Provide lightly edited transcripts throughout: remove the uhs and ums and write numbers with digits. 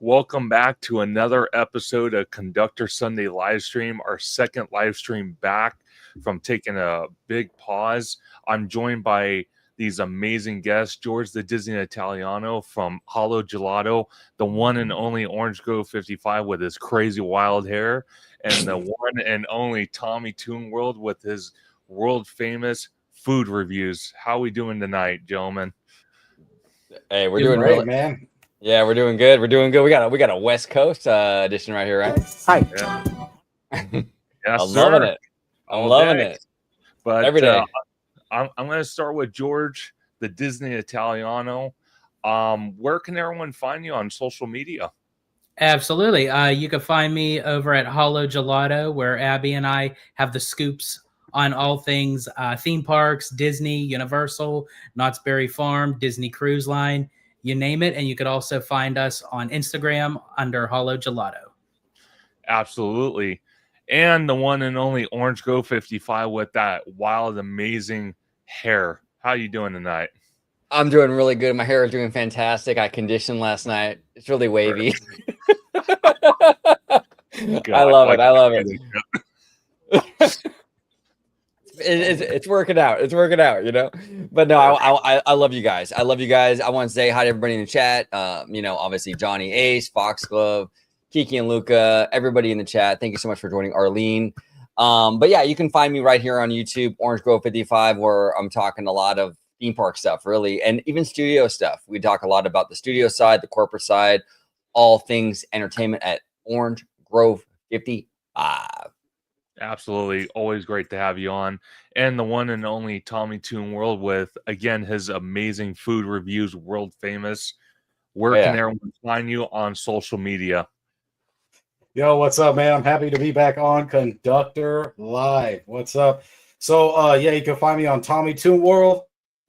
Welcome back to another episode of Conductor Sunday live stream, our second live stream back from taking a big pause. I'm joined by these amazing guests, George the Disney Italiano from Hollow Gelato, the one and only Orange Grove 55 with his crazy wild hair, and the one and only Tommy Toon World with his world famous food reviews. How are we doing tonight, gentlemen? Hey, we're doing great, man. Yeah, we're doing good. We're doing good. We got a West Coast edition right here, right? Hi. Yeah. Yes, I'm loving it. I'm loving it. But every day. I'm going to start with George, the Disney Italiano. Where can everyone find you on social media? Absolutely. You can find me over at Hollow Gelato, where Abby and I have the scoops on all things theme parks, Disney, Universal, Knott's Berry Farm, Disney Cruise Line, you name it. And you could also find us on Instagram under Hollow Gelato. Absolutely. And the one and only Orange Grove 55 with that wild, amazing hair. How you doing tonight? I'm doing really good. My hair is doing fantastic. I conditioned last night. It's really wavy. I love it. I love it. It's working out. It's working out, you know. But no, I love you guys. I love you guys. I want to say hi to everybody in the chat. Obviously Johnny Ace, Foxglove, Kiki and Luca, everybody in the chat. Thank you so much for joining, Arlene. But yeah, you can find me right here on YouTube, Orange Grove 55, where I'm talking a lot of theme park stuff, really, and even studio stuff. We talk a lot about the studio side, the corporate side, all things entertainment at Orange Grove 55. Absolutely. Always great to have you on. And the one and only Tommy Toon World with, again, his amazing food reviews, world famous. Where can everyone find you on social media? Yo, what's up, man? I'm happy to be back on Conductor Live. What's up? So, you can find me on Tommy Toon World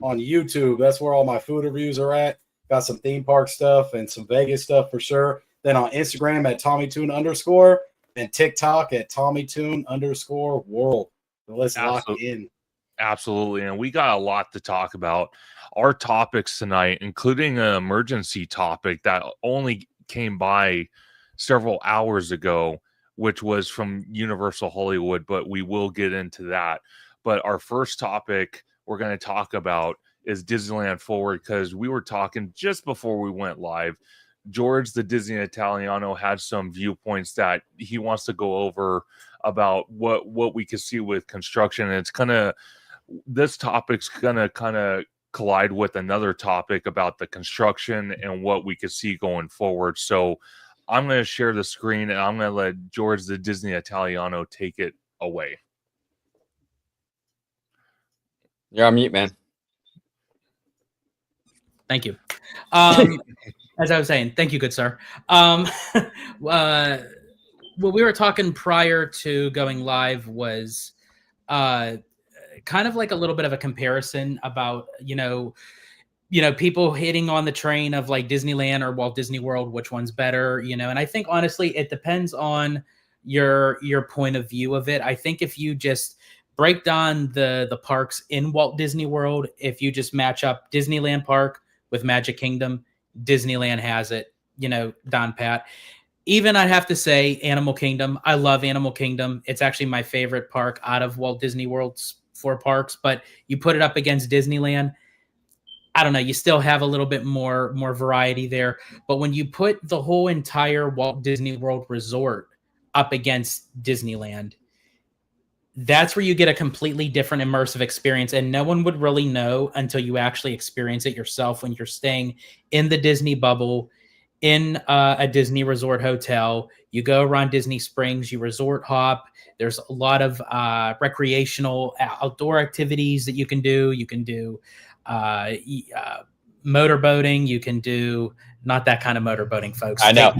on YouTube. That's where all my food reviews are at. Got some theme park stuff and some Vegas stuff for sure. Then on Instagram at TommyToon_ and TikTok at TommyToon_world. So let's lock in. Absolutely. And we got a lot to talk about. Our topics tonight, including an emergency topic that only came by several hours ago, which was from Universal Hollywood, but we will get into that. But our first topic we're going to talk about is Disneyland Forward, because we were talking just before we went live. George, the Disney Italiano, had some viewpoints that he wants to go over about what we can see with construction. And it's this topic's gonna kind of collide with another topic about the construction and what we could see going forward. So I'm going to share the screen and I'm going to let George, the Disney Italiano, take it away. You're on mute, man. Thank you. As I was saying, thank you, good sir. What we were talking prior to going live was kind of like a little bit of a comparison about, people hitting on the train of like Disneyland or Walt Disney World, which one's better, and I think honestly, it depends on your point of view of it. I think if you just break down the parks in Walt Disney World, if you just match up Disneyland Park with Magic Kingdom, Disneyland has it, Don Pat. Even I'd have to say Animal Kingdom. I love Animal Kingdom. It's actually my favorite park out of Walt Disney World's 4 parks, but you put it up against Disneyland, I don't know, you still have a little bit more variety there. But when you put the whole entire Walt Disney World Resort up against Disneyland, that's where you get a completely different immersive experience. And no one would really know until you actually experience it yourself when you're staying in the Disney bubble, in a Disney resort hotel. You go around Disney Springs, you resort hop. There's a lot of recreational outdoor activities that you can do. You can do motorboating. You can do, not that kind of motorboating, folks. I know.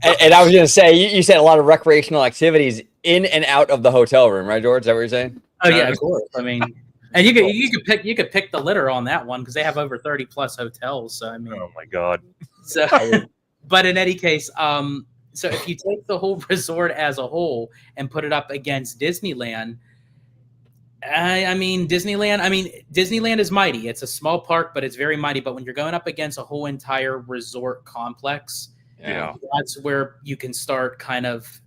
And I was going to say, you said a lot of recreational activities in and out of the hotel room, right, George? Is that what you're saying? Oh yeah, of course. I mean, and you could pick the litter on that one because they have over 30 plus hotels. So I mean, oh my god. So, but in any case, so if you take the whole resort as a whole and put it up against Disneyland, Disneyland is mighty. It's a small park, but it's very mighty. But when you're going up against a whole entire resort complex, Yeah. That's where you can start kind of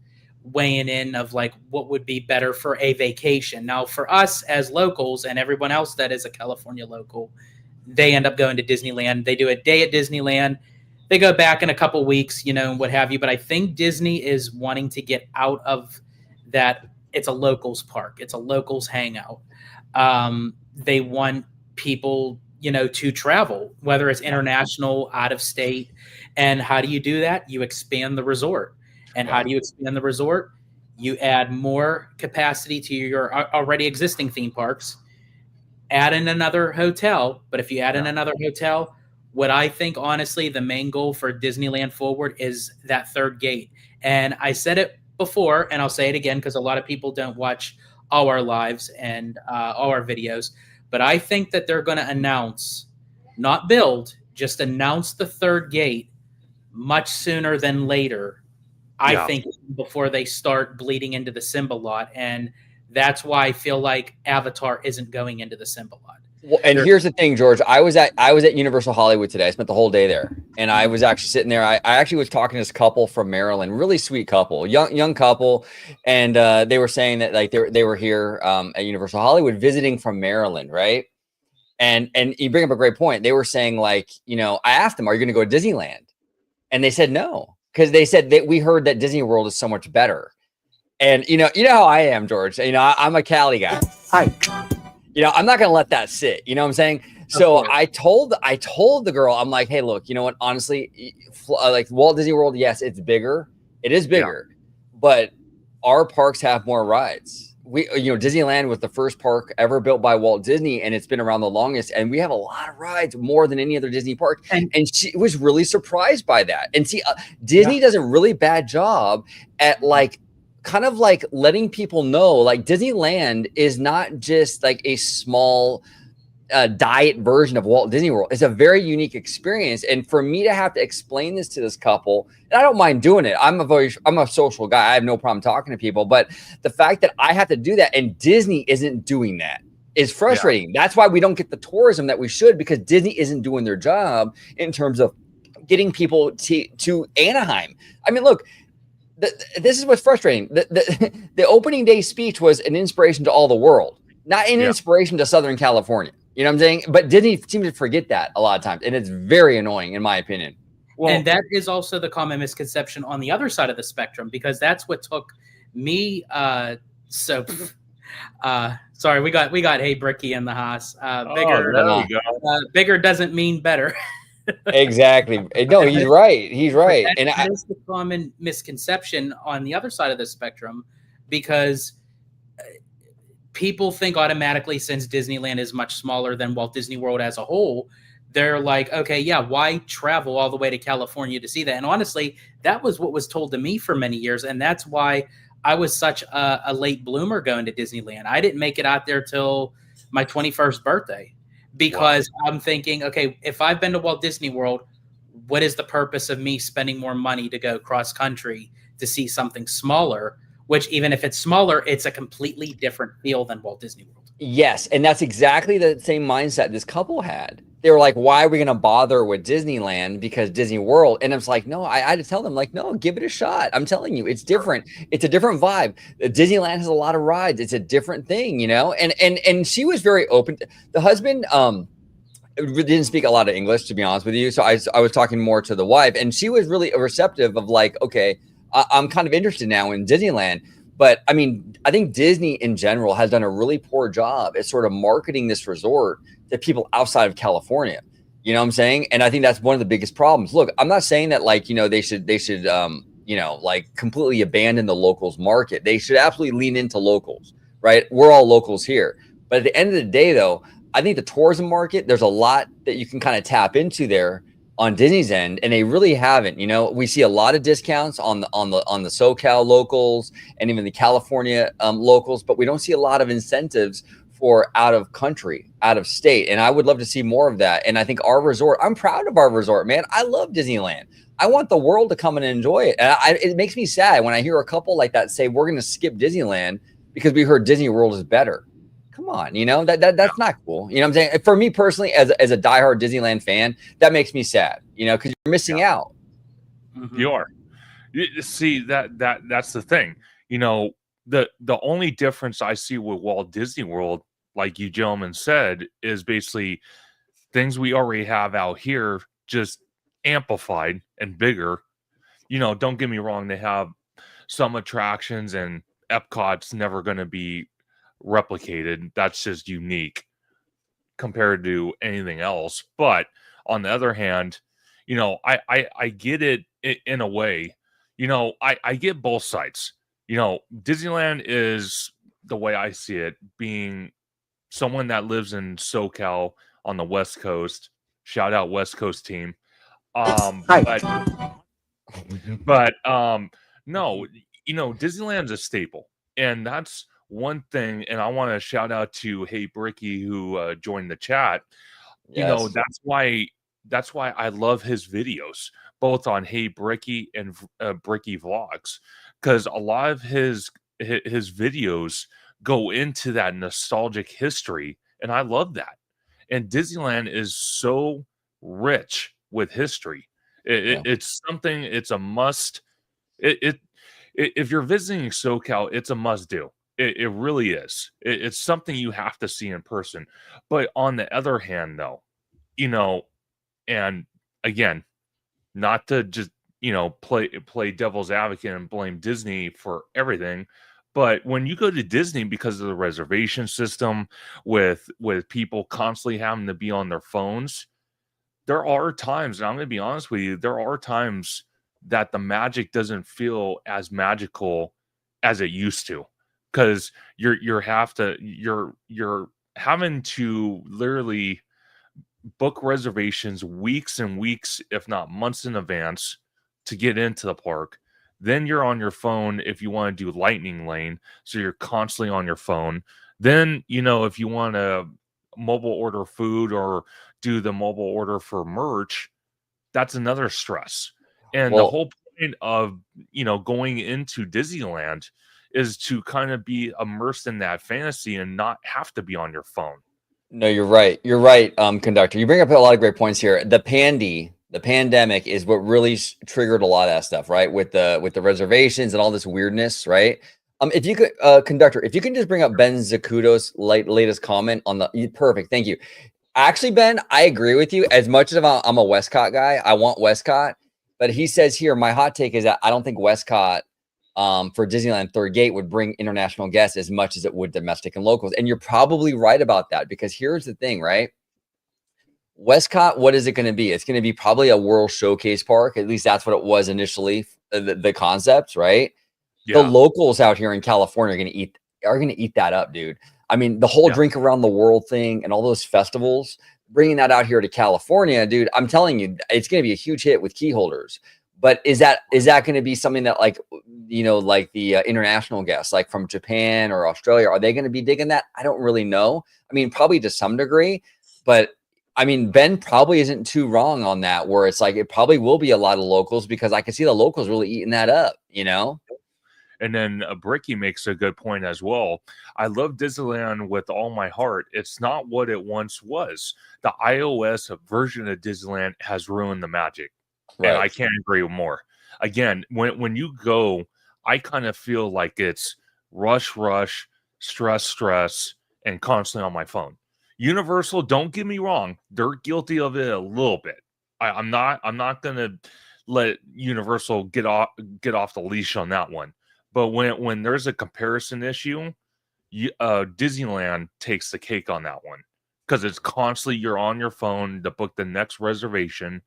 weighing in of like what would be better for a vacation. Now, for us as locals and everyone else that is a California local, they end up going to Disneyland. They do a day at Disneyland. They go back in a couple weeks, you know, and what have you. But I think Disney is wanting to get out of that. It's a locals park. It's a locals hangout. They want people, you know, to travel, whether it's international, out of state. And how do you do that? You expand the resort. And how do you expand the resort? You add more capacity to your already existing theme parks, add in another hotel. But if you add in another hotel, what I think, honestly, the main goal for Disneyland Forward is that third gate. And I said it before, and I'll say it again because a lot of people don't watch all our lives and all our videos. But I think that they're going to announce, not build, just announce the third gate much sooner than later. I think before they start bleeding into the Simba lot. And that's why I feel like Avatar isn't going into the Simba lot. Well, and here's the thing, George. I was at Universal Hollywood today. I spent the whole day there, and I was actually sitting there. I actually was talking to this couple from Maryland, really sweet couple, young couple, and they were saying that like they were here at Universal Hollywood visiting from Maryland, right? And you bring up a great point. They were saying like, you know, I asked them, "Are you going to go to Disneyland?" And they said no, because they said that we heard that Disney World is so much better. And you know how I am, George. You know, I'm a Cali guy. Hi. You know, I'm not going to let that sit. You know what I'm saying? So I told the girl, I'm like, hey, look, you know what? Honestly, like Walt Disney World, yes, it's bigger. It is bigger, but our parks have more rides. Disneyland was the first park ever built by Walt Disney, and it's been around the longest. And we have a lot of rides, more than any other Disney park. And she was really surprised by that. And see, Disney does a really bad job at like, kind of like letting people know like Disneyland is not just like a small diet version of Walt Disney World. It's a very unique experience. And for me to have to explain this to this couple, and I don't mind doing it. I'm a social guy. I have no problem talking to people, but the fact that I have to do that and Disney isn't doing that is frustrating. That's why we don't get the tourism that we should, because Disney isn't doing their job in terms of getting people to Anaheim. I mean, look, this is what's frustrating. The opening day speech was an inspiration to all the world, not an inspiration to Southern California. You know what I'm saying? But Disney seems to forget that a lot of times, and it's very annoying, in my opinion. Well, and that is also the common misconception on the other side of the spectrum, because that's what took me. Sorry, we got Hey Bricky in the house. Bigger doesn't mean better. Exactly. No, he's right. He's right. And that is the common misconception on the other side of the spectrum, because people think automatically, since Disneyland is much smaller than Walt Disney World as a whole, they're like, okay, yeah, why travel all the way to California to see that? And honestly, that was what was told to me for many years. And that's why I was such a late bloomer going to Disneyland. I didn't make it out there till my 21st birthday. Because I'm thinking, okay, if I've been to Walt Disney World, what is the purpose of me spending more money to go cross country to see something smaller? Which, even if it's smaller, it's a completely different feel than Walt Disney World. Yes, and that's exactly the same mindset this couple had. They were like, why are we going to bother with Disneyland because Disney World? And it's like, no, I had to tell them, like, no, give it a shot. I'm telling you, it's different. It's a different vibe. Disneyland has a lot of rides. It's a different thing, you know? And she was very open. The husband didn't speak a lot of English, to be honest with you. So I was talking more to the wife, and she was really receptive of like, okay, I'm kind of interested now in Disneyland. But I mean, I think Disney in general has done a really poor job at sort of marketing this resort to people outside of California. You know what I'm saying? And I think that's one of the biggest problems. Look, I'm not saying that like, you know, they should like completely abandon the locals market. They should absolutely lean into locals, right? We're all locals here. But at the end of the day, though, I think the tourism market, there's a lot that you can kind of tap into there on Disney's end, and they really haven't. You know, we see a lot of discounts on the SoCal locals and even the California locals, but we don't see a lot of incentives for out of country, out of state. And I would love to see more of that. And I think our resort, I'm proud of our resort, man. I love Disneyland. I want the world to come and enjoy it. And it makes me sad when I hear a couple like that say, we're going to skip Disneyland because we heard Disney World is better. Come on, you know, that's not cool. You know what I'm saying? For me personally, as a diehard Disneyland fan, that makes me sad, you know, because you're missing out. You are. You see that's the thing. You know, the only difference I see with Walt Disney World, like you gentlemen said, is basically things we already have out here, just amplified and bigger. You know, don't get me wrong, they have some attractions, and Epcot's never going to be replicated. That's just unique compared to anything else. But on the other hand, you know, I get it in a way. You know, I get both sides. You know, Disneyland is, the way I see it, being someone that lives in SoCal on the West Coast. Shout out West Coast team. Hi. But no, you know, Disneyland's a staple, and that's one thing. And I want to shout out to Hey Bricky, who joined the chat. You know, Yes. that's why I love his videos, both on Hey Bricky and Bricky Vlogs, because a lot of his videos go into that nostalgic history, and I love that. And Disneyland is so rich with history. Yeah. It's something. It's a must. It if you're visiting SoCal, it's a must do. It really is. It's something you have to see in person. But on the other hand, though, you know, and again, not to just, you know, play devil's advocate and blame Disney for everything, but when you go to Disney, because of the reservation system, with people constantly having to be on their phones, there are times, and I'm going to be honest with you, there are times that the magic doesn't feel as magical as it used to, because you're having to literally book reservations weeks and weeks, if not months in advance, to get into the park. Then you're on your phone if you want to do lightning lane, so you're constantly on your phone. Then, you know, if you want to mobile order food or do the mobile order for merch, that's another stress. And the Well, whole point of, you know, going into Disneyland is to kind of be immersed in that fantasy and not have to be on your phone. no, you're right. You're right, Conductor. You bring up a lot of great points here. The pandemic is what really triggered a lot of that stuff, right? With the reservations and all this weirdness, right? If you could, Conductor, if you can just bring up Ben Zacuto's latest comment on perfect. Thank you. Actually, Ben, I agree with you. As much as I'm a Westcott guy, I want Westcott, but he says here, my hot take is that I don't think Westcott for Disneyland Third Gate would bring international guests as much as it would domestic and locals. And you're probably right about that, because here's the thing, right? Westcott, what is it going to be? It's going to be probably a World Showcase park. At least that's what it was initially, the concept, right? Yeah. The locals out here in California are going to eat that up, dude. I mean, the whole drink around the world thing and all those festivals, bringing that out here to California, dude, I'm telling you, it's going to be a huge hit with key holders. But is that going to be something that, like, you know, like the international guests, like from Japan or Australia, are they going to be digging that? I don't really know. I mean, probably to some degree, but I mean, Ben probably isn't too wrong on that, where it's like, it probably will be a lot of locals, because I can see the locals really eating that up, you know? And then Bricky makes a good point as well. I love Disneyland with all my heart. It's not what it once was. The iOS version of Disneyland has ruined the magic. Right. And I can't agree more. Again, when you go, I kind of feel like it's rush, stress, and constantly on my phone. Universal, don't get me wrong, they're guilty of it a little bit. I'm not gonna let Universal get off the leash on that one. But when there's a comparison issue, Disneyland takes the cake on that one, because it's constantly, you're on your phone to book the next reservation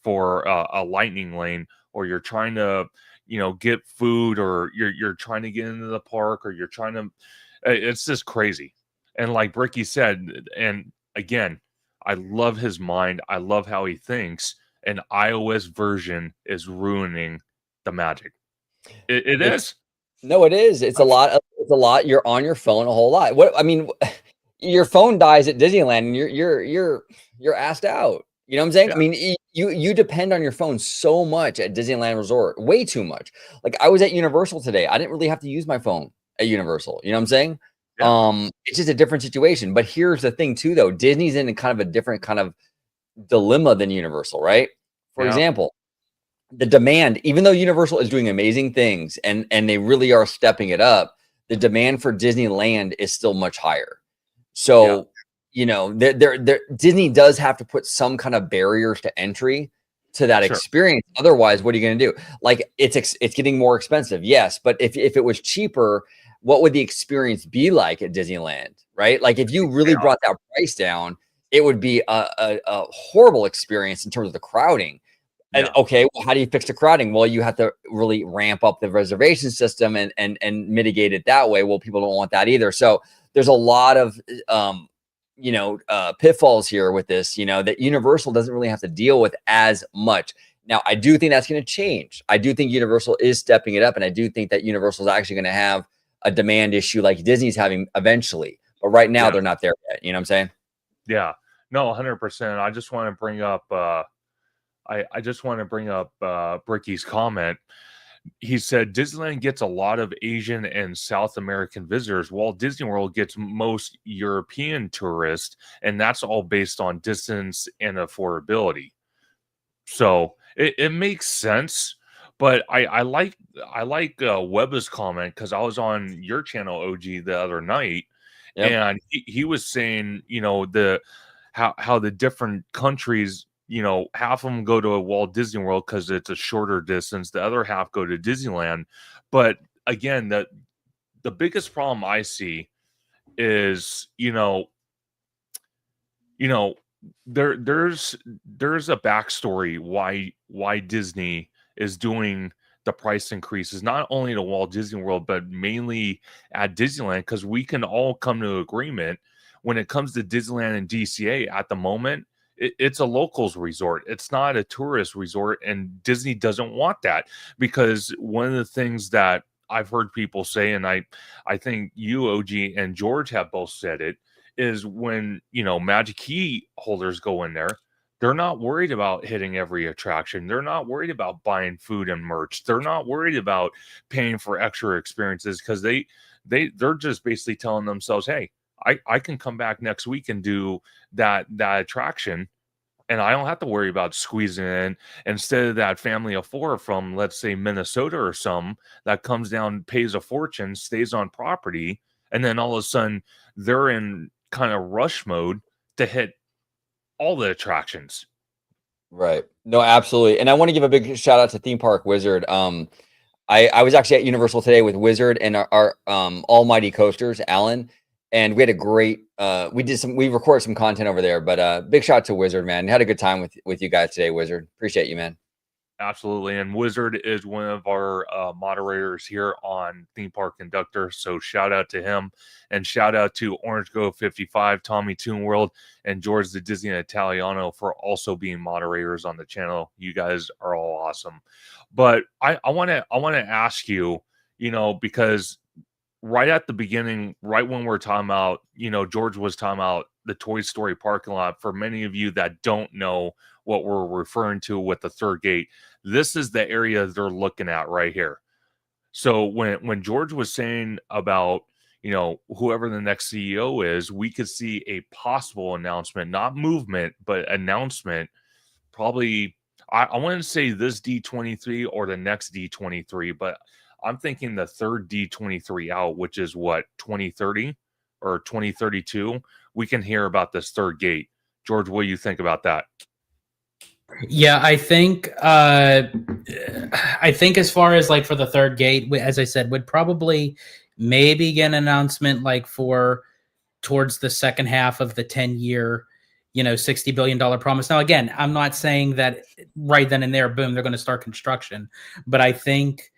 for a lightning lane, or you're trying to, you know, get food, or you're trying to get into the park, or you're trying to. It's just crazy. And like Bricky said, and again, I love his mind. I love how he thinks. An iOS version is ruining the magic. It is. No, it is. It's a lot. It's a lot. You're on your phone a whole lot. What I mean, your phone dies at Disneyland, and you're asked out. You know what I'm saying? Yeah. I mean, you depend on your phone so much at Disneyland Resort, way too much. Like, I was at Universal today. I didn't really have to use my phone at Universal. You know what I'm saying? Yeah. It's just a different situation. But here's the thing too, though. Disney's in a kind of a different kind of dilemma than Universal, right? For Yeah. example, the demand, even though Universal is doing amazing things and they really are stepping it up, the demand for Disneyland is still much higher. So, you know, Disney does have to put some kind of barriers to entry to that Sure. experience. Otherwise, what are you going to do? Like, it's getting more expensive, yes, but if it was cheaper, what would the experience be like at Disneyland, right? Like, if you really brought that price down, it would be a horrible experience in terms of the crowding. And okay, well, how do you fix the crowding? Well, you have to really ramp up the reservation system and mitigate it that way. Well, people don't want that either. So there's a lot of pitfalls here with this, that Universal doesn't really have to deal with as much. Now, I do think that's going to change. I do think Universal is stepping it up, and I do think that Universal is actually going to have a demand issue like Disney's having eventually. But right now, they're not there yet. You know what I'm saying? Yeah. No, 100%. I just want to bring up I just want to bring up Bricky's comment. He said Disneyland gets a lot of Asian and South American visitors, while Disney World gets most European tourists, and that's all based on distance and affordability. So it makes sense. But I like Webba's comment, because I was on your channel, OG, the other night, and he was saying, how the different countries, half of them go to a Walt Disney World because it's a shorter distance. The other half go to Disneyland. But again, the biggest problem I see is, there's a backstory why Disney is doing the price increases, not only to Walt Disney World, but mainly at Disneyland, because we can all come to agreement when it comes to Disneyland and DCA at the moment. It's a locals resort. It's not a tourist resort, and Disney doesn't want that, because one of the things that I've heard people say, and I think you, OG, and George have both said it, is when, Magic Key holders go in there, they're not worried about hitting every attraction. They're not worried about buying food and merch. They're not worried about paying for extra experiences, because they're just basically telling themselves, hey, I can come back next week and do that attraction, and I don't have to worry about squeezing in, instead of that family of four from, let's say, Minnesota or some, that comes down, pays a fortune, stays on property, and then all of a sudden they're in kind of rush mode to hit all the attractions. Right. No, absolutely. And I want to give a big shout out to Theme Park Wizard. I was actually at Universal today with Wizard and our almighty coasters, Alan, and we had a great we recorded some content over there, but big shout out to Wizard, man. Had a good time with you guys today, Wizard. Appreciate you, man. Absolutely. And Wizard is one of our moderators here on Theme Park Conductor. So shout out to him, and shout out to Orange Go 55, Tommy Toon World, and George the Disney Italiano for also being moderators on the channel. You guys are all awesome. But I want to ask you, because right at the beginning, right when we're talking about, George was talking about the Toy Story parking lot. For many of you that don't know what we're referring to with the third gate, this is the area they're looking at right here. So when George was saying about, whoever the next CEO is, we could see a possible announcement, not movement, but announcement, probably, I want to say this D23 or the next D23, but I'm thinking the third D23 out, which is what, 2030 or 2032. We can hear about this third gate. George, what do you think about that? Yeah, I think as far as like for the third gate, as I said, would probably maybe get an announcement like for towards the second half of the 10-year, $60 billion promise. Now, again, I'm not saying that right then and there, boom, they're going to start construction, but I think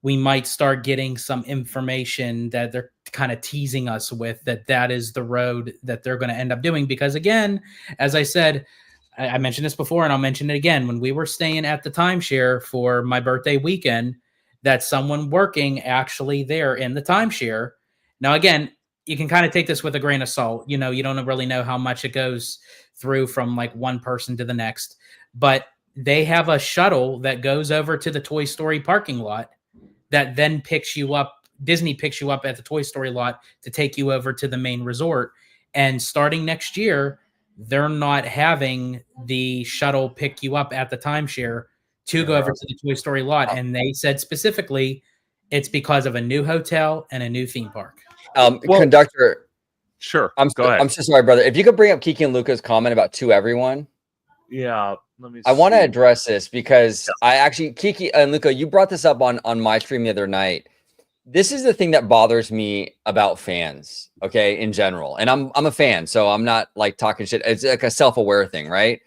we might start getting some information that they're kind of teasing us with, that is the road that they're going to end up doing. Because again, as I said, I mentioned this before and I'll mention it again. When we were staying at the timeshare for my birthday weekend, that someone working actually there in the timeshare. Now, again, you can kind of take this with a grain of salt. You don't really know how much it goes through from like one person to the next, but they have a shuttle that goes over to the Toy Story parking lot that then picks you up. Disney picks you up at the Toy Story lot to take you over to the main resort. And starting next year, they're not having the shuttle pick you up at the timeshare to go over to the Toy Story lot, and they said specifically it's because of a new hotel and a new theme park. Conductor, sure. Go ahead. I'm so sorry, brother. If you could bring up Kiki and Luca's comment about to everyone. Yeah, let me. I want to address this because I actually, Kiki and Luca, you brought this up on my stream the other night. This is the thing that bothers me about fans, okay, in general. And I'm a fan, so I'm not like talking shit. It's like a self-aware thing, right?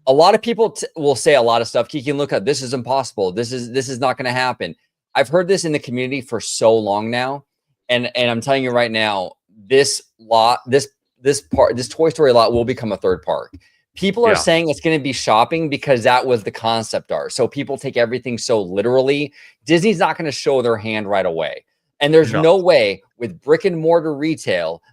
A lot of people will say a lot of stuff. Kiki and Luca, this is impossible. This is not going to happen. I've heard this in the community for so long now, and I'm telling you right now, this Toy Story lot will become a third park. People are saying it's going to be shopping because that was the concept art. So people take everything so literally. Disney's not going to show their hand right away. And there's no way with brick and mortar retail,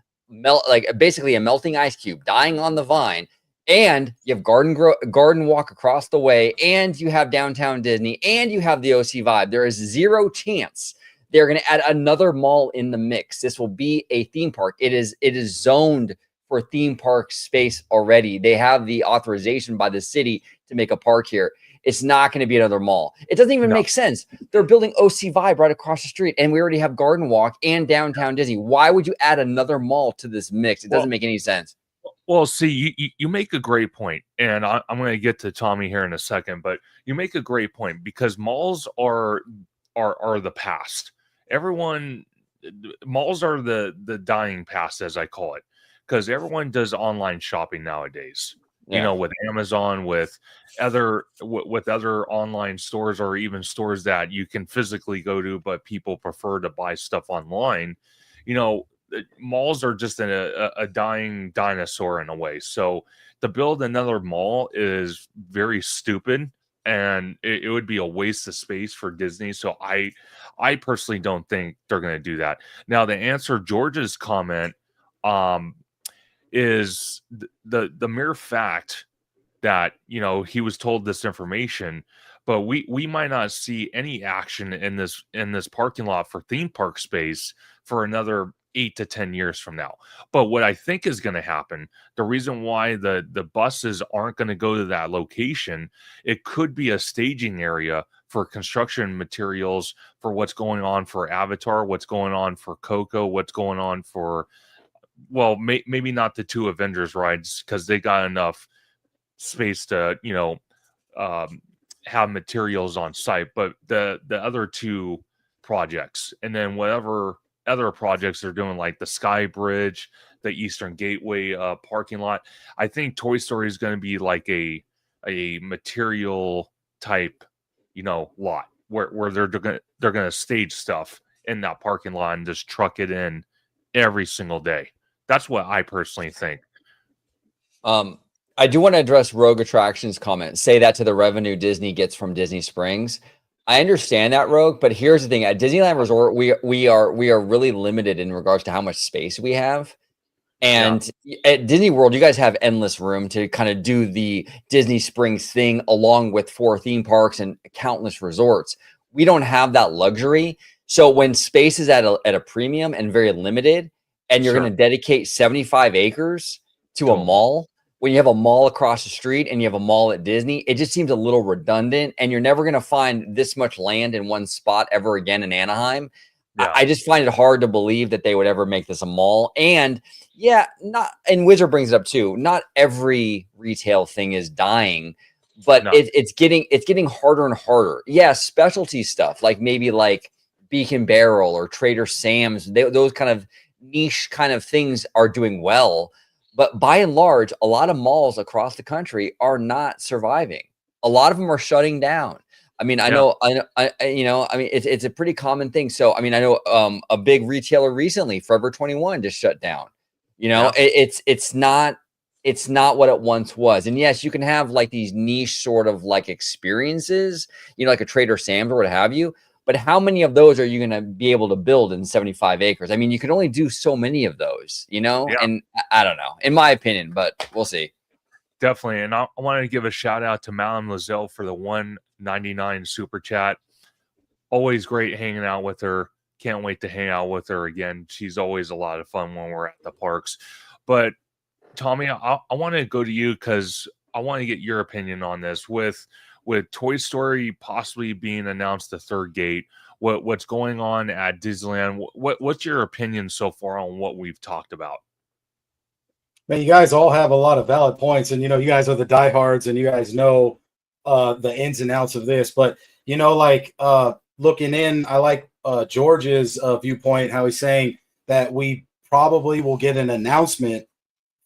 like basically a melting ice cube dying on the vine, and you have garden walk across the way, and you have downtown Disney, and you have the OC vibe. There is zero chance they're going to add another mall in the mix. This will be a theme park. It is zoned for theme park space already. They have the authorization by the city to make a park here. It's not going to be another mall. It doesn't even make sense. They're building OC Vibe right across the street, and we already have Garden Walk and downtown Disney. Why would you add another mall to this mix? It doesn't make any sense. Well, see, you make a great point, and I'm going to get to Tommy here in a second, but you make a great point because malls are the past. Malls are the dying past, as I call it, because everyone does online shopping nowadays. You know, with Amazon, with other online stores, or even stores that you can physically go to, but people prefer to buy stuff online. You know, malls are just a dying dinosaur in a way. So to build another mall is very stupid, and it would be a waste of space for Disney. So I personally don't think they're going to do that. Now, to answer George's comment, is the mere fact that, you know, he was told this information, but we might not see any action in this parking lot for theme park space for another 8 to 10 years from now. But what I think is going to happen, the reason why the buses aren't going to go to that location, it could be a staging area for construction materials for what's going on for Avatar, what's going on for Coco, what's going on for, well, maybe not the 2 Avengers rides because they got enough space to, you know, have materials on site, but the other 2 projects, and then whatever other projects they're doing, like the Sky Bridge, the Eastern Gateway parking lot. I think Toy Story is going to be like a material type, you know, lot where they're going to stage stuff in that parking lot and just truck it in every single day. That's what I personally think. I do want to address Rogue Attractions comment. Say that to the revenue Disney gets from Disney Springs. I understand that, Rogue, but here's the thing: at Disneyland Resort, we are really limited in regards to how much space we have. And at Disney World, you guys have endless room to kind of do the Disney Springs thing, along with 4 theme parks and countless resorts. We don't have that luxury. So when space is at a premium and very limited, and you're going to dedicate 75 acres to a mall, when you have a mall across the street and you have a mall at Disney, it just seems a little redundant, and you're never going to find this much land in one spot ever again in Anaheim. I just find it hard to believe that they would ever make this a mall. And and Wizard brings it up too. Not every retail thing is dying, but it's getting harder and harder. Yeah, specialty stuff like maybe like Beacon Barrel or Trader Sam's, those kind of niche kind of things are doing well. But by and large, a lot of malls across the country are not surviving. A lot of them are shutting down. I mean, I know, it's a pretty common thing. So, I mean, I know a big retailer recently, Forever 21, just shut down. You know, it's not what it once was. And yes, you can have like these niche sort of like experiences, you know, like a Trader Sam's or what have you. But how many of those are you going to be able to build in 75 acres? I mean, you can only do so many of those, you know, and I don't know, in my opinion, but we'll see. Definitely. And I wanted to give a shout out to Malin Lizelle for the 199 super chat. Always great hanging out with her. Can't wait to hang out with her again. She's always a lot of fun when we're at the parks. But Tommy, I want to go to you because I want to get your opinion on this. With with Toy Story possibly being announced the third gate, what's going on at Disneyland, what's your opinion so far on what we've talked about? Man, you guys all have a lot of valid points, and you guys are the diehards, and you guys know the ins and outs of this. But like looking in, I like George's viewpoint, how he's saying that we probably will get an announcement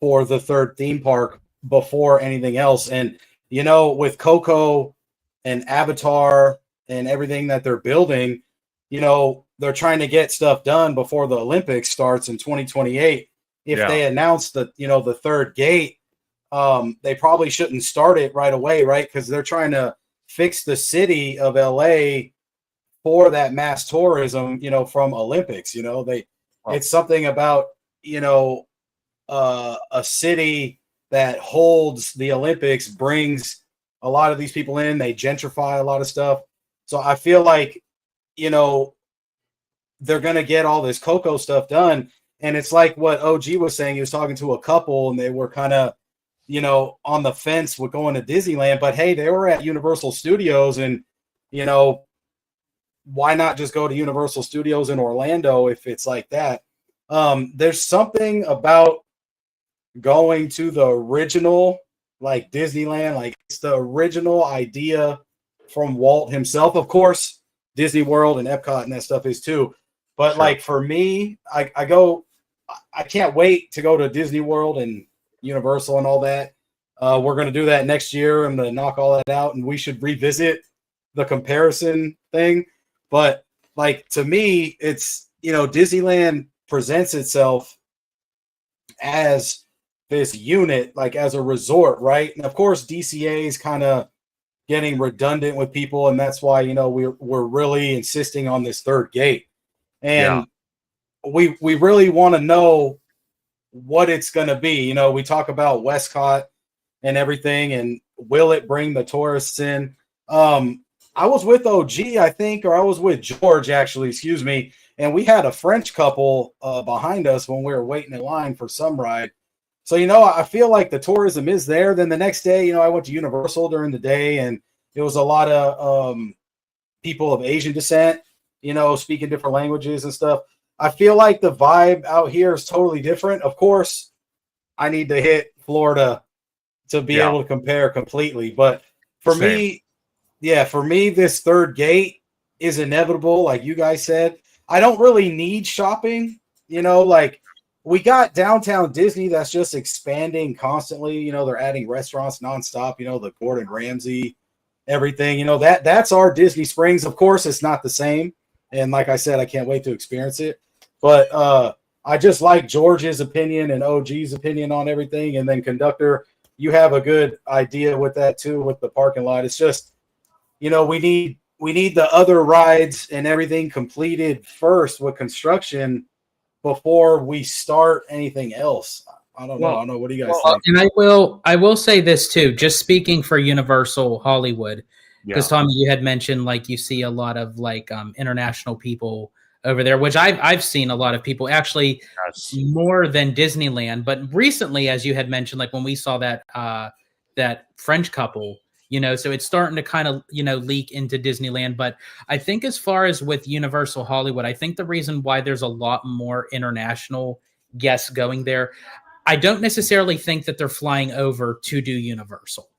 for the third theme park before anything else. And with Coco and Avatar and everything that they're building, they're trying to get stuff done before the Olympics starts in 2028. If they announce that the third gate, they probably shouldn't start it right away, right? Because they're trying to fix the city of LA for that mass tourism, from Olympics. It's something about a city that holds the Olympics brings a lot of these people in. They gentrify a lot of stuff. So I feel like they're gonna get all this Coco stuff done. And it's like what OG was saying. He was talking to a couple and they were kind of, on the fence with going to Disneyland. But hey, they were at Universal Studios, and, why not just go to Universal Studios in Orlando if it's like that? There's something about going to the original, like Disneyland, like it's the original idea from Walt himself. Of course, Disney World and Epcot and that stuff is too. But like for me, I can't wait to go to Disney World and Universal and all that. We're going to do that next year. I'm going to knock all that out, and we should revisit the comparison thing. But like to me, it's Disneyland presents itself as this unit, like as a resort, right? And of course, DCA is kind of getting redundant with people, and that's why we're really insisting on this third gate. And we really want to know what it's going to be. We talk about Westcott and everything, and will it bring the tourists in? I was with OG, I think, or I was with George, actually, excuse me, and we had a French couple behind us when we were waiting in line for some ride. So, I feel like the tourism is there. Then the next day, I went to Universal during the day, and it was a lot of people of Asian descent, speaking different languages and stuff. I feel like the vibe out here is totally different. Of course, I need to hit Florida to be able to compare completely. But for me, this third gate is inevitable, like you guys said. I don't really need shopping, like we got downtown Disney that's just expanding constantly. They're adding restaurants nonstop, the Gordon Ramsay, everything, that's our Disney Springs. Of course, it's not the same. And like I said, I can't wait to experience it. But I just like George's opinion and OG's opinion on everything. And then Conductor, you have a good idea with that too, with the parking lot. It's just, we need the other rides and everything completed first with construction before we start anything else. I don't know. I don't know. What do you guys think? And I will say this too, just speaking for Universal Hollywood, because Tommy, you had mentioned like you see a lot of like international people over there, which I've seen a lot of people actually more than Disneyland. But recently, as you had mentioned, like when we saw that that French couple, so it's starting to kind of leak into Disneyland. But I think as far as with Universal Hollywood, I think the reason why there's a lot more international guests going there, I don't necessarily think that they're flying over to do Universal.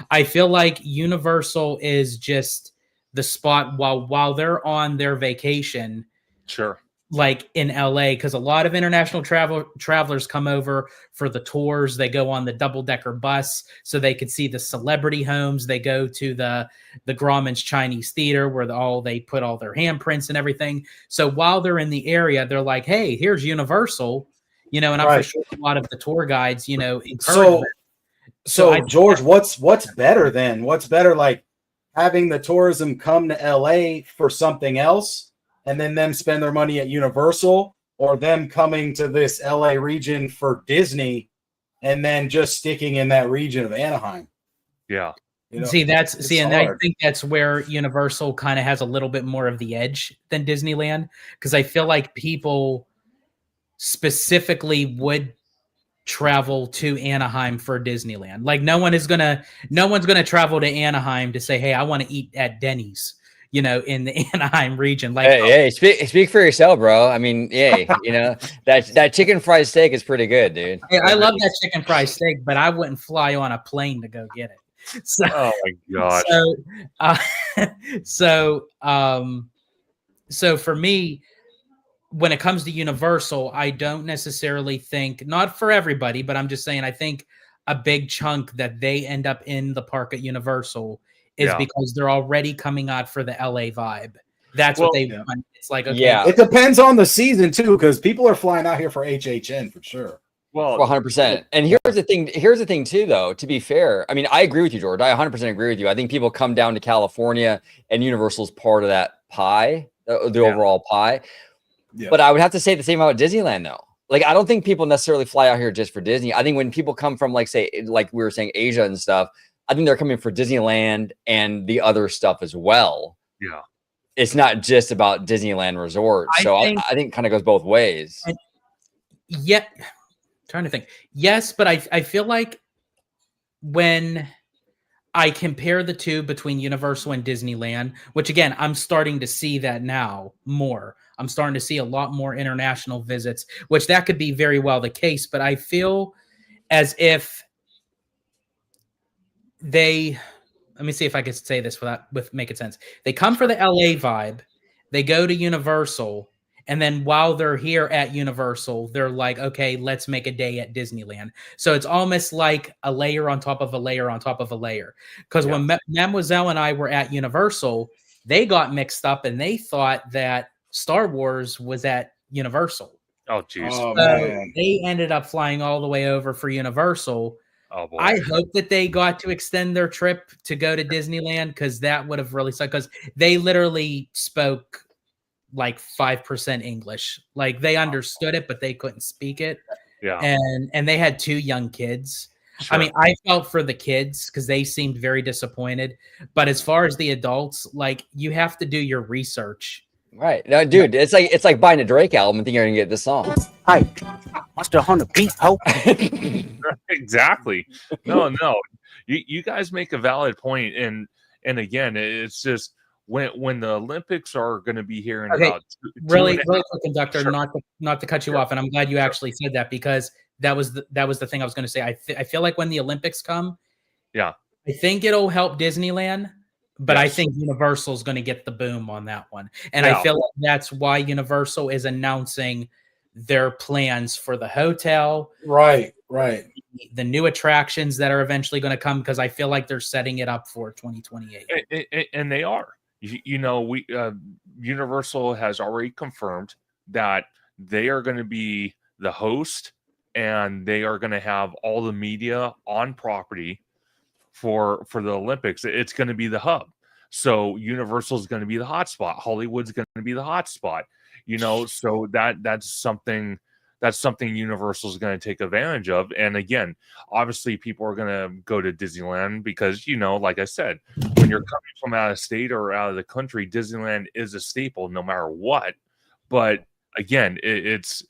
I feel like Universal is just the spot while they're on their vacation. Sure. Like in LA, because a lot of international travelers come over for the tours. They go on the double-decker bus so they could see the celebrity homes. They go to the Grauman's Chinese Theater where they put all their handprints and everything. So while they're in the area, they're like, hey, here's Universal, and I'm for sure a lot of the tour guides, encourage So George, what's better then? What's better, like having the tourism come to LA for something else and then them spend their money at Universal, or them coming to this LA region for Disney and then just sticking in that region of Anaheim? Yeah. And I think that's where Universal kind of has a little bit more of the edge than Disneyland, because I feel like people specifically would travel to Anaheim for Disneyland. Like no one's gonna travel to Anaheim to say, hey, I want to eat at Denny's, you know, in the Anaheim region. Like, hey, speak for yourself, bro. I mean, yeah, you know, that chicken fried steak is pretty good, dude. I love that chicken fried steak, but I wouldn't fly on a plane to go get it. So, Oh my gosh. So for me, when it comes to Universal, I don't necessarily think, not for everybody, but I'm just saying, I think a big chunk that they end up in the park at Universal is because they're already coming out for the LA vibe. That's what they want. It's like, okay. It depends on the season too, because people are flying out here for HHN for sure. Well, 100%. And here's the thing. Here's the thing too, though. To be fair, I mean, I agree with you, George. I 100% agree with you. I think people come down to California, and Universal's part of that pie, the overall pie. Yeah. But I would have to say the same about Disneyland, though. Like, I don't think people necessarily fly out here just for Disney. I think when people come from, like, say, like we were saying, Asia and stuff, I think they're coming for Disneyland and the other stuff as well. Yeah. It's not just about Disneyland Resort. I think it kind of goes both ways. Trying to think. Yes, but I feel like when I compare the two between Universal and Disneyland, which again, I'm starting to see that now more. I'm starting to see a lot more international visits, which that could be very well the case, but I feel as if let me see if I can say this with making sense. They come for the LA vibe, they go to Universal, and then while they're here at Universal, they're like, okay, let's make a day at Disneyland. So it's almost like a layer on top of a layer on top of a layer. Because when Mademoiselle and I were at Universal, they got mixed up and they thought that Star Wars was at Universal. Oh, geez. So they ended up flying all the way over for Universal. Oh, boy. I hope that they got to extend their trip to go to Disneyland, because that would have really sucked, because they literally spoke like 5% English. Like they understood it, but they couldn't speak it. Yeah. And they had 2 young kids. Sure. I mean, I felt for the kids because they seemed very disappointed. But as far as the adults, like you have to do your research. Right. No, dude, it's like buying a Drake album and thinking you're gonna get this song. Hi. Monster Hunter Beat Ho. Exactly. No. You guys make a valid point, and again, it's just when the Olympics are going to be here in about really quick, Conductor, Sure. not to cut you off, and I'm glad you actually said that, because that was the thing I was going to say. I feel like when the Olympics come, I think it'll help Disneyland, but I think Universal is going to get the boom on that one, and I feel like that's why Universal is announcing their plans for the hotel, right, the new attractions that are eventually going to come, because I feel like they're setting it up for 2028, and they are. You know, Universal has already confirmed that they are going to be the host, and they are going to have all the media on property for the Olympics. It's going to be the hub. So Universal is going to be the hotspot. Hollywood's going to be the hotspot. You know, so that's something Universal is going to take advantage of. And again, obviously people are going to go to Disneyland because, you know, like I said, when you're coming from out of state or out of the country, Disneyland is a staple no matter what. But again, it's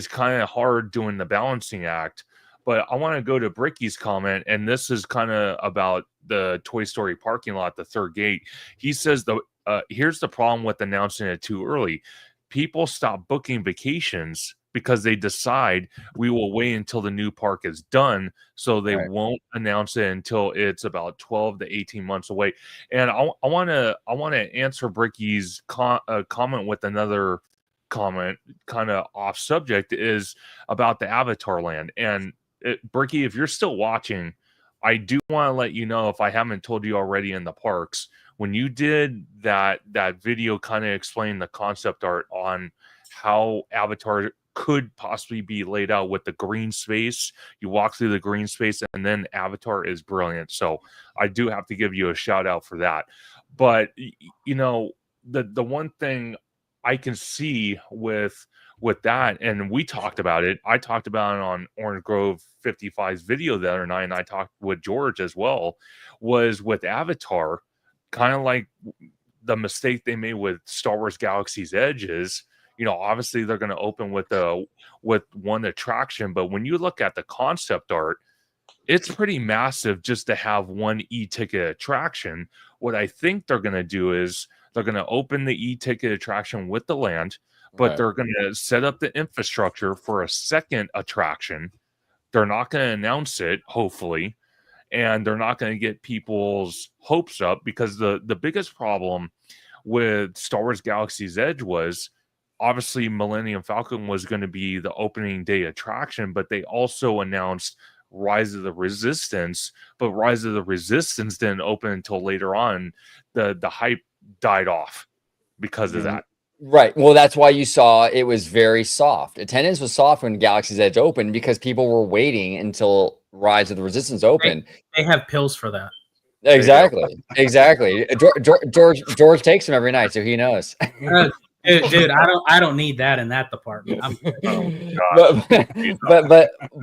kind of hard doing the balancing act. But I want to go to Bricky's comment, and this is kind of about the Toy Story parking lot, the third gate. He says, here's the problem with announcing it too early. People stop booking vacations because they decide we will wait until the new park is done, so they won't announce it until it's about 12 to 18 months away. And I want to answer Bricky's comment with another comment, kind of off subject, is about the Avatar land. And Bricky, if you're still watching, I do want to let you know, if I haven't told you already in the parks, when you did that video kind of explain the concept art on how Avatar could possibly be laid out with the green space, you walk through the green space, and then Avatar is brilliant. So I do have to give you a shout out for that. But you know, the one thing I can see with that, and we talked about it, I talked about it on Orange Grove 55's video the other night, and I talked with George as well, was with Avatar, kind of like the mistake they made with Star Wars Galaxy's Edge is, obviously they're going to open with one attraction, but when you look at the concept art, it's pretty massive just to have one e-ticket attraction. What I think they're going to do is they're going to open the e-ticket attraction with the land, but they're going to set up the infrastructure for a second attraction. They're not going to announce it, hopefully, and they're not going to get people's hopes up, because the biggest problem with Star Wars Galaxy's Edge was obviously Millennium Falcon was going to be the opening day attraction, but they also announced Rise of the Resistance, but Rise of the Resistance didn't open until later on. The hype died off because of that. Right. Well, that's why you saw it was very soft. Attendance was soft when Galaxy's Edge opened, because people were waiting until Rise of the Resistance opened. They have pills for that. Exactly. Exactly. George takes them every night, so he knows. Dude, I don't need that in that department.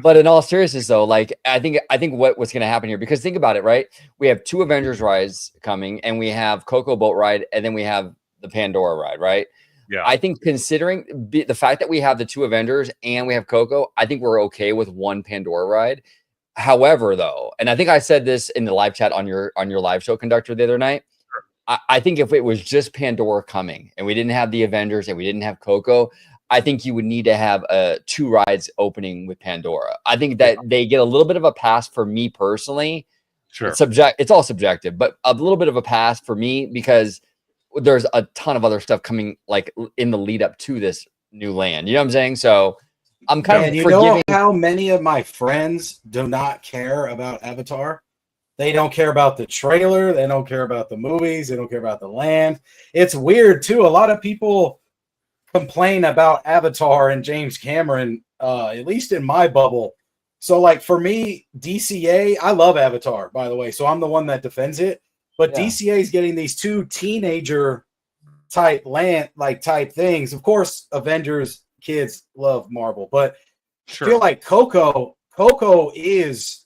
But in all seriousness, though, like I think what's going to happen here, because think about it, right? We have 2 Avengers rides coming, and we have Cocoa Boat ride, and then we have the Pandora ride, right? Yeah. I think considering the fact that we have the 2 Avengers and we have Coco, I think we're okay with one Pandora ride. However, though, and I think I said this in the live chat on your live show, Conductor, the other night. I think if it was just Pandora coming and we didn't have the Avengers and we didn't have Coco, I think you would need to have 2 rides opening with Pandora. I think that they get a little bit of a pass for me personally. Sure. It's all subjective, but a little bit of a pass for me, because there's a ton of other stuff coming like in the lead up to this new land. You know what I'm saying? So I'm kind of forgiving. You know how many of my friends do not care about Avatar? They don't care about the trailer. They don't care about the movies. They don't care about the land. It's weird, too. A lot of people complain about Avatar and James Cameron, at least in my bubble. So, like, for me, DCA, I love Avatar, by the way. So I'm the one that defends it. But yeah. DCA is getting these 2 teenager type things. Of course, Avengers kids love Marvel. But I feel like Coco is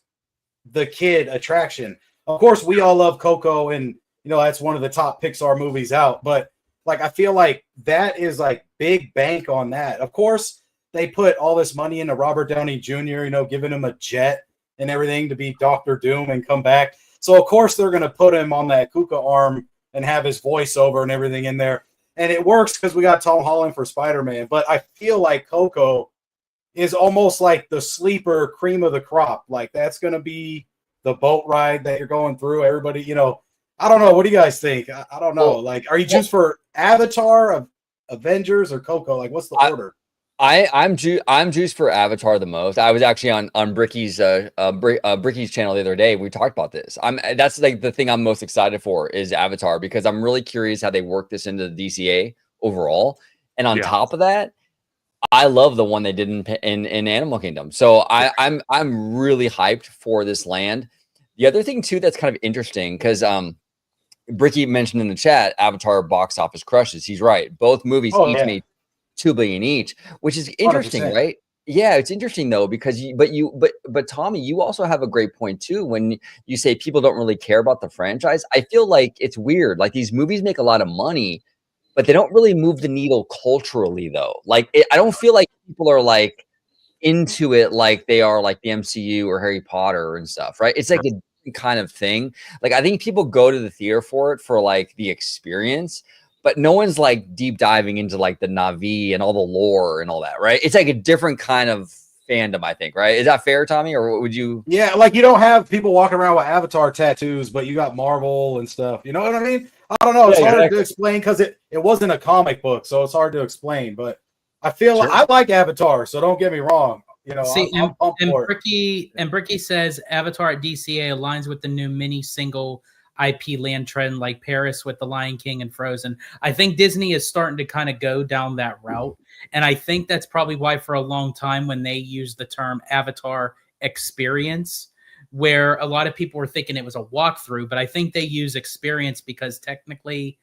the kid attraction. Of course, we all love Coco, and that's one of the top Pixar movies out. But like, I feel like that is like big bank on that. Of course, they put all this money into Robert Downey Jr., giving him a jet and everything to be Dr. Doom and come back. So of course they're going to put him on that Kuka arm and have his voiceover and everything in there. And it works because we got Tom Holland for Spider-Man. But I feel like Coco is almost like the sleeper cream of the crop. Like, that's going to be the boat ride that you're going through. Everybody, I don't know. What do you guys think? I don't know. Like, are you just for Avatar, Avengers, or Coco? Like, what's the order? I'm juiced for Avatar the most. I was actually on Bricky's channel the other day. We talked about this. That's like the thing I'm most excited for is Avatar, because I'm really curious how they work this into the DCA overall. And on top of that, I love the one they did in Animal Kingdom. So I'm really hyped for this land. The other thing too that's kind of interesting, because Bricky mentioned in the chat Avatar box office crushes. He's right. Both movies made $2 billion each, which is interesting, 100%. Right? Yeah, it's interesting though, because but Tommy, you also have a great point too when you say people don't really care about the franchise. I feel like it's weird. Like, these movies make a lot of money, but they don't really move the needle culturally though. Like, I don't feel like people are like into it like they are like the MCU or Harry Potter and stuff, right? It's like a different kind of thing. Like, I think people go to the theater for it for like the experience, but no one's like deep diving into like the Na'vi and all the lore and all that, right? It's like a different kind of fandom, I think, right? Is that fair, Tommy? Or would you? Yeah, like, you don't have people walking around with Avatar tattoos, but you got Marvel and stuff. You know what I mean? I don't know. It's hard to explain because it wasn't a comic book, so it's hard to explain. But I feel like I like Avatar, so don't get me wrong. See, and Bricky says Avatar at DCA aligns with the new mini single IP land trend, like Paris with The Lion King and Frozen. I think Disney is starting to kind of go down that route. And I think that's probably why for a long time when they used the term Avatar experience, where a lot of people were thinking it was a walkthrough, but I think they use experience because technically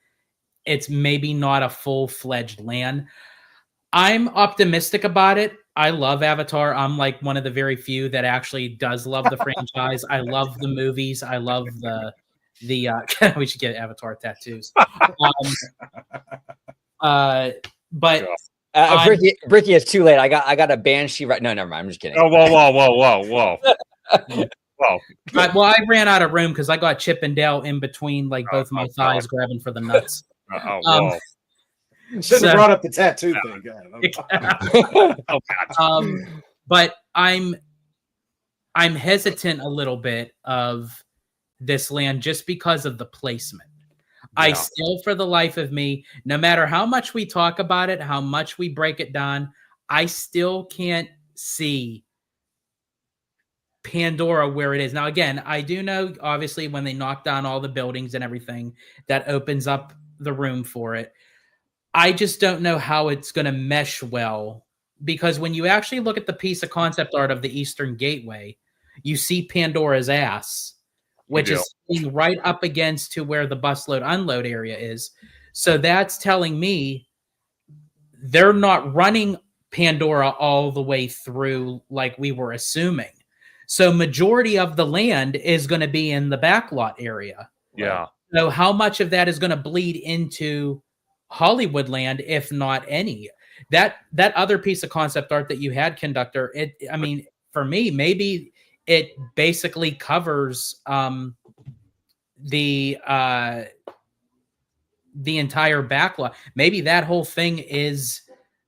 it's maybe not a full-fledged land. I'm optimistic about it. I love Avatar. I'm like one of the very few that actually does love the franchise. I love the movies. I love the we should get Avatar tattoos. But Bricky, it's too late. I got a banshee right. No, never mind. I'm just kidding. Oh, whoa. Well, I ran out of room because I got Chip and Dale in between like both my thighs grabbing for the nuts. whoa. Shouldn't have brought up the tattoo thing. But I'm hesitant a little bit of this land just because of the placement. Yeah. I still, for the life of me, no matter how much we talk about it, how much we break it down, I still can't see Pandora where it is. Now, again, I do know, obviously, when they knock down all the buildings and everything, that opens up the room for it. I just don't know how it's going to mesh well, because when you actually look at the piece of concept art of the Eastern Gateway, you see Pandora's ass, which is right up against to where the bus load unload area is. So that's telling me they're not running Pandora all the way through like we were assuming. So majority of the land is going to be in the backlot area. Yeah. So how much of that is going to bleed into Hollywood land, if not any? That other piece of concept art that you had, Conductor, I mean, for me, maybe it basically covers the entire backlot. Maybe that whole thing is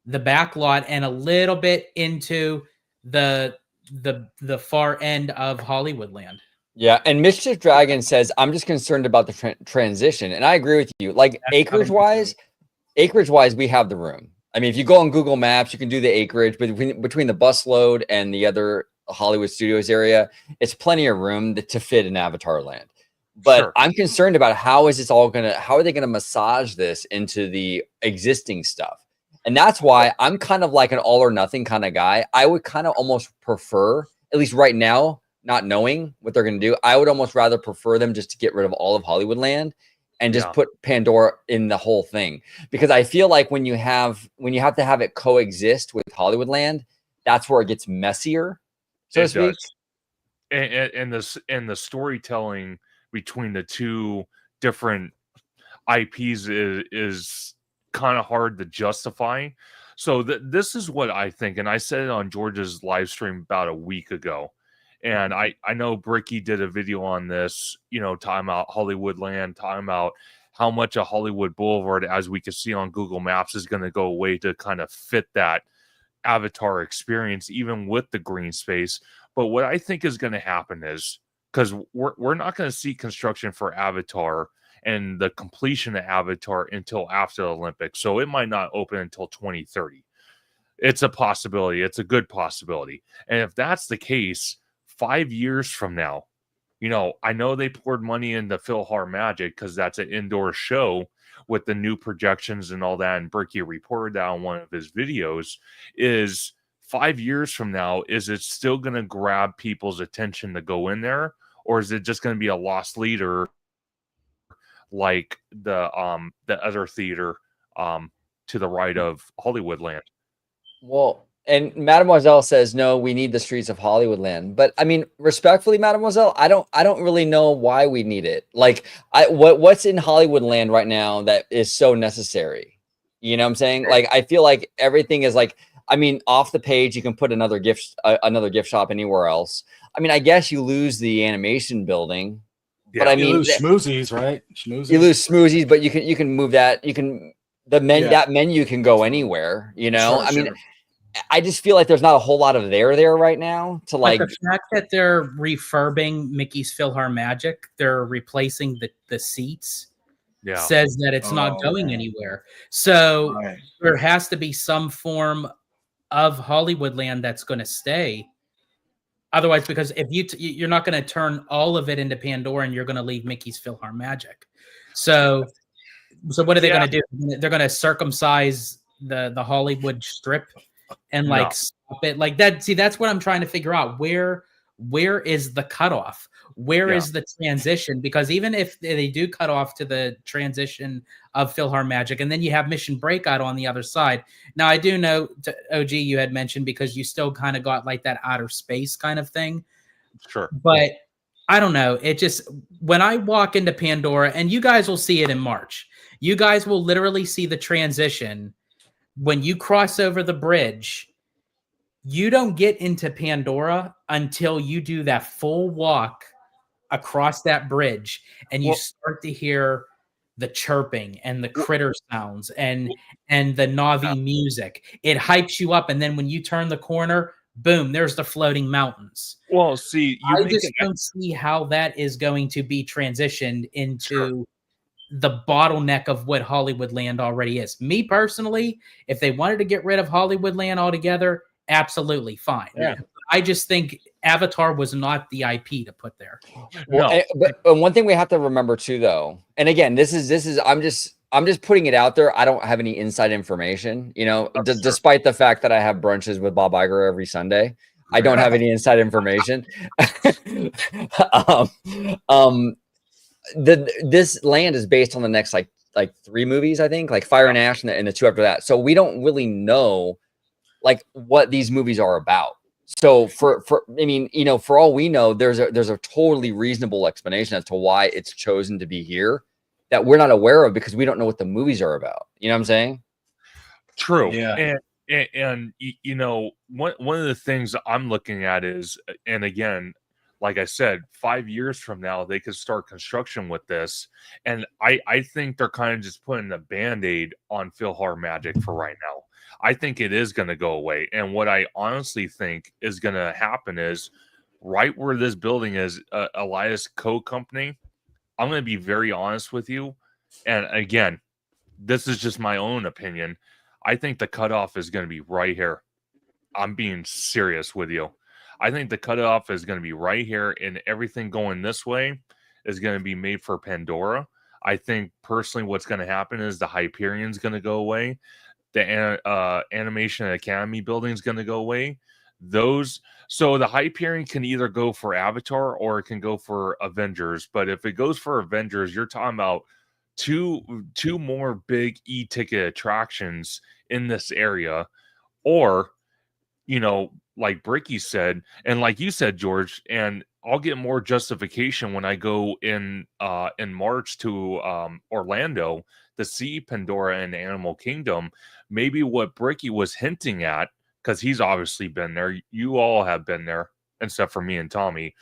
the backlot and a little bit into the far end of Hollywood land. Yeah, and Mischief Dragon says, I'm just concerned about the transition. And I agree with you. Like acreage-wise, we have the room. I mean, if you go on Google Maps, you can do the acreage, but between the bus load and the other Hollywood Studios area, it's plenty of room to fit in Avatar land. But sure, I'm concerned about how are they going to massage this into the existing stuff? And that's why I'm kind of like an all or nothing kind of guy. I would kind of almost prefer, at least right now, not knowing what they're going to do, I would almost rather prefer them just to get rid of all of Hollywood land and just put Pandora in the whole thing. Because I feel like when you have to have it coexist with Hollywood land, that's where it gets messier, so to speak. And the storytelling between the two different IPs is kind of hard to justify. So this is what I think, and I said it on George's live stream about a week ago. And I know Bricky did a video on this, talking about Hollywood land, talking about how much a Hollywood Boulevard, as we can see on Google Maps, is going to go away to kind of fit that Avatar experience, even with the green space. But what I think is going to happen is, because we're not going to see construction for Avatar and the completion of Avatar until after the Olympics. So it might not open until 2030. It's a possibility. It's a good possibility. And if that's the case, 5 years from now, I know they poured money into PhilharMagic because that's an indoor show with the new projections and all that. And Berkey reported that on one of his videos. Is 5 years from now, is it still going to grab people's attention to go in there? Or is it just going to be a lost leader like the other theater to the right of Hollywood land? Well, and Mademoiselle says, no, we need the streets of Hollywood land. But I mean, respectfully, Mademoiselle, I don't really know why we need it. Like, what's in Hollywood land right now that is so necessary? You know what I'm saying? Like, I feel like everything is like, I mean, off the page, you can put another gift shop anywhere else. I mean, I guess you lose the animation building, but I mean, you lose schmoozies, right? You lose schmoozies, but you can move that. That menu can go anywhere. Sure, I mean. I just feel like there's not a whole lot of there right now to like. But the fact that they're refurbing Mickey's PhilharMagic, they're replacing the seats, says that it's not going anywhere. So there has to be some form of Hollywood land that's going to stay. Otherwise, because if you're not going to turn all of it into Pandora, and you're going to leave Mickey's PhilharMagic. So what are they going to do? They're going to circumcise the Hollywood strip and stop it like that. See, that's what I'm trying to figure out. Where is the cutoff? Where is the transition? Because even if they do cut off to the transition of PhilharMagic, and then you have Mission Breakout on the other side. Now, I do know, OG, you had mentioned, because you still kind of got like that outer space kind of thing. Sure. But I don't know. It just, when I walk into Pandora, and you guys will see it in March, you guys will literally see the transition when you cross over the bridge, you don't get into Pandora until you do that full walk across that bridge, and you start to hear the chirping and the critter sounds and the Navi music. It hypes you up, and then when you turn the corner, boom, there's the floating mountains. Well, see, I just don't see how that is going to be transitioned into the bottleneck of what Hollywoodland already is. Me personally, if they wanted to get rid of Hollywoodland altogether, absolutely fine. Yeah. I just think Avatar was not the IP to put there. Well, but one thing we have to remember too, though, and again, this is I'm just putting it out there. I don't have any inside information, you know, despite the fact that I have brunches with Bob Iger every Sunday. I don't have any inside information. This land is based on the next like 3 movies, I think, like Fire and Ash and the 2 after that. So we don't really know like what these movies are about. So for I mean, you know, for all we know, there's a totally reasonable explanation as to why it's chosen to be here that we're not aware of because we don't know what the movies are about. You know what I'm saying? True. Yeah. And you know, one of the things I'm looking at is, and again, like I said, 5 years from now, they could start construction with this. And I think they're kind of just putting a Band-Aid on PhilharMagic for right now. I think it is going to go away. And what I honestly think is going to happen is right where this building is, Elias Co. Company, I'm going to be very honest with you. And again, this is just my own opinion. I think the cutoff is going to be right here. I'm being serious with you. I think the cutoff is going to be right here, and everything going this way is going to be made for Pandora. I think personally what's going to happen is the Hyperion is going to go away. The Animation Academy building is going to go away. So the Hyperion can either go for Avatar or it can go for Avengers. But if it goes for Avengers, you're talking about two more big e-ticket attractions in this area, or you know, like Bricky said, and like you said, George, and I'll get more justification when I go in March to Orlando to see Pandora and Animal Kingdom. Maybe what Bricky was hinting at, because he's obviously been there, you all have been there, except for me and Tommy,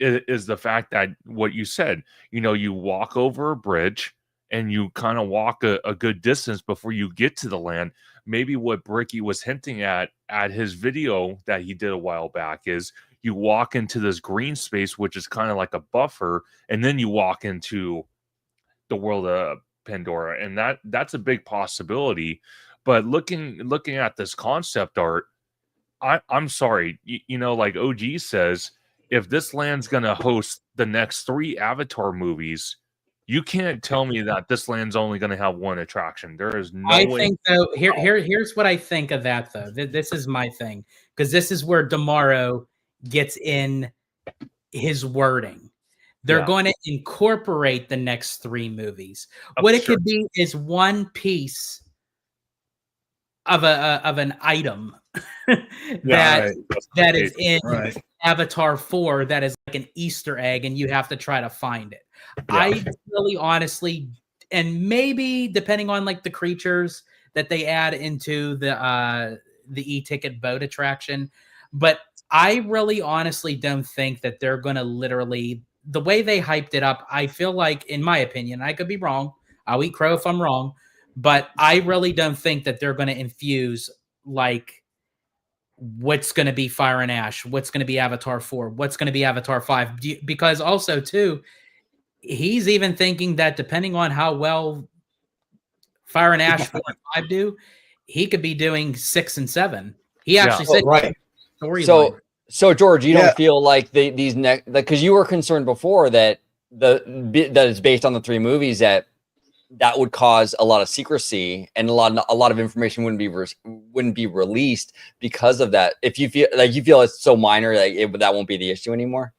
is the fact that what you said, you know, you walk over a bridge and you kind of walk a good distance before you get to the land. Maybe what Bricky was hinting at his video that he did a while back is you walk into this green space, which is kind of like a buffer, and then you walk into the world of Pandora, and that's a big possibility. But looking at this concept art, I'm sorry, you know, like OG says, if this land's gonna host the next 3 Avatar movies, you can't tell me that this land's only going to have one attraction. There is no way. I think though. Here's what I think of that though. This is my thing, because this is where Damaro gets in his wording. They're going to incorporate the next 3 movies. What it could be is one piece of an item that is in Avatar 4 that is like an Easter egg, and you have to try to find it. I really honestly, and maybe depending on like the creatures that they add into the e-ticket boat attraction, but I really honestly don't think that they're going to literally, the way they hyped it up, I feel like, in my opinion, I could be wrong, I'll eat crow if I'm wrong, but I really don't think that they're going to infuse like what's going to be Fire and Ash, what's going to be Avatar 4, what's going to be Avatar 5, because also too, he's even thinking that depending on how well Fire and Ash 4 and 5 do, he could be doing 6 and 7. He actually said storyline. So George, you don't feel like these next, because you were concerned before that that is based on the 3 movies that would cause a lot of secrecy and a lot of information wouldn't be released because of that. If you feel it's so minor, like that won't be the issue anymore.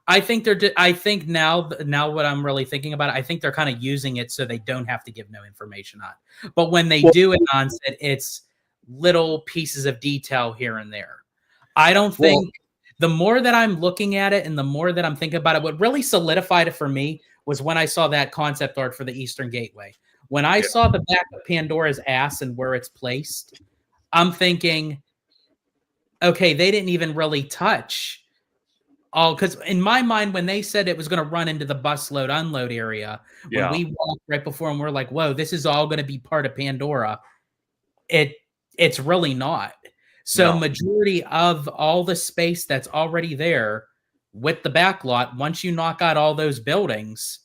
I think I think now what I'm really thinking about it, I think they're kind of using it so they don't have to give no information on. But when they do it on set, it's little pieces of detail here and there. I don't think the more that I'm looking at it and the more that I'm thinking about it, what really solidified it for me was when I saw that concept art for the Eastern Gateway. When I saw the back of Pandora's ass and where it's placed, I'm thinking, okay, they didn't even really touch all, because in my mind, when they said it was going to run into the bus load unload area, when we walked right before and we're like, whoa, this is all going to be part of Pandora. It's really not. So majority of all the space that's already there with the back lot, once you knock out all those buildings,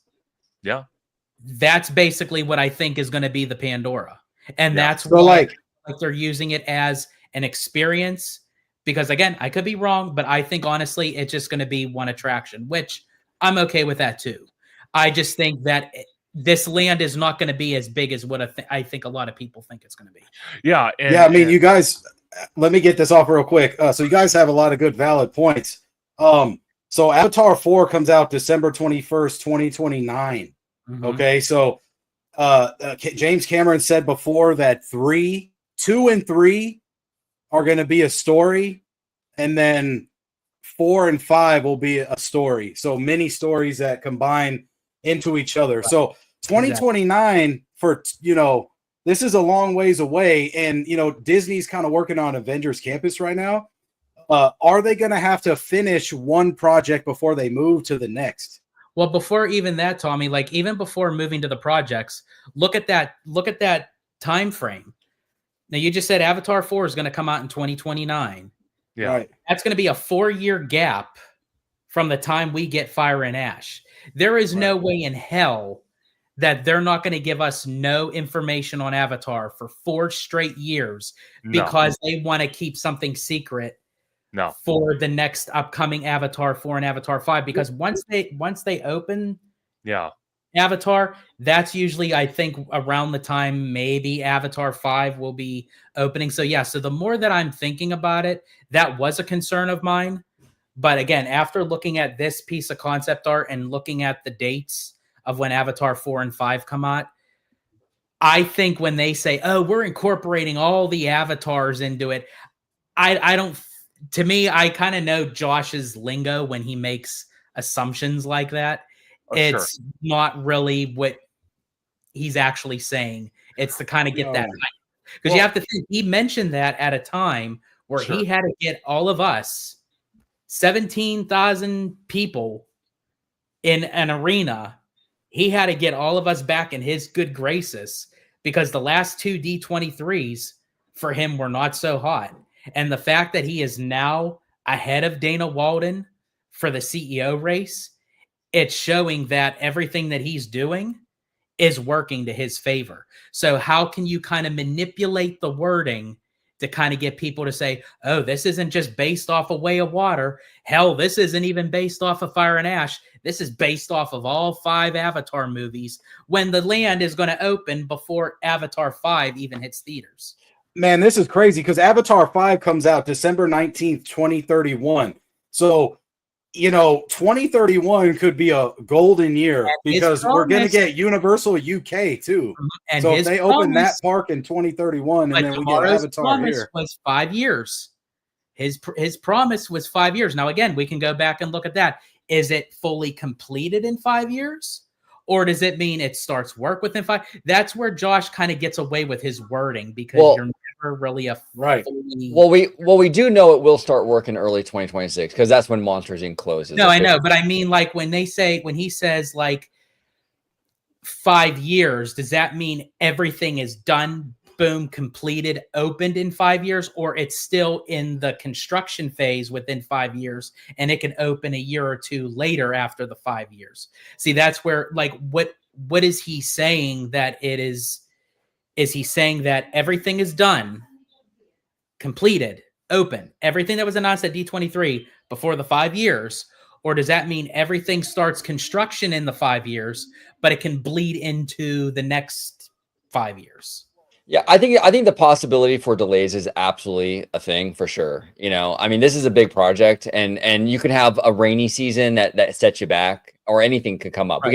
that's basically what I think is going to be the Pandora. And that's so why they're using it as an experience. Because again, I could be wrong, but I think honestly, it's just going to be one attraction, which I'm okay with that too. I just think that this land is not going to be as big as what I think a lot of people think it's going to be. Yeah. I mean, you guys, let me get this off real quick. So you guys have a lot of good, valid points. So Avatar 4 comes out December 21st, 2029. Mm-hmm. Okay. So James Cameron said before that 2 and 3 are going to be a story, and then 4 and 5 will be a story. So many stories that combine into each other. Right. So 2029 for, this is a long ways away, and, Disney's kind of working on Avengers Campus right now. Are they going to have to finish one project before they move to the next? Well, before even that, Tommy, like even before moving to the projects, look at that time frame. Now, you just said Avatar 4 is going to come out in 2029. Yeah. Right. That's going to be a 4-year gap from the time we get Fire and Ash. There is no way in hell that they're not going to give us no information on Avatar for 4 straight years because they want to keep something secret for the next upcoming Avatar 4 and Avatar 5. Because once they open Avatar, that's usually, I think, around the time maybe Avatar 5 will be opening. So so the more that I'm thinking about it, that was a concern of mine. But again, after looking at this piece of concept art and looking at the dates of when Avatar 4 and 5 come out, I think when they say, oh, we're incorporating all the avatars into it, I don't, to me, I kind of know Josh's lingo when he makes assumptions like that. It's not really what he's actually saying. It's to kind of get that hype. Because you have to think, he mentioned that at a time where he had to get all of us, 17,000 people in an arena, he had to get all of us back in his good graces because the last 2 D23s for him were not so hot. And the fact that he is now ahead of Dana Walden for the CEO race, it's showing that everything that he's doing is working to his favor. So how can you kind of manipulate the wording to kind of get people to say, oh, this isn't just based off of Way of Water. Hell, this isn't even based off of Fire and Ash. This is based off of all 5 Avatar movies when the land is going to open before Avatar 5 even hits theaters. Man, this is crazy because Avatar 5 comes out December 19th, 2031. So 2031 could be a golden year because we're going to get Universal UK too. And so if they open that park in 2031 and then we get Avatar here. Was 5 years. His promise was 5 years. Now, again, we can go back and look at that. Is it fully completed in 5 years? Or does it mean it starts work within 5? That's where Josh kind of gets away with his wording because you're never really a fully... Well, we do know it will start work in early 2026 because that's when Monsters Inc. closes. No, I know, but I mean, like when he says like 5 years, does that mean everything is done, boom, completed, opened in 5 years, or it's still in the construction phase within 5 years and it can open a year or two later after the 5 years? See, that's where, like, what is he saying that it is? Is he saying that everything is done, completed, open, everything that was announced at D23 before the 5 years? Or does that mean everything starts construction in the 5 years, but it can bleed into the next 5 years? Yeah, I think the possibility for delays is absolutely a thing for sure. I mean, this is a big project, and you can have a rainy season that sets you back, or anything could come up. Right.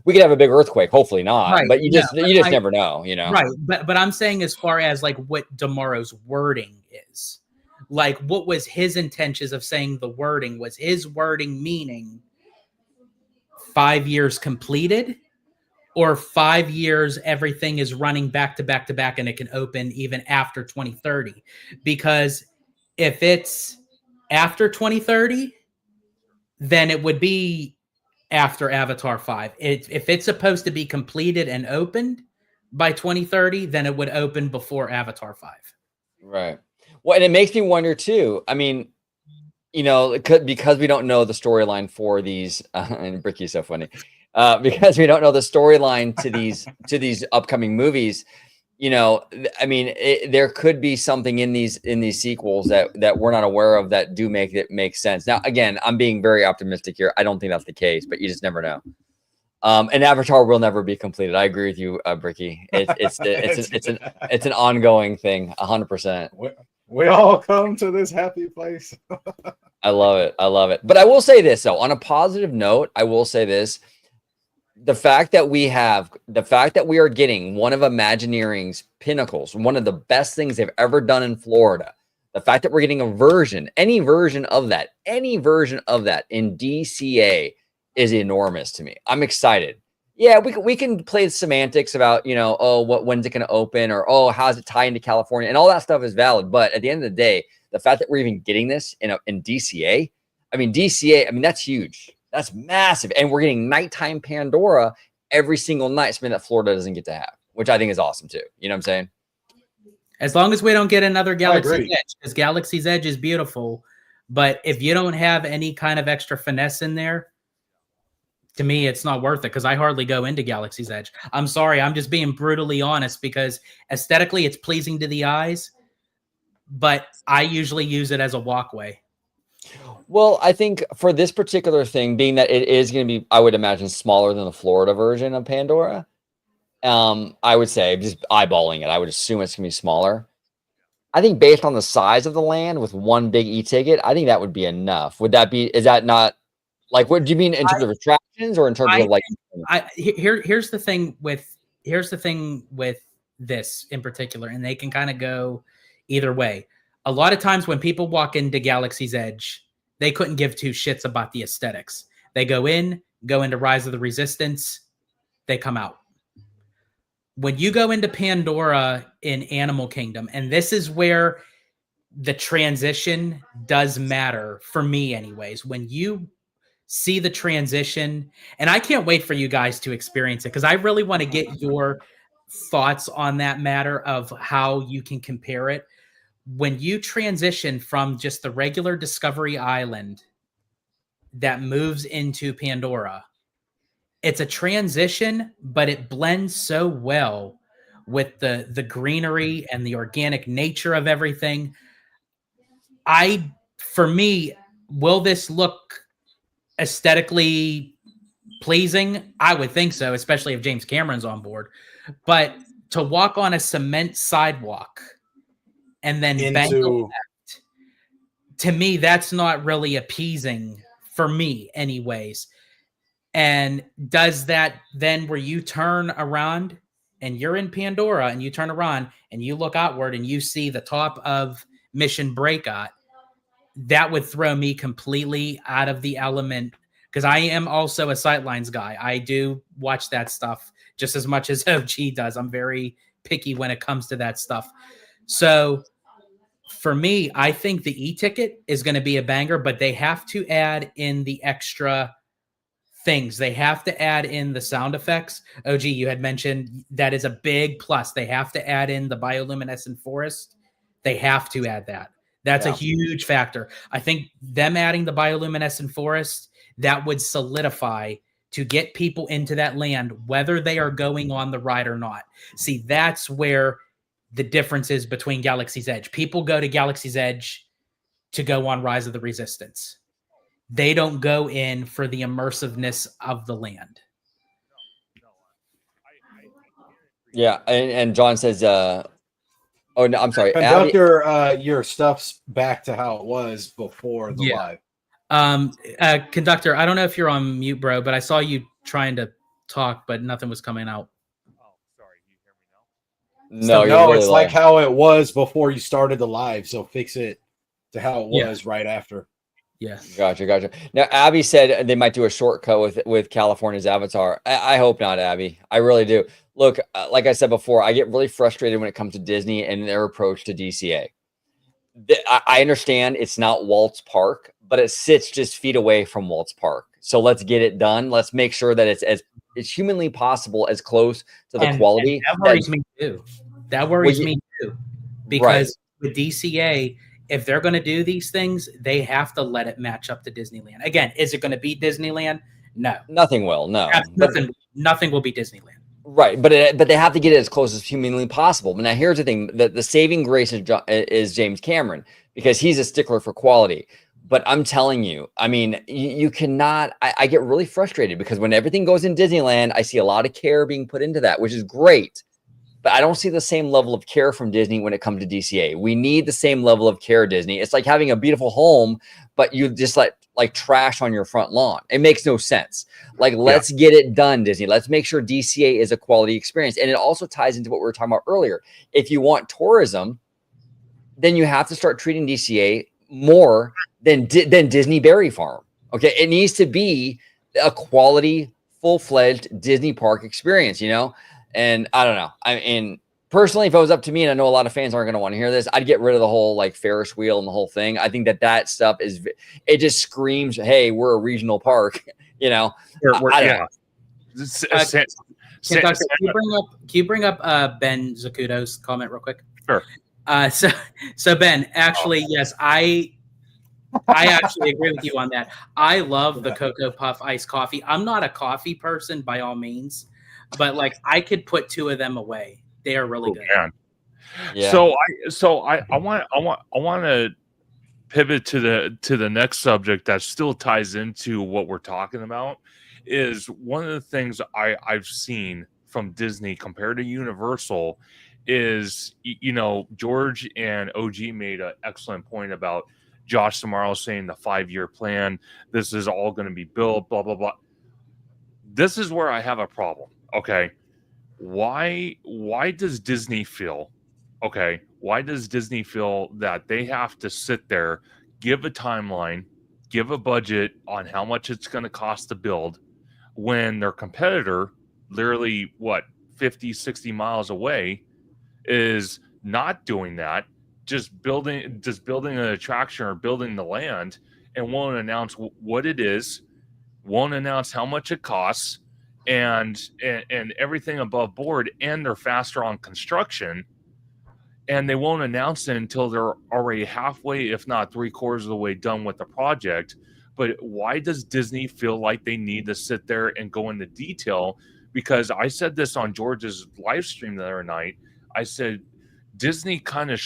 We could have a big earthquake. Hopefully not, but you just never know. Right, but I'm saying as far as like what Damaro's wording is, like what was his intentions of saying the wording? Was his wording meaning 5 years completed? or 5 years, everything is running back to back to back and it can open even after 2030. Because if it's after 2030, then it would be after Avatar 5. If it's supposed to be completed and opened by 2030, then it would open before Avatar 5. Right. Well, and it makes me wonder too. I mean, you know, because we don't know the storyline for these, and Bricky's so funny, because we don't know the storyline to these upcoming movies. You know, I mean, there could be something in these sequels that we're not aware of that do make sense. Now, again, I'm being very optimistic here. I don't think that's the case, but you just never know. And Avatar will never be completed. I agree with you, Bricky. It's an ongoing thing, 100%. We all come to this happy place. I love it. I love it. But I will say this, though, on a positive note, I will say this. The fact that we are getting one of Imagineering's pinnacles, one of the best things they've ever done in Florida, the fact that we're getting any version of that in DCA is enormous to me. I'm excited. Yeah, we can play the semantics about, you know, oh, when's it going to open, or oh, how's it tie into California, and all that stuff is valid. But at the end of the day, the fact that we're even getting this in DCA, I mean, that's huge. That's massive. And we're getting nighttime Pandora every single night, something that Florida doesn't get to have, which I think is awesome too. You know what I'm saying? As long as we don't get another Galaxy's Edge, because Galaxy's Edge is beautiful. But if you don't have any kind of extra finesse in there, to me, it's not worth it, because I hardly go into Galaxy's Edge. I'm sorry. I'm just being brutally honest, because aesthetically it's pleasing to the eyes, but I usually use it as a walkway. Well, I think for this particular thing, being that it is going to be, I would imagine, smaller than the Florida version of Pandora, I would say, just eyeballing it, I would assume it's going to be smaller. I think based on the size of the land with one big e-ticket, I think that would be enough. Is that not, like, what do you mean in terms of attractions, or in terms of like? Here's the thing with this in particular, and they can kind of go either way. A lot of times when people walk into Galaxy's Edge, they couldn't give two shits about the aesthetics. They go into Rise of the Resistance, they come out. When you go into Pandora in Animal Kingdom, and this is where the transition does matter for me anyways, when you see the transition, and I can't wait for you guys to experience it, because I really want to get your thoughts on that matter of how you can compare it. When you transition from just the regular Discovery Island that moves into Pandora, it's a transition, but it blends so well with the greenery and the organic nature of everything. For me, will this look aesthetically pleasing? I would think so, especially if James Cameron's on board. But to walk on a cement sidewalk and then bangle that, to me, that's not really appeasing for me anyways. And does that then, where you turn around and you're in Pandora and you turn around and you look outward and you see the top of Mission Breakout, that would throw me completely out of the element, because I am also a sightlines guy. I do watch that stuff just as much as OG does. I'm very picky when it comes to that stuff. So for me, I think the e-ticket is going to be a banger, but they have to add in the extra things. They have to add in the sound effects. OG, you had mentioned that is a big plus. They have to add in the bioluminescent forest. They have to add that. That's a huge factor. I think them adding the bioluminescent forest, that would solidify to get people into that land, whether they are going on the ride or not. See, that's where the difference is between Galaxy's Edge. People go to Galaxy's Edge to go on Rise of the Resistance. They don't go in for the immersiveness of the land. Yeah, and John says, oh no, I'm sorry, Conductor, your stuff's back to how it was before the live. Conductor, I don't know if you're on mute, bro, but I saw you trying to talk, but nothing was coming out. Oh, sorry. You hear me now? No, No, really it's like how it was before you started the live. So fix it to how it was right after. Yeah. Gotcha. Now, Abby said they might do a shortcut with California's Avatar. I hope not, Abby. I really do. Look, like I said before, I get really frustrated when it comes to Disney and their approach to DCA. I understand it's not Walt's Park, but it sits just feet away from Walt's Park. So let's get it done. Let's make sure that it's humanly possible, as close to the quality. And that worries me too. That worries me too. Because with DCA, if they're going to do these things, they have to let it match up to Disneyland. Again, is it going to be Disneyland? No. Nothing will. No. Nothing will be Disneyland. Right, but they have to get it as close as humanly possible. But now here's the thing: the saving grace is James Cameron, because he's a stickler for quality. But I'm telling you, I mean, you cannot. I get really frustrated because when everything goes in Disneyland, I see a lot of care being put into that, which is great. But I don't see the same level of care from Disney when it comes to DCA. We need the same level of care, Disney. It's like having a beautiful home, but you just let like trash on your front lawn. It makes no sense. Like, let's get it done, Disney. Let's make sure DCA is a quality experience. And it also ties into what we were talking about earlier. If you want tourism, then you have to start treating DCA more than Disney Berry Farm. Okay, it needs to be a quality, full-fledged Disney park experience, you know? And I don't know. I mean, personally, if it was up to me, and I know a lot of fans aren't going to want to hear this, I'd get rid of the whole like Ferris wheel and the whole thing. I think that stuff it just screams, hey, we're a regional park, you know? I don't know. Can you bring up Ben Zacuto's comment real quick? Sure. So Ben, actually, yes, I actually agree with you on that. I love the Cocoa Puff iced coffee. I'm not a coffee person by all means, but like I could put two of them away. They are really good. Man. Yeah. So I want to pivot to the next subject that still ties into what we're talking about. Is one of the things I've seen from Disney compared to Universal is, you know, George and OG made an excellent point about Josh Tomorrow saying the 5-year plan. This is all going to be built, blah blah blah. This is where I have a problem. Okay, why does Disney feel? Okay, why does Disney feel that they have to sit there, give a timeline, give a budget on how much it's going to cost to build, when their competitor, literally 50, 60 miles away, is not doing that, just building an attraction or building the land, and won't announce what it is, won't announce how much it costs, and everything above board, and they're faster on construction, and they won't announce it until they're already halfway, if not 3/4 of the way done with the project. But why does Disney feel like they need to sit there and go into detail? Because I said this on George's live stream the other night. I said, Disney kind of,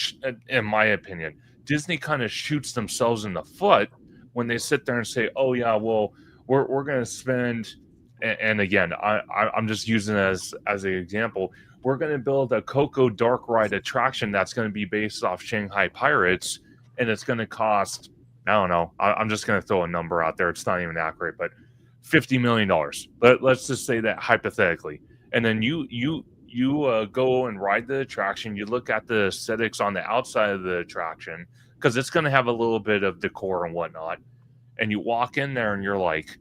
in my opinion, Disney kind of shoots themselves in the foot when they sit there and say, oh yeah, well, we're going to spend, and again, I'm just using it as an example, we're going to build a Coco Dark Ride attraction that's going to be based off Shanghai Pirates, and it's going to cost, I don't know, I'm just going to throw a number out there. It's not even accurate, but $50 million. Let's just say that hypothetically. And then you go and ride the attraction. You look at the aesthetics on the outside of the attraction, because it's going to have a little bit of decor and whatnot. And you walk in there and you're like,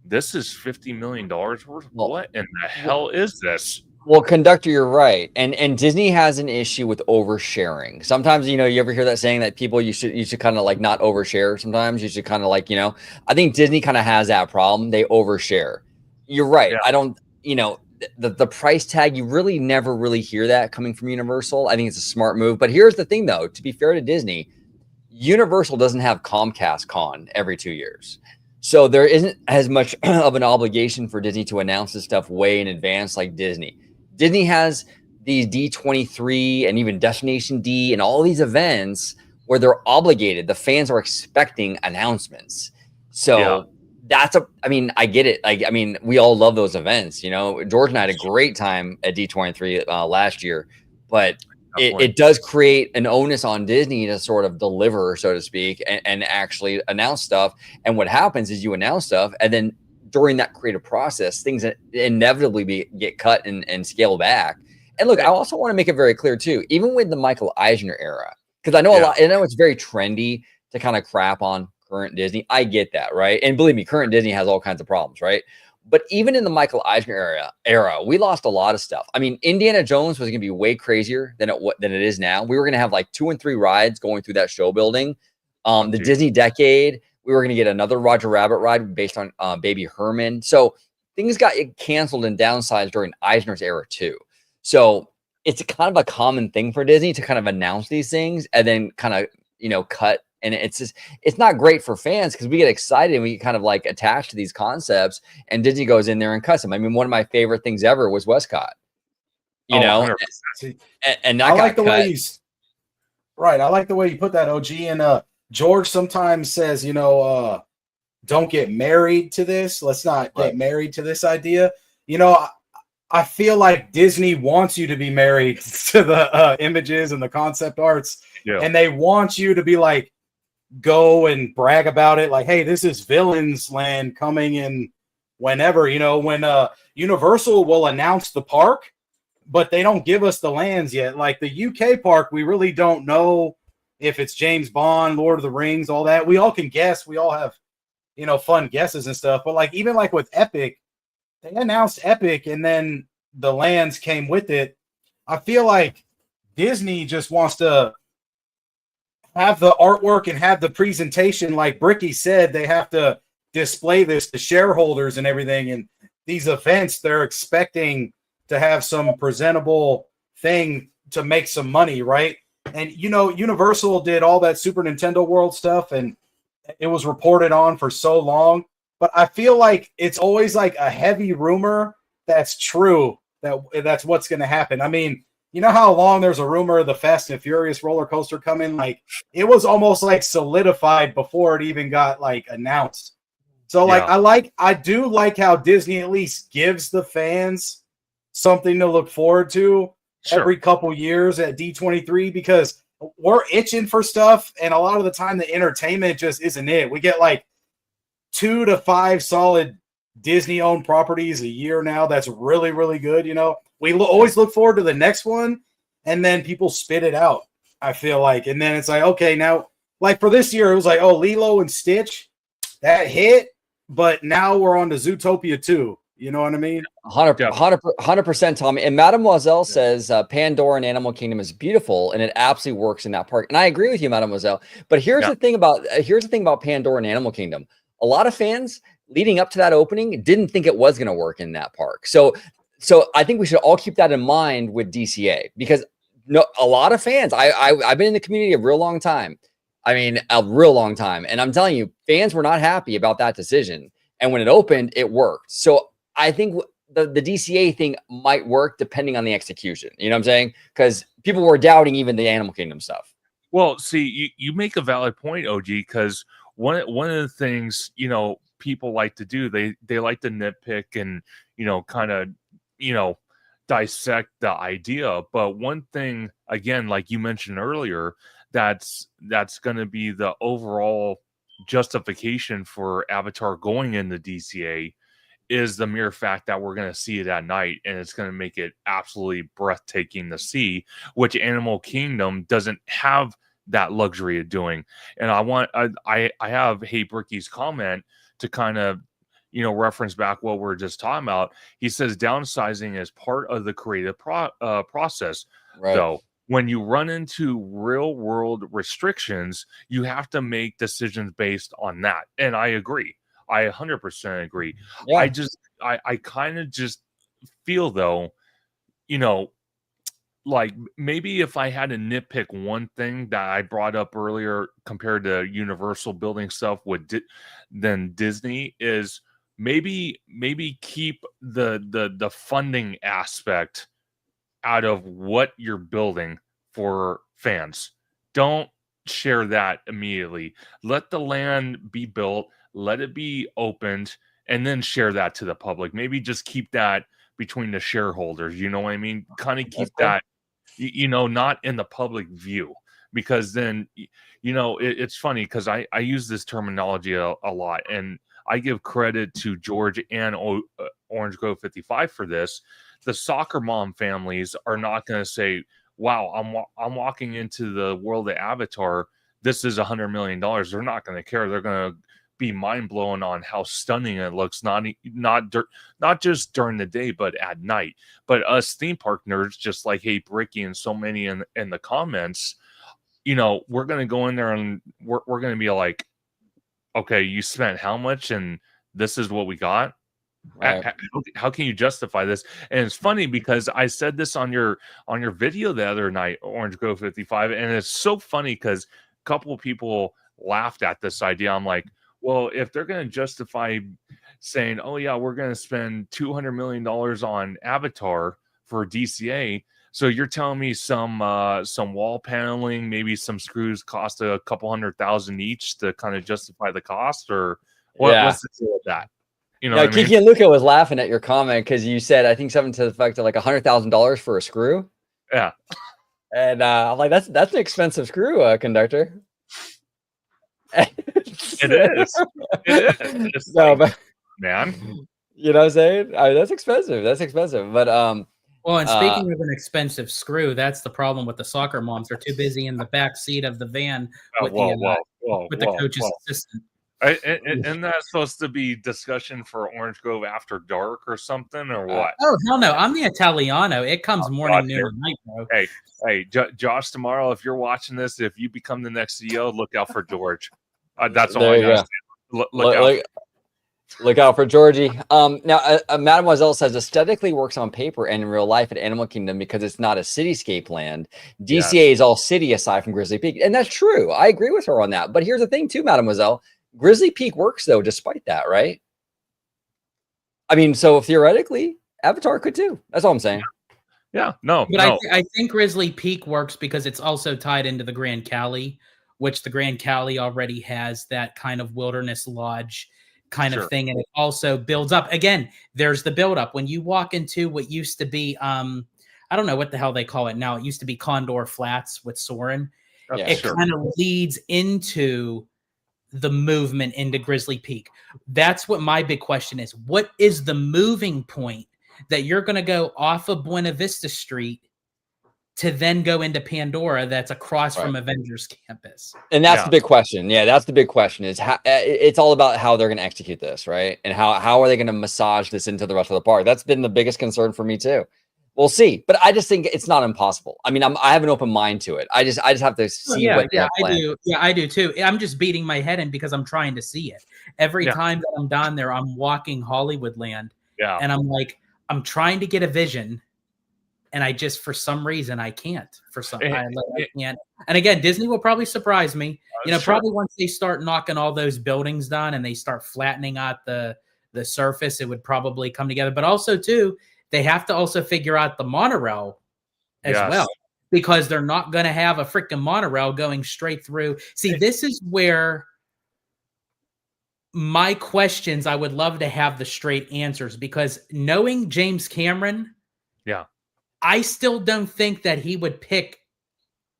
this is $50 million worth? What in the hell is this? Well, Conductor, you're right. And Disney has an issue with oversharing. Sometimes, you know, you ever hear that saying that people, you should kind of like not overshare. Sometimes you should kind of like, you know, I think Disney kind of has that problem. They overshare. You're right. Yeah. I don't, you know, the price tag, you really never really hear that coming from Universal. I think it's a smart move. But here's the thing, though, to be fair to Disney, Universal doesn't have Comcast Con every 2 years. So there isn't as much of an obligation for Disney to announce this stuff way in advance like Disney. Disney has these D23 and even Destination D and all these events where they're obligated. The fans are expecting announcements. So I mean, I get it. Like, I mean, we all love those events. You know, George and I had a great time at D23 last year, but it does create an onus on Disney to sort of deliver, so to speak, and actually announce stuff. And what happens is you announce stuff, and then during that creative process, things inevitably get cut and scaled back. And look, I also want to make it very clear too, even with the Michael Eisner era, because I know a lot, I know it's very trendy to kind of crap on current Disney. I get that, right? And believe me, current Disney has all kinds of problems, right? But even in the Michael Eisner era, we lost a lot of stuff. I mean, Indiana Jones was going to be way crazier than it is now. We were going to have like 2 and 3 rides going through that show building. The Disney Decade, we were going to get another Roger Rabbit ride based on Baby Herman. So things got canceled and downsized during Eisner's era too. So it's kind of a common thing for Disney to kind of announce these things and then kind of, cut. And it's not great for fans because we get excited and we get kind of like attached to these concepts, and Disney goes in there and cuts them. I mean, one of my favorite things ever was Westcott, and that I like the cut. way right. I like the way you put that, OG. And George sometimes says, don't get married to this. Let's not get married to this idea. I feel like Disney wants you to be married to the images and the concept arts, and they want you to be like, go and brag about it. Like, hey, this is Villains Land coming in whenever, when Universal will announce the park, but they don't give us the lands yet. Like the UK park, we really don't know if it's James Bond, Lord of the Rings, all that. We all can guess. We all have, fun guesses and stuff. But like, even like with Epic, they announced Epic and then the lands came with it. I feel like Disney just wants to have the artwork and have the presentation. Like Bricky said, they have to display this to shareholders and everything. And these events, they're expecting to have some presentable thing to make some money, right? And, Universal did all that Super Nintendo World stuff, and it was reported on for so long. But I feel like it's always like a heavy rumor that's true, that's what's going to happen. I mean, you know how long there's a rumor of the Fast and Furious roller coaster coming? Like, it was almost like solidified before it even got like announced. So I do like how Disney at least gives the fans something to look forward to every couple years at D23, because we're itching for stuff. And a lot of the time the entertainment just isn't it. We get like 2 to 5 solid Disney owned properties a year now. That's really, really good. We always look forward to the next one, and then people spit it out, I feel like. And then it's like, okay, now, like for this year, it was like, oh, Lilo and Stitch, that hit, but now we're on to Zootopia 2. You know what I mean? 100%, Tommy. And Mademoiselle says Pandora and Animal Kingdom is beautiful, and it absolutely works in that park. And I agree with you, Mademoiselle. But here's the thing about Pandora and Animal Kingdom. A lot of fans leading up to that opening didn't think it was going to work in that park. So I think we should all keep that in mind with DCA, because a lot of fans, I've been in the community a real long time. I mean, a real long time. And I'm telling you, fans were not happy about that decision. And when it opened, it worked. So I think the DCA thing might work depending on the execution. You know what I'm saying? Because people were doubting even the Animal Kingdom stuff. Well, see, you make a valid point, OG, because one of the things, people like to do, they like to nitpick and, kind of, dissect the idea. But one thing, again, like you mentioned earlier, that's going to be the overall justification for Avatar going into DCA is the mere fact that we're going to see it at night, and it's going to make it absolutely breathtaking to see, which Animal Kingdom doesn't have that luxury of doing. And I have Ricky's comment to kind of, reference back what we're just talking about. He says downsizing is part of the creative process, though. When you run into real world restrictions, you have to make decisions based on that. And I agree. I 100% agree. Yeah. I kind of just feel, though, like maybe if I had to nitpick one thing that I brought up earlier compared to Universal building stuff than Disney, is maybe keep the funding aspect out of what you're building for fans. Don't share that immediately. Let the land be built, let it be opened, and then share that to the public. Maybe just keep that between the shareholders. You know what I mean? Kind of keep that, not in the public view, because then, it's funny because I use this terminology a lot, and I give credit to George and Orange Grove 55 for this. The soccer mom families are not going to say, wow, I'm walking into the world of Avatar. this is $100 million, they're not going to care. They're going to be mind blown on how stunning it looks, not just during the day, but at night. But us theme park nerds, just like Hey Bricky and so many in the comments, you know, we're going to go in there and we're going to be like, okay, you spent how much and this is what we got. Right. How can you justify this? And it's funny because I said this on your video the other night, Orange Grove 55, and it's so funny because a couple of people laughed at this idea. I'm like, well, if they're going to justify saying, oh yeah, we're going to spend $200 million on Avatar for DCA, so you're telling me some wall paneling, maybe some screws cost a couple $100,000 each to kind of justify the cost, or what's the deal with that? You know, Kiki and Luca was laughing at your comment because you said, I think something to the effect of like $100,000 for a screw. Yeah. And I'm like, that's an expensive screw, Conductor. It is. It's no, like, but man, you know what I'm saying? That's expensive. That's expensive. But well, and speaking of an expensive screw, that's the problem with the soccer moms. They're too busy in the back seat of the van with the coach's assistant. And that's supposed to be discussion for Orange Grove After Dark or something, or what? Oh, hell no. I'm the Italiano. It comes morning, noon, and night, bro. Hey, Josh, tomorrow, if you're watching this, if you become the next CEO, look out for George. That's all I got to say. Look out for Georgie. Now, Mademoiselle says aesthetically works on paper and in real life at Animal Kingdom because it's not a cityscape land. DCA is all city aside from Grizzly Peak. And that's true. I agree with her on that. But here's the thing too, Mademoiselle. Grizzly Peak works though, despite that, right? I mean, so theoretically, Avatar could too. That's all I'm saying. Yeah, no. But I think Grizzly Peak works because it's also tied into the Grand Cali, which the Grand Cali already has that kind of wilderness lodge kind of thing, and it also builds up. Again, there's the build up when you walk into what used to be I don't know what the hell they call it now. It used to be Condor Flats with Soarin'. It kind of leads into the movement into Grizzly Peak. That's what my big question is. What is the moving point that you're going to go off of Buena Vista Street to then go into Pandora that's across from Avengers Campus? And that's the big question. Yeah, that's the big question is how it's all about how they're going to execute this, right? And how are they going to massage this into the rest of the park? That's been the biggest concern for me too. We'll see, but I just think it's not impossible. I mean, I have an open mind to it. I just have to see what they have planned. I do too. I'm just beating my head in because I'm trying to see it. Every time that I'm down there, I'm walking Hollywoodland, and I'm like, I'm trying to get a vision, and I just for some reason I can't. I can't. And again, Disney will probably surprise me. Probably once they start knocking all those buildings down and they start flattening out the surface, it would probably come together. But also too, they have to also figure out the monorail as well, because they're not going to have a freaking monorail going straight through. See, this is where my questions, I would love to have the straight answers, because knowing James Cameron, I still don't think that he would pick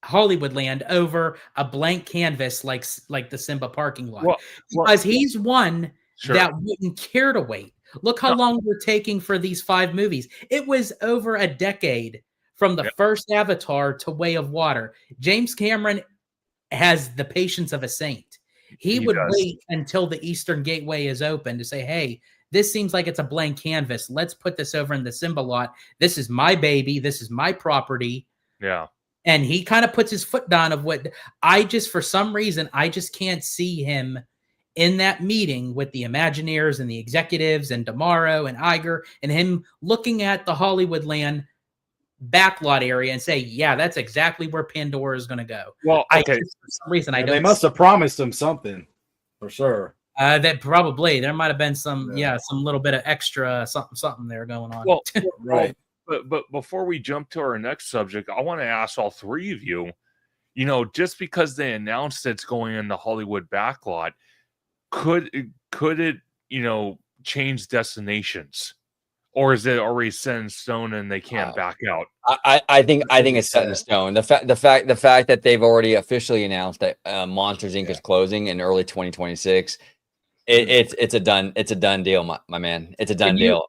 Hollywoodland over a blank canvas like the Simba parking lot, because he's one that wouldn't care to wait. Look how long we're taking for these 5 movies. It was over a decade from the first Avatar to Way of Water. James Cameron has the patience of a saint. He would wait until the Eastern Gateway is open to say, hey, this seems like it's a blank canvas. Let's put this over in the Simba lot. This is my baby. This is my property. Yeah. And he kind of puts his foot down of what for some reason, I just can't see him in that meeting with the Imagineers and the executives and Damaro and Iger, and him looking at the Hollywoodland backlot area and say, yeah, that's exactly where Pandora is going to go. Well, okay. For some reason, they must have promised him something for sure. That probably there might have been some little bit of extra something there going on. Well, right. But before we jump to our next subject, I want to ask all 3 of you, just because they announced it's going in the Hollywood backlot, could it change destinations, or is it already set in stone and they can't back out? I think it's set in stone. The fact that they've already officially announced that Monsters Inc. is closing in early 2026. It's a done deal, my man. It's a done deal.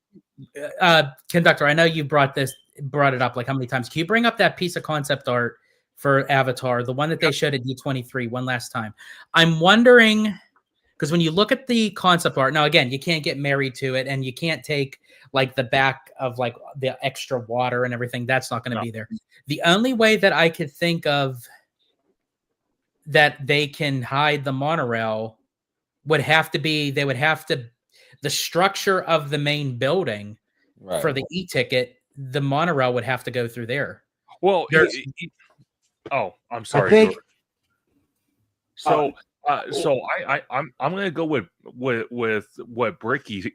Conductor, I know you brought it up like how many times? Can you bring up that piece of concept art for Avatar, the one that they showed at D23 one last time. I'm wondering, because when you look at the concept art, now again, you can't get married to it, and you can't take like the back of like the extra water and everything. That's not going to be there. The only way that I could think of that they can hide the monorail would have to be, they would have to, the structure of the main building for the e-ticket, the monorail would have to go through there. Well, I'm sorry. I think, so I'm gonna go with what Bricky,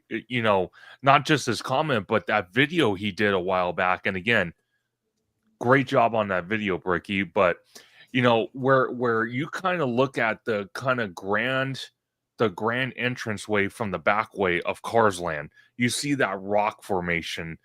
not just his comment, but that video he did a while back. And again, great job on that video, Bricky. But where you kind of look at the kind of grand entranceway from the back way of Cars Land, you see that rock formation,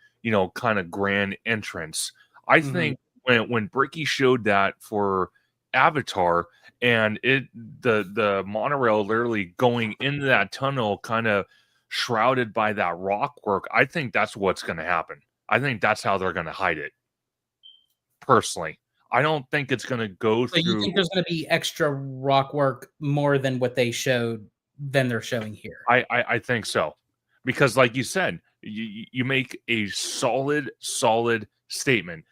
kind of grand entrance. I think when Bricky showed that for Avatar, and the monorail literally going into that tunnel, kind of shrouded by that rock work, I think that's what's going to happen. I think that's how they're going to hide it. Personally, I don't think it's going to go through. So you think there's going to be extra rock work more than what they showed than they're showing here? I think so, because like you said, you make a solid statement.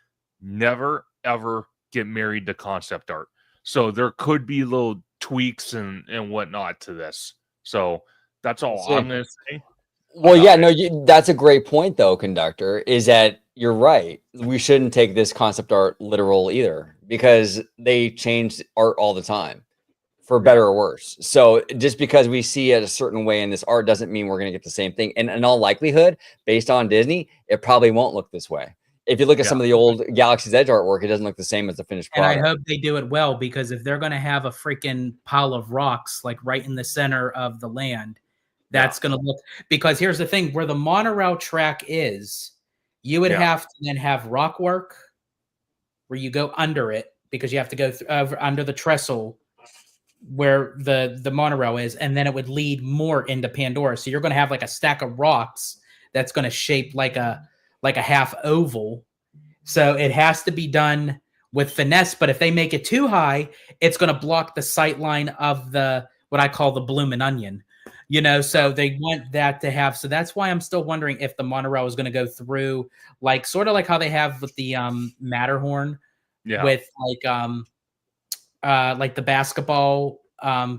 Never ever get married to concept art. So there could be little tweaks and whatnot to this. So that's all I'm going to say. Well, yeah, no, that's a great point, though, Conductor, is that you're right. We shouldn't take this concept art literal either, because they change art all the time, for better or worse. So just because we see it a certain way in this art doesn't mean we're going to get the same thing. And in all likelihood, based on Disney, it probably won't look this way. If you look at some of the old Galaxy's Edge artwork, it doesn't look the same as the finished product. And I hope they do it well, because if they're going to have a freaking pile of rocks like right in the center of the land, that's going to look, because here's the thing, where the monorail track is, you would have to then have rock work where you go under it, because you have to go under the trestle where the monorail is, and then it would lead more into Pandora. So you're going to have like a stack of rocks that's going to shape like a half oval. So it has to be done with finesse, but if they make it too high, it's going to block the sight line of the, what I call the bloomin' onion, so they want that to have, so that's why I'm still wondering if the monorail is going to go through, like, sort of like how they have with the Matterhorn, with like the basketball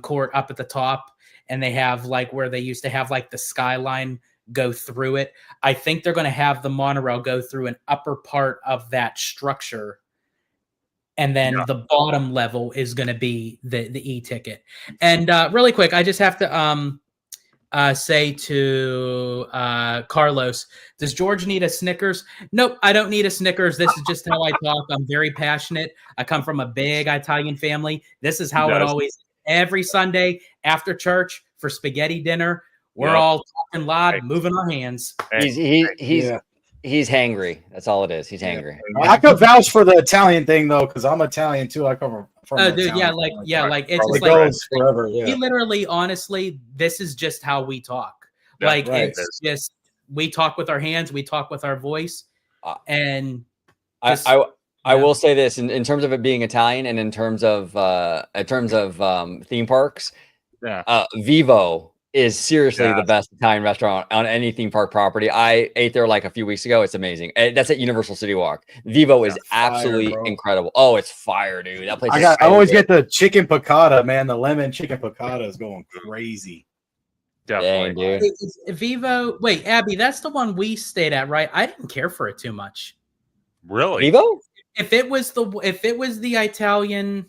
court up at the top, and they have like where they used to have like the skyline go through it. I think they're going to have the monorail go through an upper part of that structure, and then the bottom level is going to be the e-ticket. And really quick, I just have to say to Carlos, does George need a Snickers? Nope, I don't need a Snickers. This is just how I talk. I'm very passionate. I come from a big Italian family. This is how it always, every Sunday after church for spaghetti dinner, we're all talking loud, moving our hands. He's hangry. That's all it is. He's hangry. I could vouch for the Italian thing though, because I'm Italian too. I come from oh, dude, Italian like it's just like goes forever. Yeah. He literally, honestly, this is just how we talk. It's just, we talk with our hands, we talk with our voice, and I will say this in terms of it being Italian, and in terms of theme parks, Vivo is seriously the best Italian restaurant on any theme park property. I ate there like a few weeks ago. It's amazing. That's at Universal City Walk. Vivo is absolutely incredible. Oh, it's fire, dude. That place. I always get the chicken piccata, man. The lemon chicken piccata is going crazy. Definitely, dang, dude. Vivo. Wait, Abby, that's the one we stayed at, right? I didn't care for it too much. Really? Vivo? If it was the Italian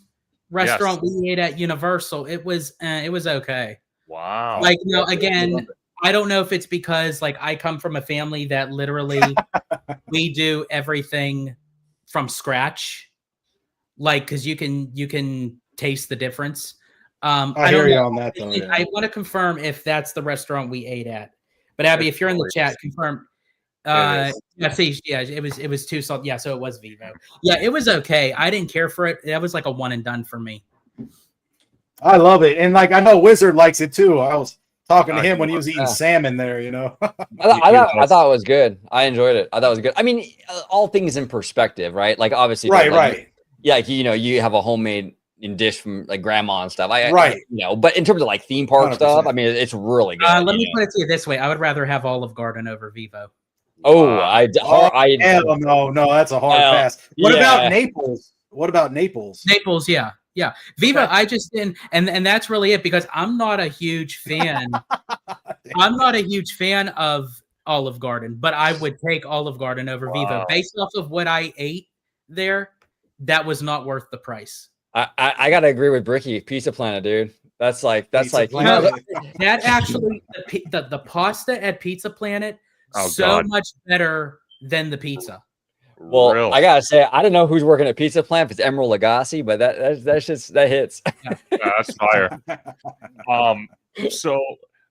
restaurant we ate at Universal, it was okay. Wow. Like, again, I don't know if it's because like I come from a family that literally we do everything from scratch, like, because you can taste the difference. I hear you on that though. I want to confirm if that's the restaurant we ate at. But Abby, if you're in the chat, confirm. It was too salt. Yeah, so it was Vivo. Yeah, it was okay. I didn't care for it. That was like a one and done for me. I love it, and like I know Wizard likes it too. I was talking to him when he was eating salmon there. I thought it was good. I enjoyed it. I thought it was good. I mean, all things in perspective, right? Like obviously, right. Yeah, like, you have a homemade dish from like grandma and stuff. Right. But in terms of like theme park 100%. stuff, I mean, it's really good. Let me put it to you this way: I would rather have Olive Garden over Vivo. Oh, hell no, that's a hard pass. What about Naples? Naples, yeah. Viva, okay. I just didn't, and that's really it, because I'm not a huge fan. I'm not a huge fan of Olive Garden, but I would take Olive Garden over Viva based off of what I ate there. That was not worth the price. I gotta agree with Bricky. Pizza Planet, dude. That's like that actually the pasta at Pizza Planet much better than the pizza. Well, I gotta say, I don't know who's working at Pizza Planet. If it's Emerald Lagasse, but that's just that hits. Yeah, that's fire.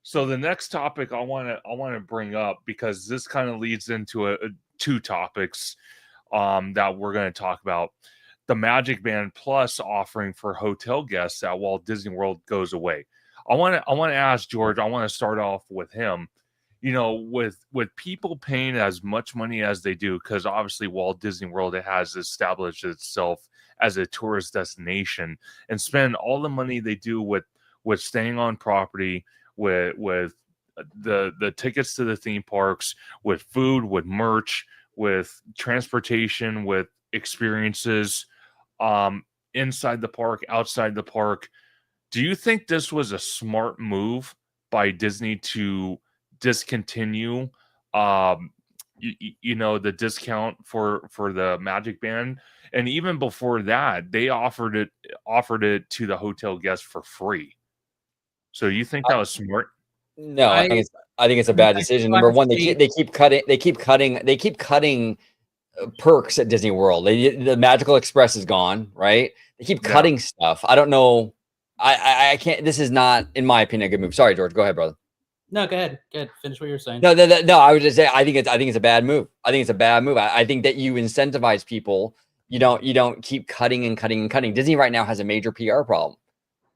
So the next topic I want to bring up, because this kind of leads into two topics that we're going to talk about. The Magic Band Plus offering for hotel guests at Walt Disney World goes away. I want to ask George. I want to start off with him. With people paying as much money as they do, because obviously Walt Disney World has established itself as a tourist destination, and spend all the money they do with staying on property, with the tickets to the theme parks, with food, with merch, with transportation, with experiences, inside the park, outside the park. Do you think this was a smart move by Disney to discontinue the discount for the Magic Band? And even before that, they offered it to the hotel guests for free. So you think that was smart? No, I think it's a bad decision. Number one, they keep cutting perks at Disney World. The Magical Express is gone, right? They keep cutting stuff. I don't know. I can't. This is not, in my opinion, a good move. Sorry, George. Go ahead, brother. No, go ahead. Finish what you're saying. No. I would just say I think it's a bad move. I think it's a bad move. I think that you incentivize people. You don't keep cutting and cutting and cutting. Disney right now has a major PR problem.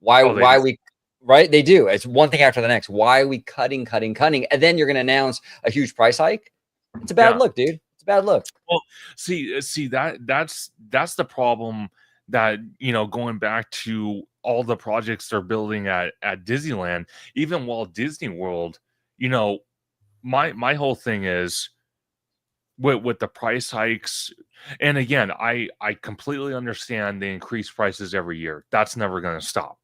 Why we? Right? They do. It's one thing after the next. Why are we cutting? And then you're going to announce a huge price hike. It's a bad look, dude. It's a bad look. Well, see that's the problem, that, going back to all the projects they're building at Disneyland, even Walt Disney World, my whole thing is with the price hikes. And again, I completely understand they increase prices every year. That's never going to stop.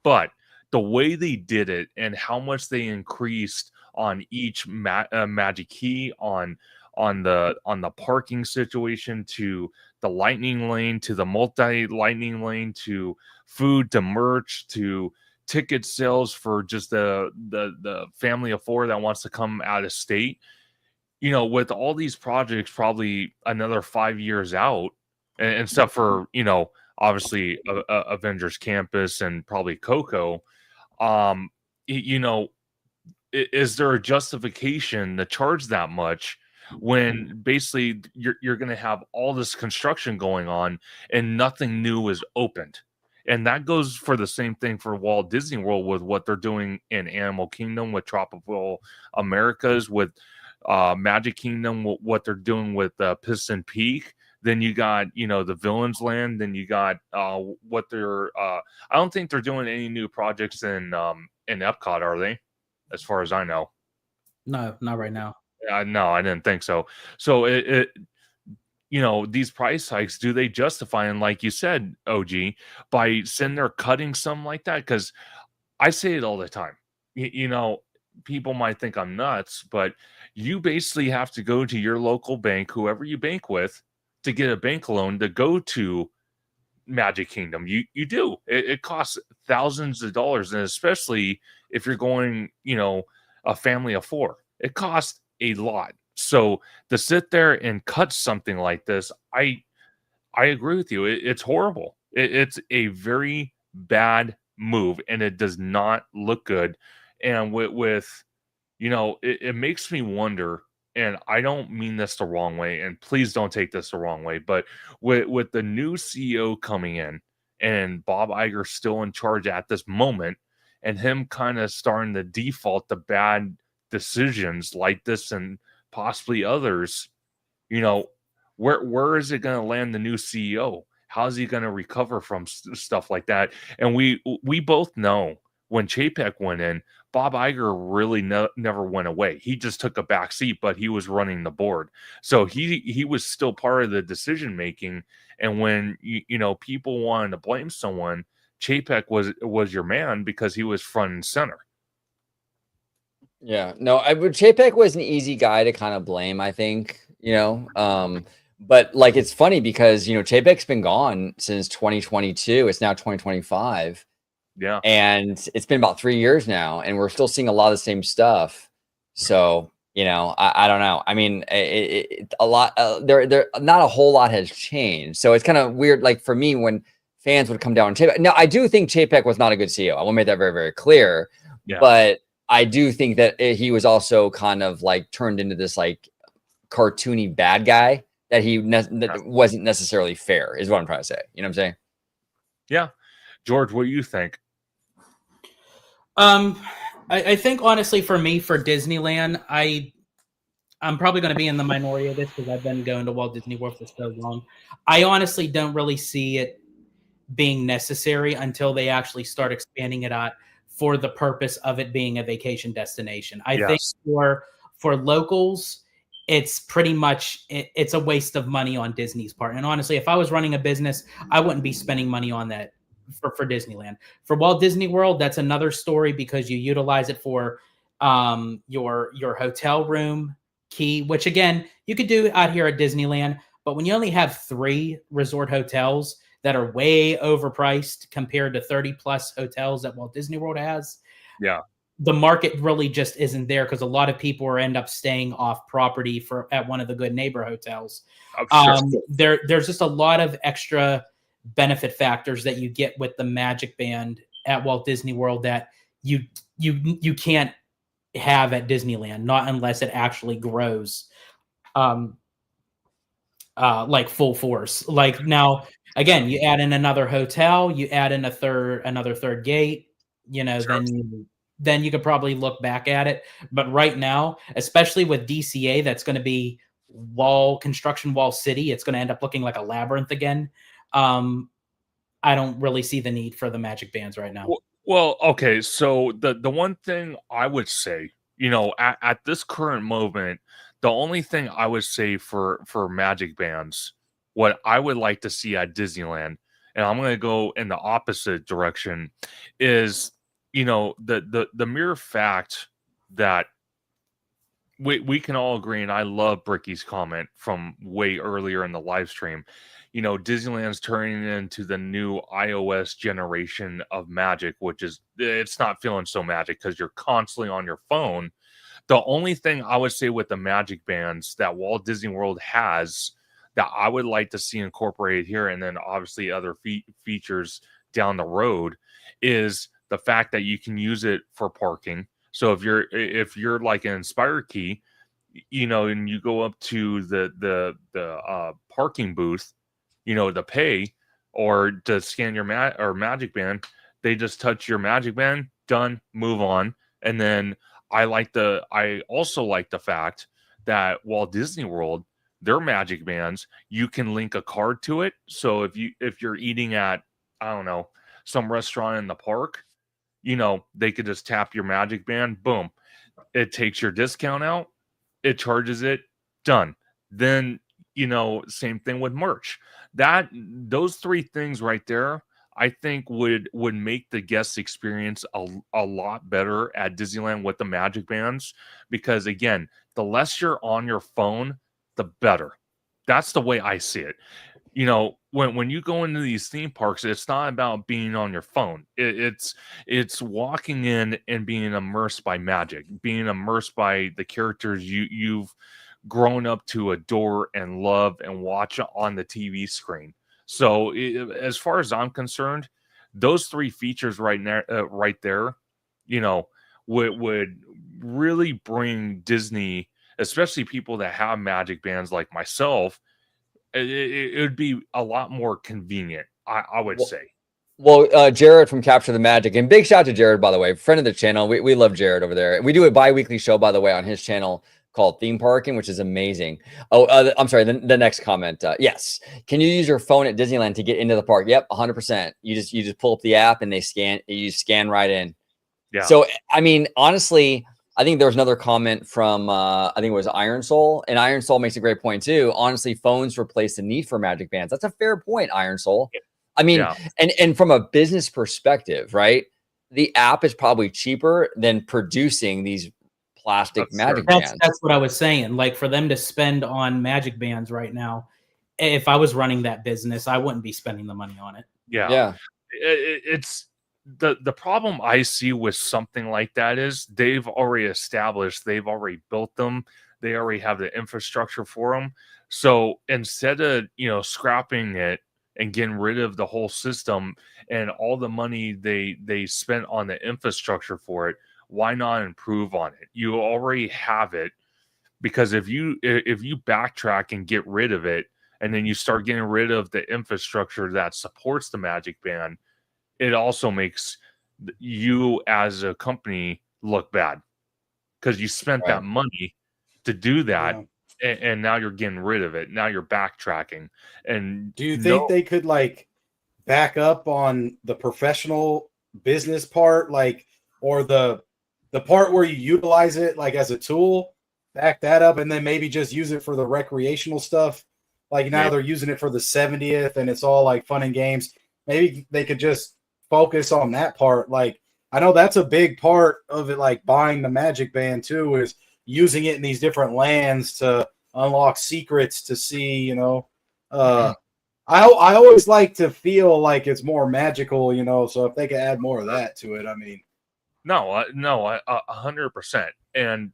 But the way they did it and how much they increased on each Magic Key, on the parking situation, to the lightning lane, to the multi-lightning lane, to food, to merch, to ticket sales for just the family of four that wants to come out of state. With all these projects probably another 5 years out, and stuff for, obviously Avengers Campus and probably Coco, is there a justification to charge that much when basically you're going to have all this construction going on and nothing new is opened? And that goes for the same thing for Walt Disney World, with what they're doing in Animal Kingdom, with Tropical Americas, with Magic Kingdom, what they're doing with Piston Peak. Then you got, the Villains Land. Then you got what they're. I don't think they're doing any new projects in Epcot, are they? As far as I know. No, not right now. No, I didn't think so. So these price hikes, do they justify? And like you said, OG, by sitting there cutting something like that? Because I say it all the time. People might think I'm nuts, but you basically have to go to your local bank, whoever you bank with, to get a bank loan to go to Magic Kingdom. You do. It costs thousands of dollars, and especially if you're going, a family of four, it costs a lot. So to sit there and cut something like this, I agree with you. It's horrible. It's a very bad move, and it does not look good. And with it makes me wonder, and I don't mean this the wrong way, and please don't take this the wrong way, but with the new CEO coming in and Bob Iger still in charge at this moment, and him kind of starting to default to bad decisions like this and possibly others, where is it going to land the new CEO? how's he going to recover from stuff like that? And we both know when Chapek went in, Bob Iger really never went away. He just took a back seat, but he was running the board, so he was still part of the decision making. And when you know, people wanted to blame someone, Chapek was your man because he was front and center. Yeah, no, Chapek was an easy guy to kind of blame, I think, you know. But like it's funny because you know Chapek's been gone since 2022. It's now 2025. Yeah. And it's been about 3 years now, and we're still seeing a lot of the same stuff. So, you know, I don't know. I mean, a lot, there, not a whole lot has changed. So it's kind of weird. Like for me, when fans would come down on Chapek. Now, I do think Chapek was not a good CEO. I want to make that very, very clear. Yeah. But I do think that he was also kind of like turned into this like cartoony bad guy that that wasn't necessarily fair, is what I'm trying to say. You know what I'm saying? Yeah. George, what do you think? I think honestly for me, for Disneyland, I'm probably going to be in the minority of this because I've been going to Walt Disney World for so long. I honestly don't really see it being necessary until they actually start expanding it out for the purpose of it being a vacation destination. I think for locals, it's pretty much it's a waste of money on Disney's part. And honestly, if I was running a business, I wouldn't be spending money on that for Disneyland. For Walt Disney World, that's another story because you utilize it for your hotel room key, which again you could do out here at Disneyland. But when you only have 3 resort hotels that are way overpriced compared to 30 plus hotels that Walt Disney World has, yeah, the market really just isn't there because a lot of people end up staying off property at one of the good neighbor hotels. There's just a lot of extra benefit factors that you get with the Magic Band at Walt Disney World that you can't have at Disneyland, not unless it actually grows like full force. Like now, again, you add in another hotel, you add in another third gate, you know, then you could probably look back at it. But right now, especially with DCA, that's going to be construction wall city. It's going to end up looking like a labyrinth again. I don't really see the need for the Magic Bands right now. Well, okay. So the one thing I would say, you know, at this current moment, the only thing I would say for Magic Bands, what I would like to see at Disneyland, and I'm going to go in the opposite direction, is, you know, the mere fact that we can all agree, and I love Bricky's comment from way earlier in the live stream. You know, Disneyland's turning into the new iOS generation of Magic, which is, it's not feeling so magic because you're constantly on your phone. The only thing I would say with the Magic Bands that Walt Disney World has that I would like to see incorporated here, and then obviously other features down the road, is the fact that you can use it for parking. So if you're like an Inspire Key, you know, and you go up to the parking booth, you know, to pay or to scan your Magic Band, they just touch your Magic Band, done, move on. And then I also like the fact that Walt Disney World, their Magic Bands, you can link a card to it. So if you're eating at, I don't know, some restaurant in the park, you know, they could just tap your Magic Band, boom, it takes your discount out, it charges it, done. Then, you know, same thing with merch. Those 3 things right there, I think would make the guest experience a lot better at Disneyland with the Magic Bands, because again, the less you're on your phone, the better. That's the way I see it. You know, when you go into these theme parks, it's not about being on your phone. It's walking in and being immersed by magic, being immersed by the characters you've grown up to adore and love and watch on the TV screen. So as far as I'm concerned, those 3 features right there, you know, would really bring Disney, especially people that have Magic Bands like myself, it would be a lot more convenient, I would say. Well, Jared from Capture the Magic, and big shout out to Jared, by the way, friend of the channel. We love Jared over there. We do a bi-weekly show, by the way, on his channel. called theme parking, which is amazing. Oh, I'm sorry. The next comment. Yes. Can you use your phone at Disneyland to get into the park? Yep, 100%. You just pull up the app and they scan. You scan right in. Yeah. So I mean, honestly, I think there was another comment from I think it was Iron Soul, and Iron Soul makes a great point too. Honestly, phones replace the need for magic bands. That's a fair point, Iron Soul. I mean, Yeah. and from a business perspective, right? The app is probably cheaper than producing these plastic That's magic true. bands. That's what I was saying. Like for them to spend on magic bands right now, if I was running that business, I wouldn't be spending the money on it. Yeah. Yeah. It's the problem I see with something like that is they've already established, they've already built them, they already have the infrastructure for them. So instead of scrapping it and getting rid of the whole system and all the money they spent on the infrastructure for it, why not improve on it? You already have it, because if you backtrack and get rid of it, and then you start getting rid of the infrastructure that supports the magic band, it also makes you as a company look bad, because you spent Right. that money to do that. Yeah. And now you're getting rid of it. Now you're backtracking. And Do you think they could like back up on the professional business part, like, or the part where you utilize it like as a tool, back that up, and then maybe just use it for the recreational stuff? Like now they're using it for the 70th and it's all like fun and games. Maybe they could just focus on that part. Like I know that's a big part of it, like buying the magic band too, is using it in these different lands to unlock secrets, to see, I always like to feel like it's more magical, so if they could add more of that to it, I mean. No, 100%. And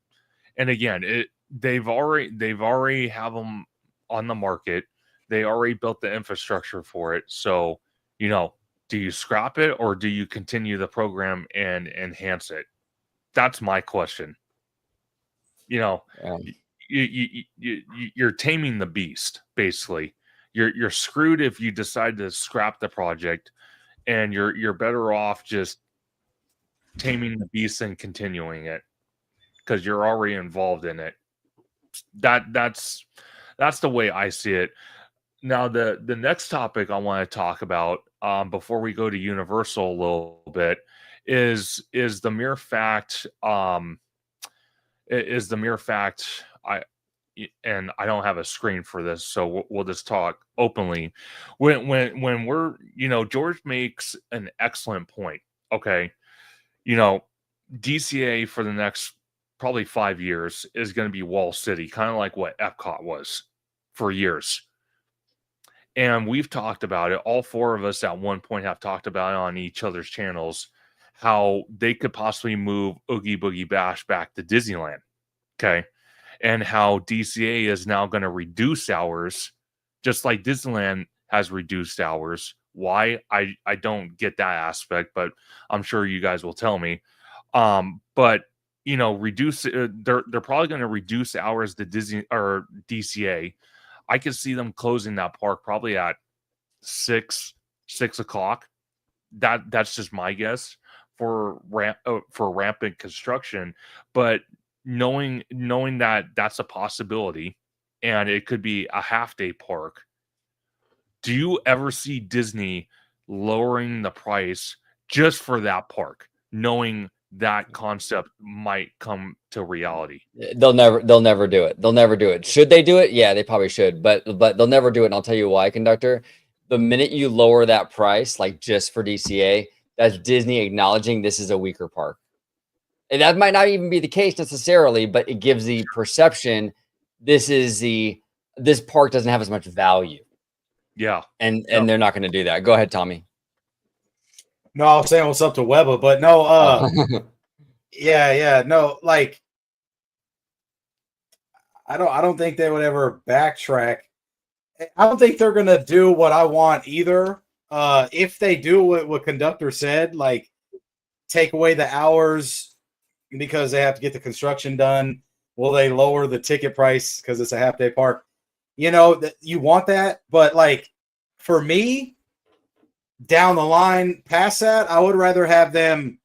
again, they've already have them on the market. They already built the infrastructure for it. So, do you scrap it or do you continue the program and enhance it? That's my question. Yeah. You're taming the beast, basically. You're screwed if you decide to scrap the project, and you're better off just taming the beast and continuing it, because you're already involved in it. That's the way I see it. Now, the next topic I want to talk about, before we go to Universal a little bit, is the mere fact, and I don't have a screen for this, so we'll just talk openly. When we're, George makes an excellent point. Okay, DCA for the next probably 5 years is going to be Wall City, kind of like what Epcot was for years. And we've talked about it. All four of us at one point have talked about it on each other's channels, how they could possibly move Oogie Boogie Bash back to Disneyland. Okay. And how DCA is now going to reduce hours, just like Disneyland has reduced hours. Why? I don't get that aspect, but I'm sure you guys will tell me. But reduce. They're probably going to reduce hours to Disney or DCA. I could see them closing that park probably at 6 o'clock. That's just my guess for rampant construction. But knowing that that's a possibility, and it could be a half-day park, do you ever see Disney lowering the price just for that park, knowing that concept might come to reality? They'll never do it. They'll never do it. Should they do it? Yeah, they probably should, but they'll never do it. And I'll tell you why, Conductor. The minute you lower that price, like just for DCA, that's Disney acknowledging this is a weaker park. And that might not even be the case necessarily, but it gives the perception this park doesn't have as much value. Yeah. And they're not going to do that. Go ahead, Tommy. No, I was saying what's up to Webba, but no, yeah, no, like I don't think they would ever backtrack. I don't think they're gonna do what I want either. If they do what Conductor said, like take away the hours because they have to get the construction done, will they lower the ticket price because it's a half day park? You want that, but like for me, down the line past that, I would rather have them,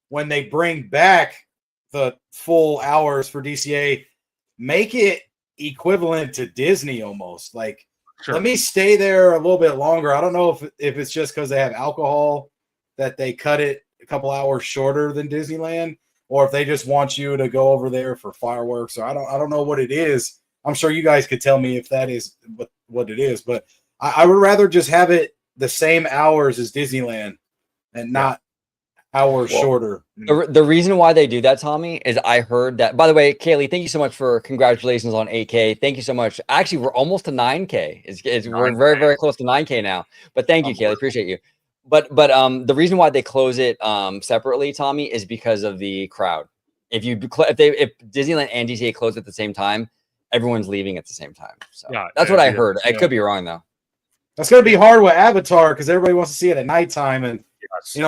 when they bring back the full hours for DCA, make it equivalent to Disney almost. Like, Sure. let me stay there a little bit longer. I don't know if it's just because they have alcohol that they cut it a couple hours shorter than Disneyland, or if they just want you to go over there for fireworks. Or I don't know what it is. I'm sure you guys could tell me if that is what it is, but I would rather just have it the same hours as Disneyland and not hours shorter. The reason why they do that, Tommy, is I heard that. By the way, Kaylee, thank you so much for congratulations on 8K. Thank you so much. Actually, we're almost to 9K. We're very, very close to 9K now. But thank you, Kaylee. Appreciate you. But the reason why they close it separately, Tommy, is because of the crowd. If Disneyland and DCA close at the same time, everyone's leaving at the same time. So that's what I heard. I could be wrong though. That's going to be hard with Avatar because everybody wants to see it at nighttime, and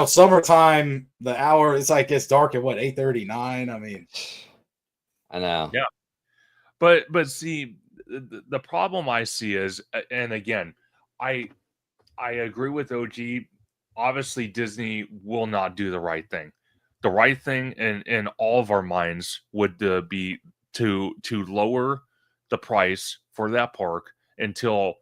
summertime, the hour it's dark at what 8:39. I mean, I know. Yeah, but see, the problem I see is, and again, I agree with OG. Obviously, Disney will not do the right thing. The right thing in all of our minds would be to lower the price for that park until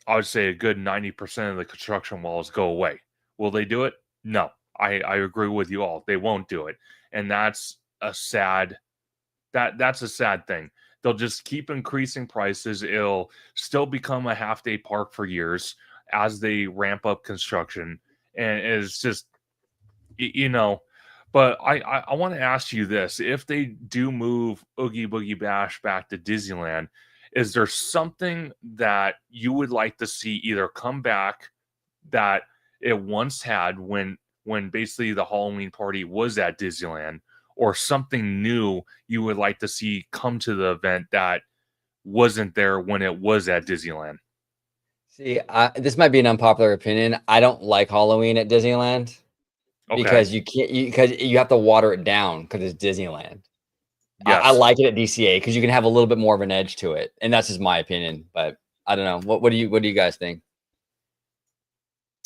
I would say a good 90% of the construction walls go away. Will they do it? No. I agree with you all. They won't do it. And that's a sad thing. They'll just keep increasing prices. It'll still become a half-day park for years as they ramp up construction. And it's just, but I want to ask you this. If they do move Oogie Boogie Bash back to Disneyland, is there something that you would like to see either come back that it once had when basically the Halloween party was at Disneyland, or something new you would like to see come to the event that wasn't there when it was at Disneyland? See, this might be an unpopular opinion. I don't like Halloween at Disneyland because you have to water it down because it's Disneyland. Yes. I like it at DCA because you can have a little bit more of an edge to it, and that's just my opinion. But I don't know. What do you guys think?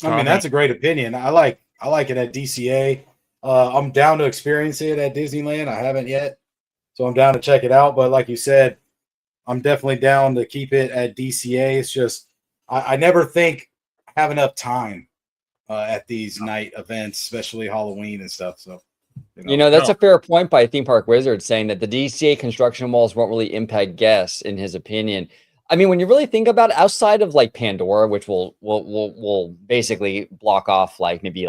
I mean, that's a great opinion. I like it at DCA. I'm down to experience it at Disneyland. I haven't yet, so I'm down to check it out. But like you said, I'm definitely down to keep it at DCA. It's just I never think I have enough time at these night events, especially Halloween and stuff. So. That's a fair point by Theme Park Wizard, saying that the DCA construction walls won't really impact guests, in his opinion. I mean, when you really think about it, outside of like Pandora, which will basically block off like maybe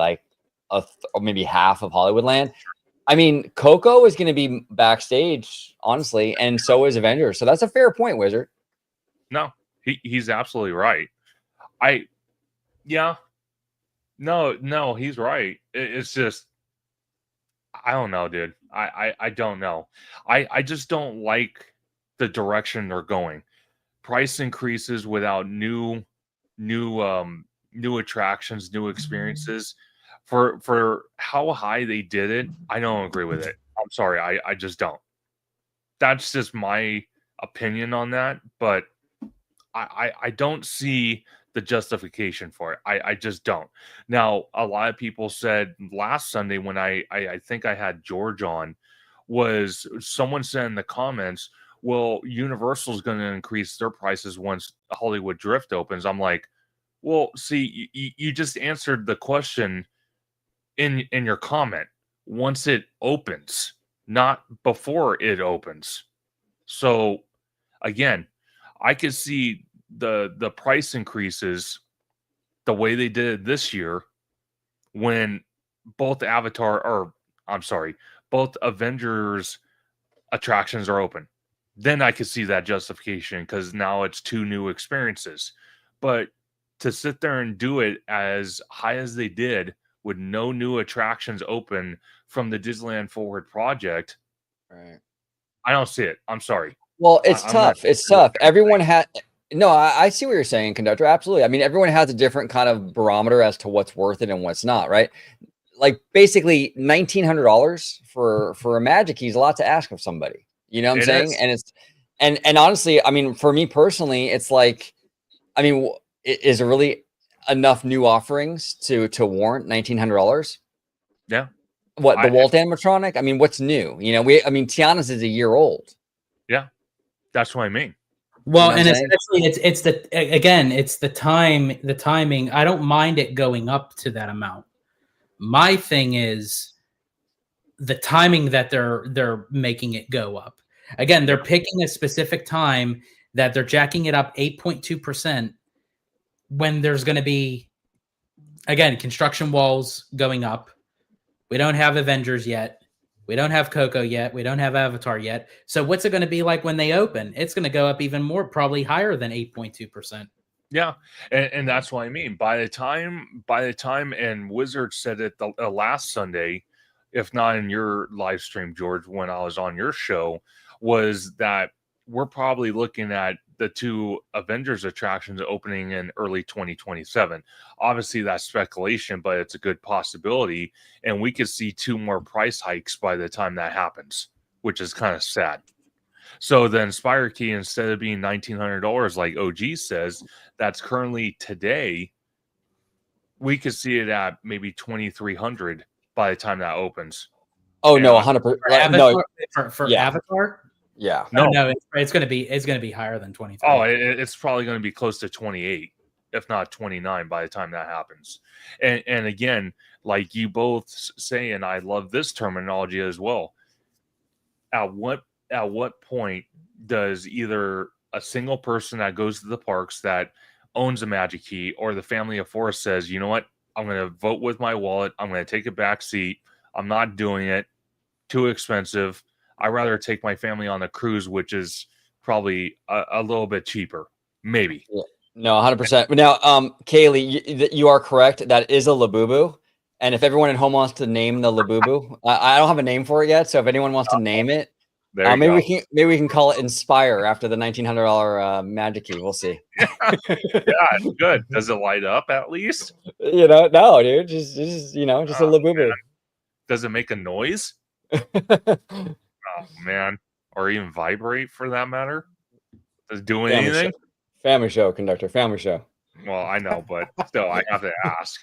maybe half of Hollywoodland. I mean, Coco is going to be backstage, honestly, and so is Avengers. So that's a fair point, Wizard. No, he's absolutely right. No, he's right. It's just, I don't know, dude. I don't know. I just don't like the direction they're going. Price increases without new attractions, new experiences. For how high they did it, I don't agree with it. I'm sorry, I just don't. That's just my opinion on that, but I don't see the justification for it. I just don't. Now, a lot of people said last Sunday when I think I had George on, was someone said in the comments, well, Universal's going to increase their prices once Hollywood Drift opens. I'm like, well, see, you just answered the question in your comment. Once it opens, not before it opens. So again, I could see the price increases the way they did this year when both both Avengers attractions are open. Then I could see that justification because now it's two new experiences. But to sit there and do it as high as they did with no new attractions open from the Disneyland Forward project, right? I don't see it. I'm sorry. Well, it's tough. It's tough. Everyone had. No, I see what you're saying, Conductor. Absolutely. I mean, everyone has a different kind of barometer as to what's worth it and what's not, right? Like basically $1,900 for a Magic Key is a lot to ask of somebody. You know what I'm saying? And it's and honestly, I mean, for me personally, it's like, I mean, is there really enough new offerings to warrant $1,900? Yeah. What, the Walt animatronic? I mean, what's new? Tiana's is a year old. Yeah. That's what I mean. Well, You know and what I'm especially it's the timing. I don't mind it going up to that amount. My thing is the timing that they're making it go up. Again, they're picking a specific time that they're jacking it up 8.2% when there's going to be, again, construction walls going up. We don't have Avengers yet. We don't have Coco yet. We don't have Avatar yet. So what's it going to be like when they open? It's going to go up even more, probably higher than 8.2%. Yeah, and that's what I mean. By the time, and Wizard said it the last Sunday, if not in your live stream, George, when I was on your show, was that we're probably looking at the 2 Avengers attractions opening in early 2027. Obviously, that's speculation, but it's a good possibility, and we could see 2 more price hikes by the time that happens, which is kind of sad. So then Spire Key, instead of being $1,900 like OG says, that's currently today, we could see it at maybe $2,300 by the time that opens. Oh no, And 100%. No, For Yeah. Avatar? yeah. No, it's going to be higher than 23. Oh, it's probably going to be close to 28, if not 29 by the time that happens. And again, like you both say, and I love this terminology as well. At what point does either a single person that goes to the parks that owns a Magic Key or the family of 4 says, you know what, I'm going to vote with my wallet. I'm going to take a back seat. I'm not doing it. Too expensive. I'd rather take my family on a cruise, which is probably a little bit cheaper. Maybe. Yeah. No, 100%. Now, Kaylee, you are correct. That is a Labubu. And if everyone at home wants to name the Labubu, I don't have a name for it yet. So if anyone wants to name it, There you go. maybe we can call it Inspire after the $1,900 Magic Key. We'll see. Yeah, it's good. Does it light up at least? No, dude, just just a Labubu. Man. Does it make a noise? Oh man, or even vibrate for that matter? Does it do anything? Family show, Conductor. Family show. Well, I know, but still, I have to ask.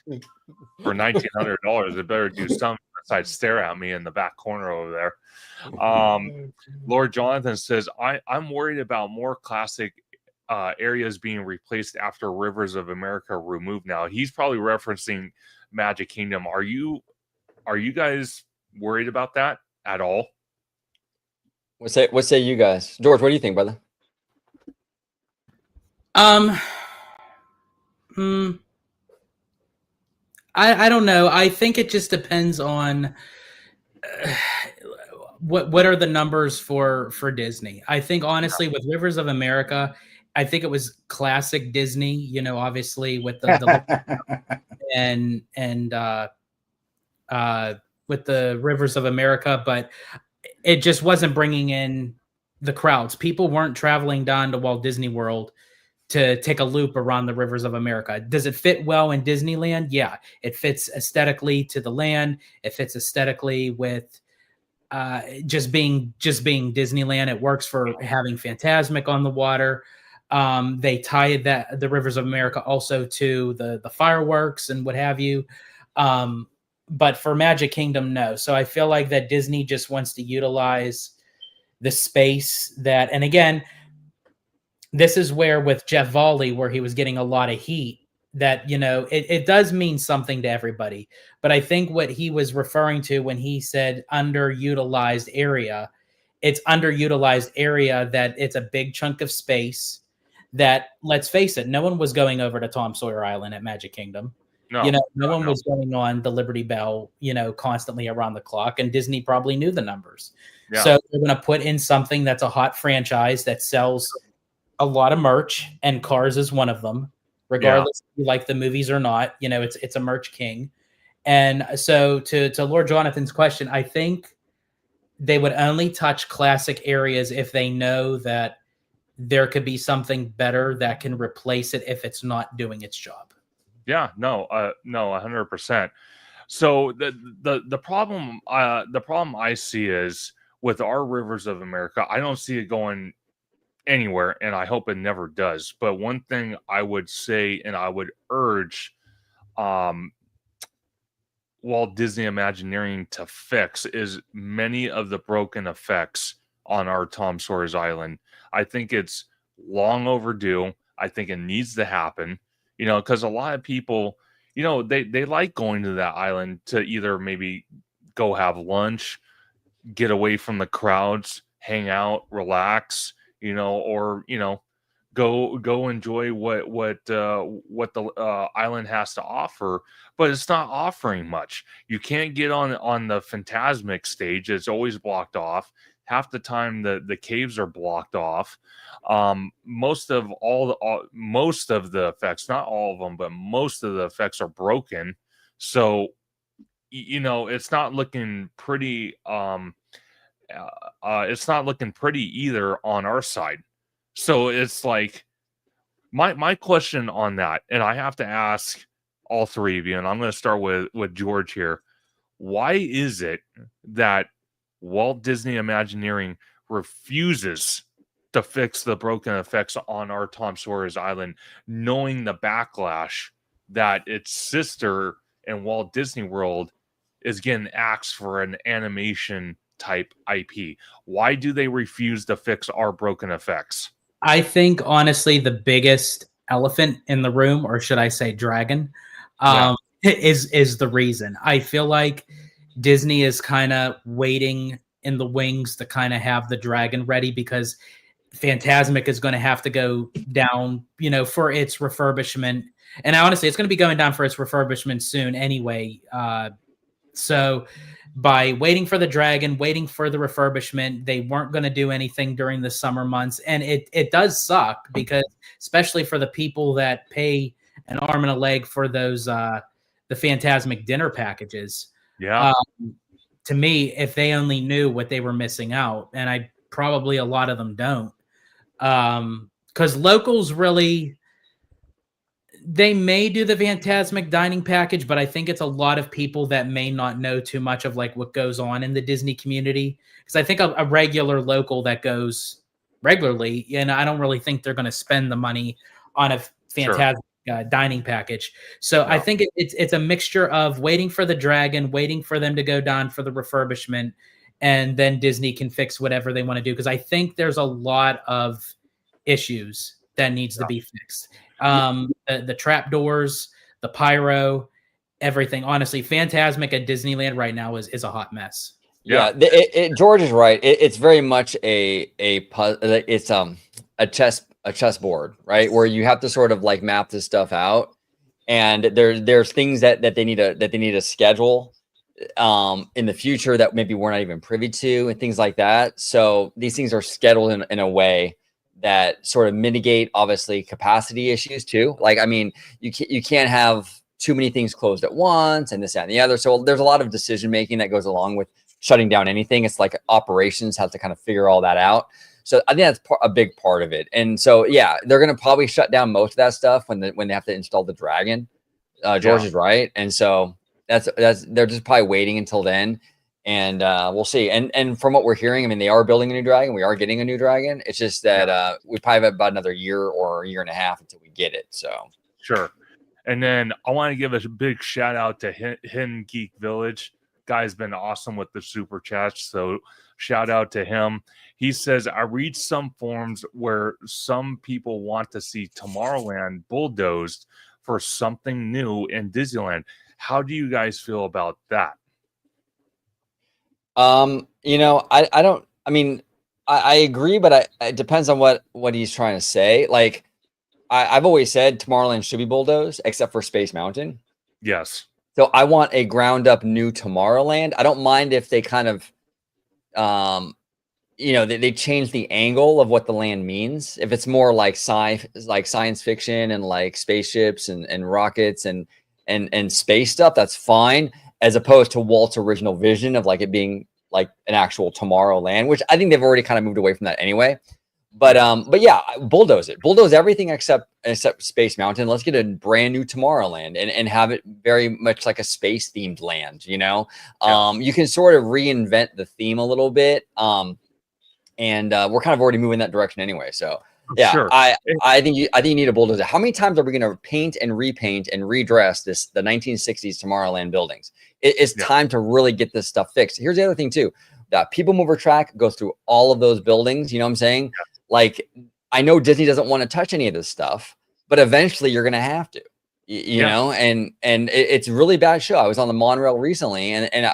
For $1,900, it better do something besides stare at me in the back corner over there. Lord Jonathan says, I'm worried about more classic areas being replaced after Rivers of America removed now. He's probably referencing Magic Kingdom. Are you guys worried about that at all? What say you guys? George, what do you think, brother? I don't know. I think it just depends on what are the numbers for Disney. I think honestly with Rivers of America, I think it was classic Disney, obviously with the and with the Rivers of America, but it just wasn't bringing in the crowds. People weren't traveling down to Walt Disney World to take a loop around the Rivers of America. Does it fit well in Disneyland? Yeah, it fits aesthetically to the land. It fits aesthetically with just being Disneyland. It works for having Fantasmic on the water. They tied the Rivers of America also to the fireworks and what have you. But for Magic Kingdom, no. So I feel like that Disney just wants to utilize the space that, and again, this is where with Jeff Volley, where he was getting a lot of heat, that, it does mean something to everybody. But I think what he was referring to when he said underutilized area, it's underutilized area that it's a big chunk of space that, let's face it, no one was going over to Tom Sawyer Island at Magic Kingdom. No one was going on the Liberty Bell, constantly around the clock, and Disney probably knew the numbers. Yeah. So they're going to put in something that's a hot franchise that sells a lot of merch, and Cars is one of them, regardless if you like the movies or not. It's a merch king. And so to Lord Jonathan's question, I think they would only touch classic areas if they know that there could be something better that can replace it if it's not doing its job. Yeah, no, 100%. So the problem I see is with our Rivers of America, I don't see it going anywhere, and I hope it never does. But one thing I would say, and I would urge Walt Disney Imagineering to fix, is many of the broken effects on our Tom Sawyer's Island. I think it's long overdue. I think it needs to happen, you know, because a lot of people, you know, they like going to that island to either maybe go have lunch, get away from the crowds, hang out, relax, you know, or, you know, go enjoy what the island has to offer, but it's not offering much. You can't get on the Phantasmic stage. It's always blocked off. Half the time the caves are blocked off. Most of most of the effects, not all of them, but most of the effects are broken. So you know, it's not looking pretty. It's not looking pretty either on our side. So it's like my question on that, and I have to ask all three of you, and I'm going to start with George here. Why is it that Walt Disney Imagineering refuses to fix the broken effects on our Tom Sawyer's Island, knowing the backlash that its sister in Walt Disney World is getting axed for an animation type IP? Why do they refuse to fix our broken effects? I think honestly, the biggest elephant in the room, or should I say dragon, is the reason. I feel like Disney is kind of waiting in the wings to kind of have the dragon ready, because Phantasmic is going to have to go down, you know, for its refurbishment. And honestly, it's going to be going down for its refurbishment soon anyway. So by waiting for the dragon, waiting for the refurbishment, they weren't going to do anything during the summer months. And it does suck, because especially for the people that pay an arm and a leg for those the Phantasmic dinner packages. Yeah. To me, if they only knew what they were missing out, and probably a lot of them don't, because locals really, they may do the Phantasmic dining package, but I think it's a lot of people that may not know too much of like what goes on in the Disney community. Because I think a regular local that goes regularly, and I don't really think they're going to spend the money on a Phantasmic dining package. So I think it's a mixture of waiting for the dragon, waiting for them to go down for the refurbishment, and then Disney can fix whatever they want to do. Because I think there's a lot of issues that needs to be fixed. The trap doors, the pyro, everything. Honestly, Phantasmic at Disneyland right now is a hot mess. Yeah, George is right. It's very much it's a chessboard, right? Where you have to sort of like map this stuff out, and there's things that they need to schedule in the future that maybe we're not even privy to, and things like that. So these things are scheduled in a way that sort of mitigate obviously capacity issues too. Like, I mean, you can't have too many things closed at once and this, that, and the other. So there's a lot of decision making that goes along with shutting down anything. It's like operations have to kind of figure all that out. So I think that's a big part of it. And so, yeah, they're going to probably shut down most of that stuff when they have to install the dragon. George is right. And so they're just probably waiting until then. And we'll see. And from what we're hearing, I mean, they are building a new dragon. We are getting a new dragon. It's just that we probably have about another year or a year and a half until we get it. So sure. And then I want to give a big shout out to Hidden Geek Village. Guy's been awesome with the super chats. So shout out to him. He says, I read some forums where some people want to see Tomorrowland bulldozed for something new in Disneyland. How do you guys feel about that? You know, I agree, but it depends on what he's trying to say. Like, I've always said Tomorrowland should be bulldozed, except for Space Mountain. Yes. So I want a ground up new Tomorrowland. I don't mind if they kind of, they change the angle of what the land means. If it's more like science fiction and like spaceships and rockets and space stuff, that's fine. As opposed to Walt's original vision of like it being like an actual Tomorrowland, which I think they've already kind of moved away from that anyway. But yeah, bulldoze everything except Space Mountain. Let's get a brand new Tomorrowland and have it very much like a space themed land. You know, you can sort of reinvent the theme a little bit. And we're kind of already moving that direction anyway. So yeah, sure. I think you need a bulldozer. How many times are we going to paint and repaint and redress the 1960s Tomorrowland buildings? It's time to really get this stuff fixed. Here's the other thing too. That people mover track goes through all of those buildings. You know what I'm saying? Like, I know Disney doesn't want to touch any of this stuff, but eventually you're going to have to, you know, and it's a really bad show. I was on the monorail recently, and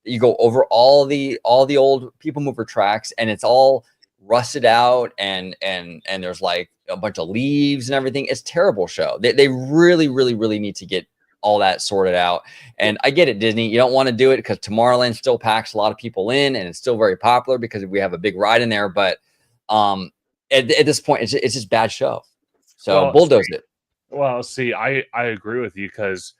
you go over all the old people mover tracks, and it's all rusted out, and there's like a bunch of leaves and everything. It's a terrible show. They really, really, really need to get all that sorted out. And I get it, Disney, you don't want to do it because Tomorrowland still packs a lot of people in, and it's still very popular because we have a big ride in there. But at this point, it's just bad show. So bulldoze it. Well, see, I agree with you because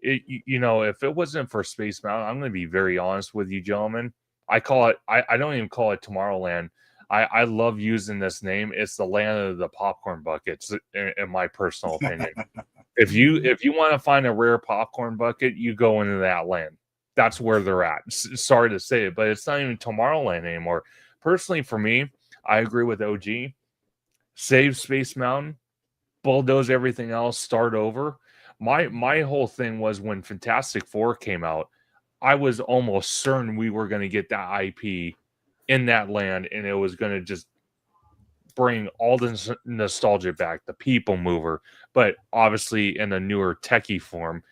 you know, if it wasn't for Space Mountain, I'm going to be very honest with you, gentlemen. I call it. I don't even call it Tomorrowland. I love using this name. It's the land of the popcorn buckets, in my personal opinion. If you want to find a rare popcorn bucket, you go into that land. That's where they're at. Sorry to say it, but it's not even Tomorrowland anymore. Personally, for me, I agree with OG. Save Space Mountain, bulldoze everything else, start over. My whole thing was when Fantastic Four came out, I was almost certain we were going to get that IP in that land, and it was going to just bring all the nostalgia back, the people mover, but obviously in a newer techie form.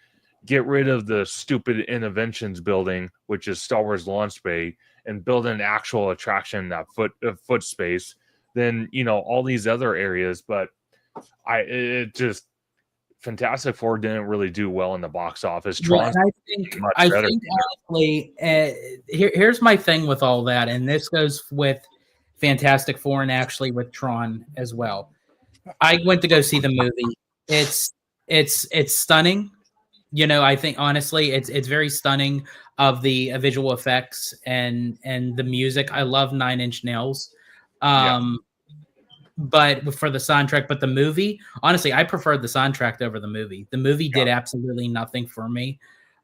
Get rid of the stupid Innovations building, which is Star Wars Launch Bay, and build an actual attraction, that foot space. Then, you know, all these other areas, but it just Fantastic Four didn't really do well in the box office. Well, I think honestly, here's my thing with all that, and this goes with Fantastic Four and actually with Tron as well. I went to go see the movie. It's stunning. You know, I think honestly, it's very stunning of the visual effects and the music. I love Nine Inch Nails. But for the soundtrack, but the movie, honestly, I preferred the soundtrack over the movie. The movie did absolutely nothing for me.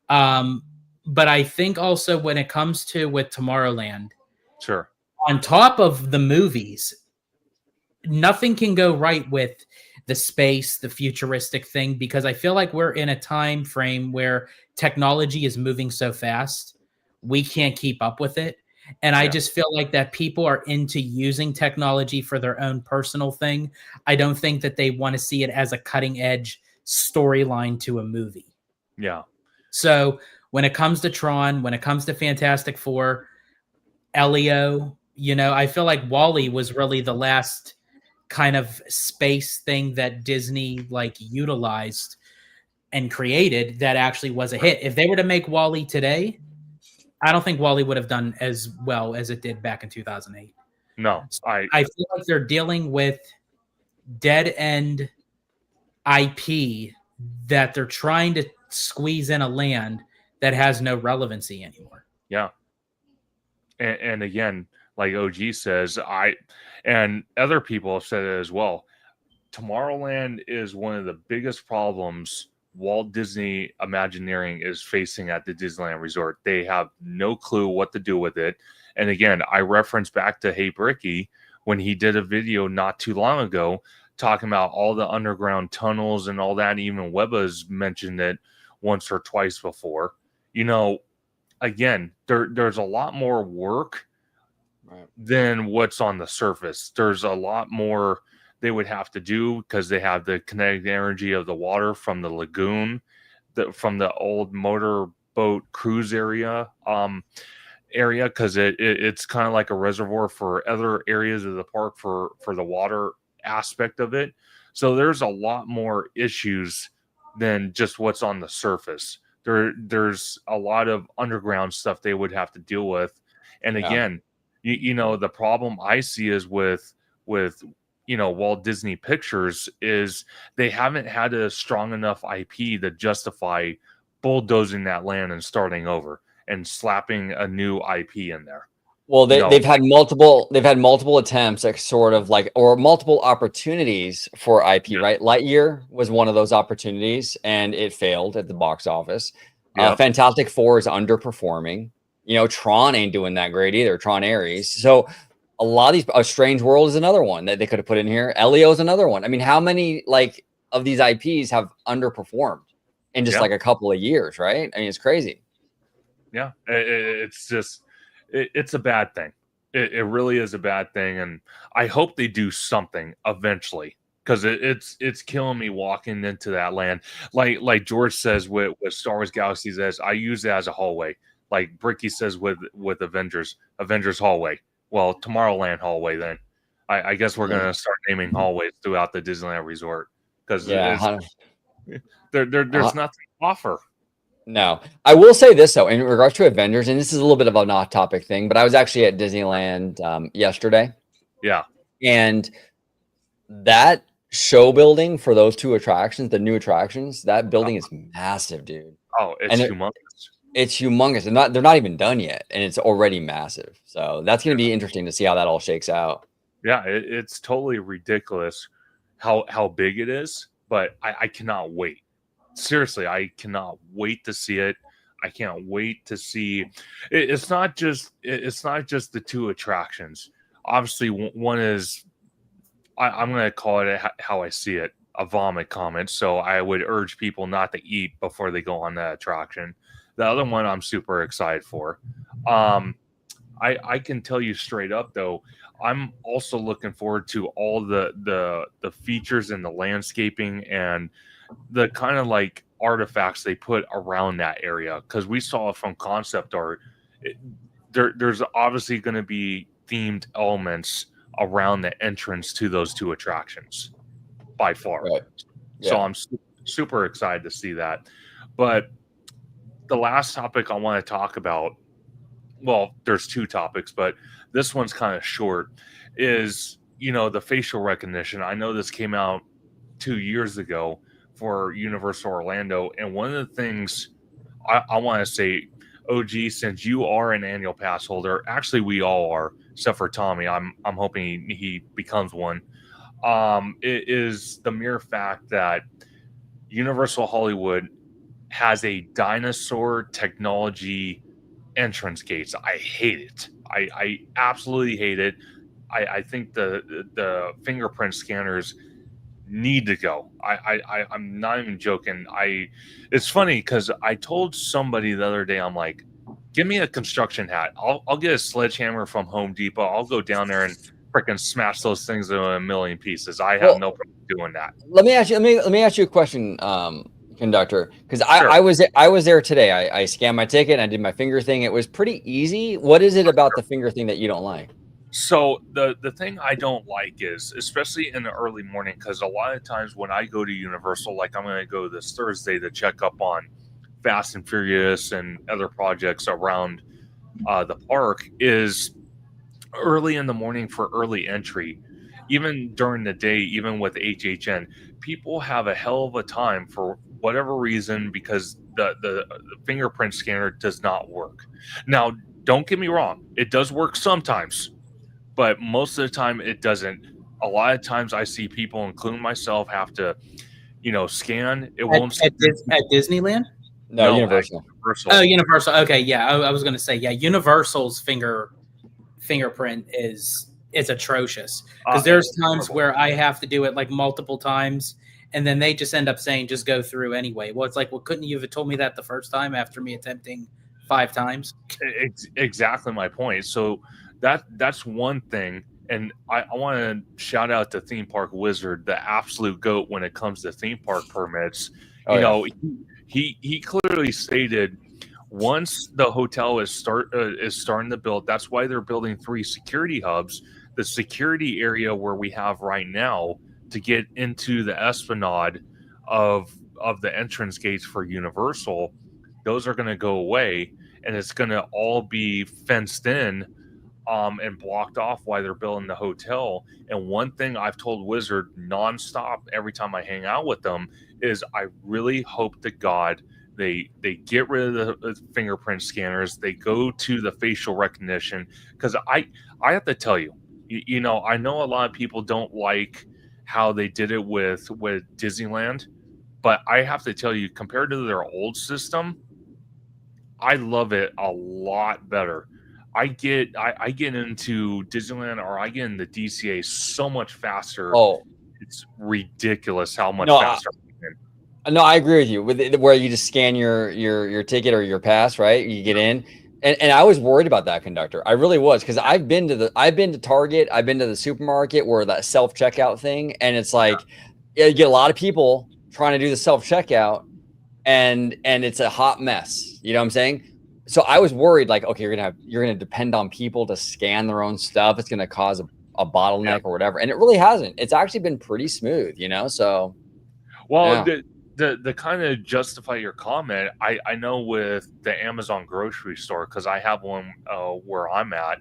But I think also when it comes to with Tomorrowland, sure, on top of the movies, nothing can go right with the space, the futuristic thing, because I feel like we're in a time frame where technology is moving so fast, we can't keep up with it. And I just feel like that people are into using technology for their own personal thing. I don't think that they want to see it as a cutting edge storyline to a movie. Yeah. So when it comes to Tron, when it comes to Fantastic Four, Elio, you know, I feel like WALL-E was really the last kind of space thing that Disney like utilized and created that actually was a hit. If they were to make WALL-E today, I don't think WALL-E would have done as well as it did back in 2008. No, so I feel like they're dealing with dead end IP that they're trying to squeeze in a land that has no relevancy anymore. Yeah. And again, like OG says, and other people have said it as well. Tomorrowland is one of the biggest problems Walt Disney Imagineering is facing at the Disneyland Resort. They have no clue what to do with it. And again, I reference back to Hey Bricky when he did a video not too long ago talking about all the underground tunnels and all that. Even Webba's mentioned it once or twice before. You know, again, there's a lot more work than what's on the surface. There's a lot more they would have to do because they have the kinetic energy of the water from the lagoon, from the old motorboat cruise area, because it's kind of like a reservoir for other areas of the park for the water aspect of it. So there's a lot more issues than just what's on the surface. There's a lot of underground stuff they would have to deal with. And again, you know, the problem I see is with you know, Walt Disney Pictures is they haven't had a strong enough IP to justify bulldozing that land and starting over and slapping a new IP in there. Well, they've had multiple attempts at sort of like, or multiple opportunities for IP, right? Lightyear was one of those opportunities and it failed at the box office. Fantastic Four is underperforming. You know, Tron ain't doing that great either. Tron Ares. So a lot of these, A Strange World is another one that they could have put in here. Elio is another one. I mean, how many like of these IPs have underperformed in just like a couple of years, right? I mean, it's crazy. Yeah, it's just it's a bad thing. It really is a bad thing, and I hope they do something eventually because it's killing me walking into that land. Like George says with Star Wars Galaxy's Edge, I use it as a hallway. Like Bricky says with Avengers hallway. Well, Tomorrowland hallway. Then I guess we're gonna start naming hallways throughout the Disneyland Resort because there's nothing to offer. No, I will say this though, in regards to Avengers, and this is a little bit of an off-topic thing, but I was actually at Disneyland yesterday. Yeah, and that show building for those two attractions, the new attractions, that building is massive, dude. Oh, it's humongous. It's humongous. They're not even done yet, and it's already massive. So that's going to be interesting to see how that all shakes out. Yeah, it's totally ridiculous how big it is, but I cannot wait. Seriously, I cannot wait to see it. I can't wait to see. It's not just the two attractions. Obviously, one is I'm going to call it how I see it, a vomit comment. So I would urge people not to eat before they go on that attraction. The other one I'm super excited for. I can tell you straight up though, I'm also looking forward to all the features and the landscaping and the kind of like artifacts they put around that area, because we saw from concept art there's obviously going to be themed elements around the entrance to those two attractions by far. Right. Yeah. So I'm super excited to see that. But the last topic I want to talk about, well, there's two topics, but this one's kind of short, is the facial recognition. I know this came out 2 years ago for Universal Orlando, and one of the things I want to say, OG, since you are an annual pass holder, actually we all are, except for Tommy. I'm hoping he becomes one. It is the mere fact that Universal Hollywood has a dinosaur technology entrance gates. I hate it. I absolutely hate it. I think the fingerprint scanners need to go. I'm not even joking. It's funny because I told somebody the other day, I'm like, give me a construction hat. I'll get a sledgehammer from Home Depot. I'll go down there and freaking smash those things into a million pieces. I have no problem doing that. Let me ask you a question, Conductor, because Sure. I was there today. I scanned my ticket and I did my finger thing. It was pretty easy. What is it about the finger thing that you don't like? So the thing I don't like is, especially in the early morning, because a lot of times when I go to Universal, like I'm going to go this Thursday to check up on Fast and Furious and other projects around the park, is early in the morning for early entry. Even during the day, even with HHN, people have a hell of a time for whatever reason because the fingerprint scanner does not work. Now, don't get me wrong, it does work sometimes, but most of the time it doesn't. A lot of times I see people, including myself, have to, scan. It won't at Disneyland. No, Universal. Oh, Universal. Okay, yeah, I was going to say, yeah, Universal's fingerprint is atrocious because there's times where I have to do it like multiple times, and then they just end up saying just go through anyway. Well, it's like, well, couldn't you have told me that the first time after me attempting 5 times? Exactly my point. So that's one thing, and I want to shout out to Theme Park Wizard, the absolute goat when it comes to theme park permits. He clearly stated once the hotel is starting to build, that's why they're building 3 security hubs. The security area where we have right now to get into the esplanade of the entrance gates for Universal, those are going to go away, and it's going to all be fenced in and blocked off while they're building the hotel. And one thing I've told Wizard nonstop every time I hang out with them is I really hope to God they get rid of the fingerprint scanners. They go to the facial recognition, because I have to tell you, I know a lot of people don't like how they did it with Disneyland, but I have to tell you, compared to their old system, I love it a lot better. I get into Disneyland, or I get into DCA so much faster. Oh, it's ridiculous how much faster. No, I agree with you. Where you just scan your ticket or your pass, right? You get in. And I was worried about that, Conductor. I really was, because I've been to Target, I've been to the supermarket where that self checkout thing, and it's like you get a lot of people trying to do the self checkout, and it's a hot mess. You know what I'm saying? So I was worried, like, okay, you're gonna depend on people to scan their own stuff. It's gonna cause a bottleneck or whatever, and it really hasn't. It's actually been pretty smooth, you know. So, well, the kind of justify your comment, I know with the Amazon grocery store, because I have one where I'm at.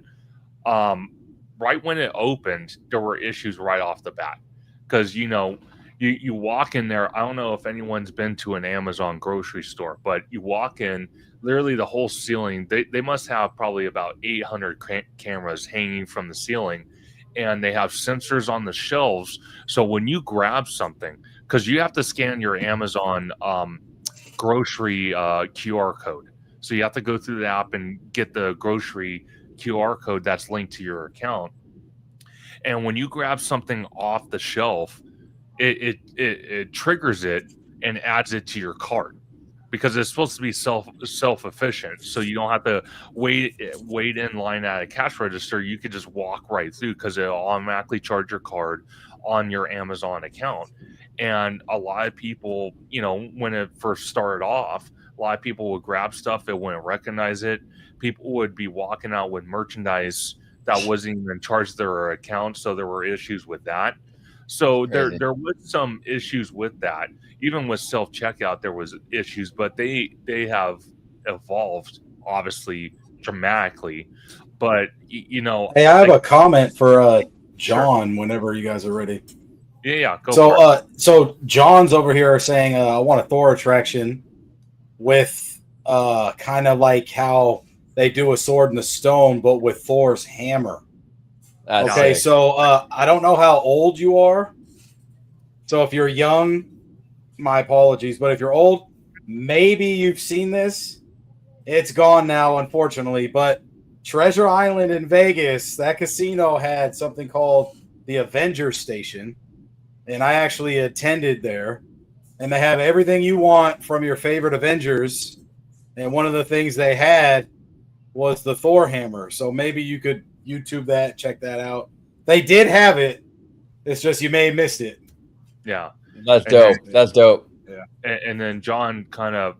Right when it opened, there were issues right off the bat, because you walk in there. I don't know if anyone's been to an Amazon grocery store, but you walk in, literally the whole ceiling. They must have probably about 800 cameras hanging from the ceiling, and they have sensors on the shelves. So when you grab something, because you have to scan your Amazon grocery QR code, so you have to go through the app and get the grocery QR code that's linked to your account. And when you grab something off the shelf, it triggers it and adds it to your cart, because it's supposed to be self-efficient, so you don't have to wait in line at a cash register. You could just walk right through, because it'll automatically charge your card on your Amazon account. And a lot of people, when it first started off, a lot of people would grab stuff, they wouldn't recognize it. People would be walking out with merchandise that wasn't even charged their account, so there were issues with that. So there was some issues with that. Even with self checkout, there was issues, but they have evolved obviously dramatically. But Hey, I have a comment for John. Sure. Whenever you guys are ready. Yeah, go for it. So John's over here saying, I want a Thor attraction with kind of like how they do a Sword in the Stone, but with Thor's hammer. Okay, so I don't know how old you are. So if you're young, my apologies. But if you're old, maybe you've seen this. It's gone now, unfortunately. But Treasure Island in Vegas, that casino had something called the Avengers Station. And I actually attended there. And they have everything you want from your favorite Avengers. And one of the things they had was the Thor hammer. So maybe you could YouTube that, check that out. They did have it. It's just you may have missed it. Yeah. That's dope. That's dope. Yeah. And then John kind of,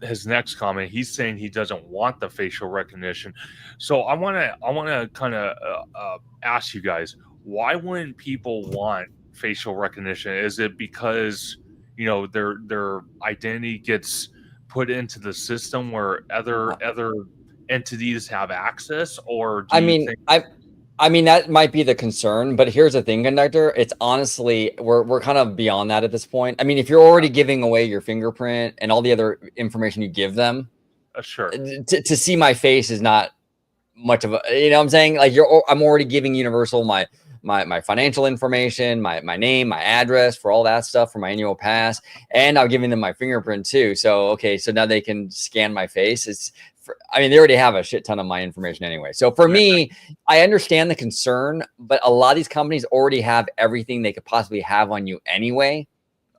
his next comment, he's saying he doesn't want the facial recognition. So I want to kind of ask you guys, why wouldn't people want facial recognition? Is it because their identity gets put into the system where other entities have access? Or do you think I mean, that might be the concern, but here's the thing, Conductor. It's honestly, we're kind of beyond that at this point. I mean, if you're already giving away your fingerprint and all the other information you give them, sure. To see my face is not much of a, you know what I'm saying? Like I'm already giving Universal my financial information, my name, my address, for all that stuff, for my annual pass, and I'm giving them my fingerprint too. So, okay, so now they can scan my face. They already have a shit ton of my information anyway. So for me, I understand the concern, but a lot of these companies already have everything they could possibly have on you anyway.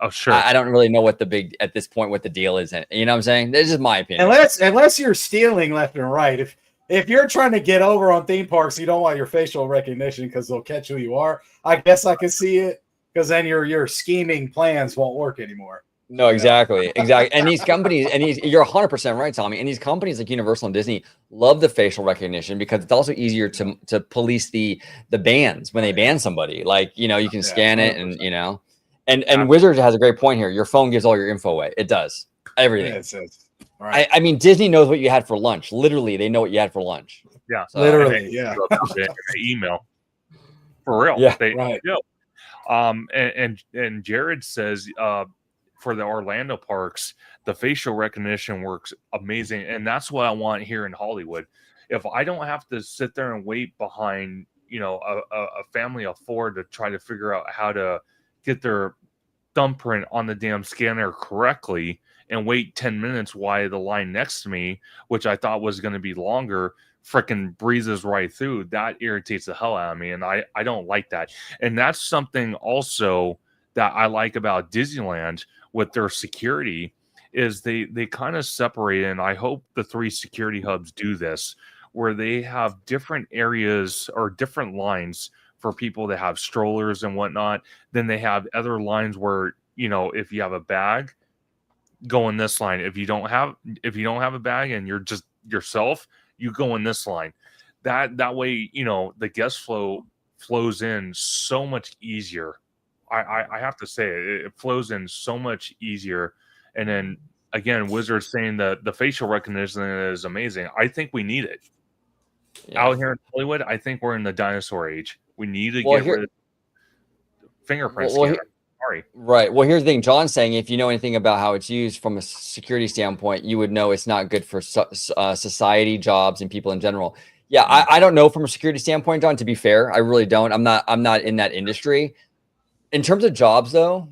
Oh, sure. I don't really know what at this point, what the deal is. You know what I'm saying? This is my opinion. Unless you're stealing left and right. If you're trying to get over on theme parks, you don't want your facial recognition because they'll catch who you are. I guess I can see it, because then your scheming plans won't work anymore. No, exactly. And these companies, you're 100% right, Tommy. And these companies like Universal and Disney love the facial recognition, because it's also easier to police the bans when they ban somebody. Like, you can scan it, and and Wizards has a great point here. Your phone gives all your info away. It does everything. Yeah, right. I mean, Disney knows what you had for lunch. Literally, they know what you had for lunch. Yeah, so, literally. Yeah, email for real. Yeah, right. And Jared says, for the Orlando parks, the facial recognition works amazing, and that's what I want here in Hollywood. If I don't have to sit there and wait behind, a family of four to try to figure out how to get their thumbprint on the damn scanner correctly, and wait 10 minutes while the line next to me, which I thought was going to be longer, freaking breezes right through, that irritates the hell out of me, and I don't like that. And that's something also that I like about Disneyland with their security, is they kind of separate, and I hope the 3 security hubs do this, where they have different areas or different lines for people that have strollers and whatnot. Then they have other lines where, you know, if you have a bag, go in this line. If you don't have a bag and you're just yourself, you go in this line. That way, you know, the guest flow flows in so much easier. I have to say it flows in so much easier. And then again, Wizard saying that the facial recognition is amazing. I think we need it. Out here in Hollywood, I think we're in the dinosaur age. We need to get rid of fingerprint scanner. Sorry. Right. Well, here's the thing. John's saying if you know anything about how it's used from a security standpoint, you would know it's not good for society, jobs, and people in general. Yeah, I don't know from a security standpoint, John. To be fair, I really don't. I'm not in that industry. In terms of jobs, though,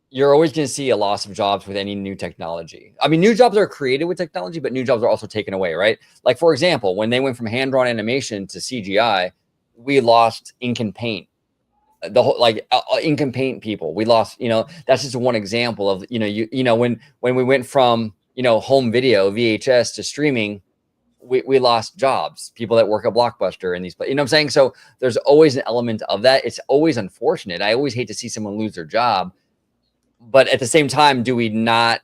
you're always going to see a loss of jobs with any new technology. I mean, new jobs are created with technology, but new jobs are also taken away, right? Like, for example, when they went from hand-drawn animation to CGI, we lost ink and paint. The whole ink and paint people, we lost. You know, that's just one example of when we went from home video VHS to streaming, we lost jobs. People that work at Blockbuster and these, you know what I'm saying? So there's always an element of that. It's always unfortunate. I always hate to see someone lose their job, but at the same time, do we not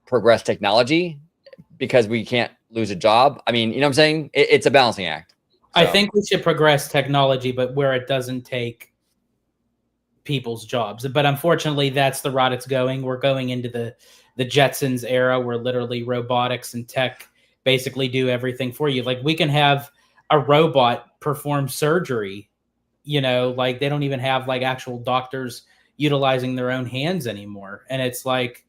progress technology because we can't lose a job? I mean, you know what I'm saying? It's a balancing act. So. I think we should progress technology, but where it doesn't take people's jobs. But unfortunately, that's the route it's going. We're going into the Jetsons era where literally robotics and tech basically do everything for you. Like, we can have a robot perform surgery, like they don't even have like actual doctors utilizing their own hands anymore. And it's like,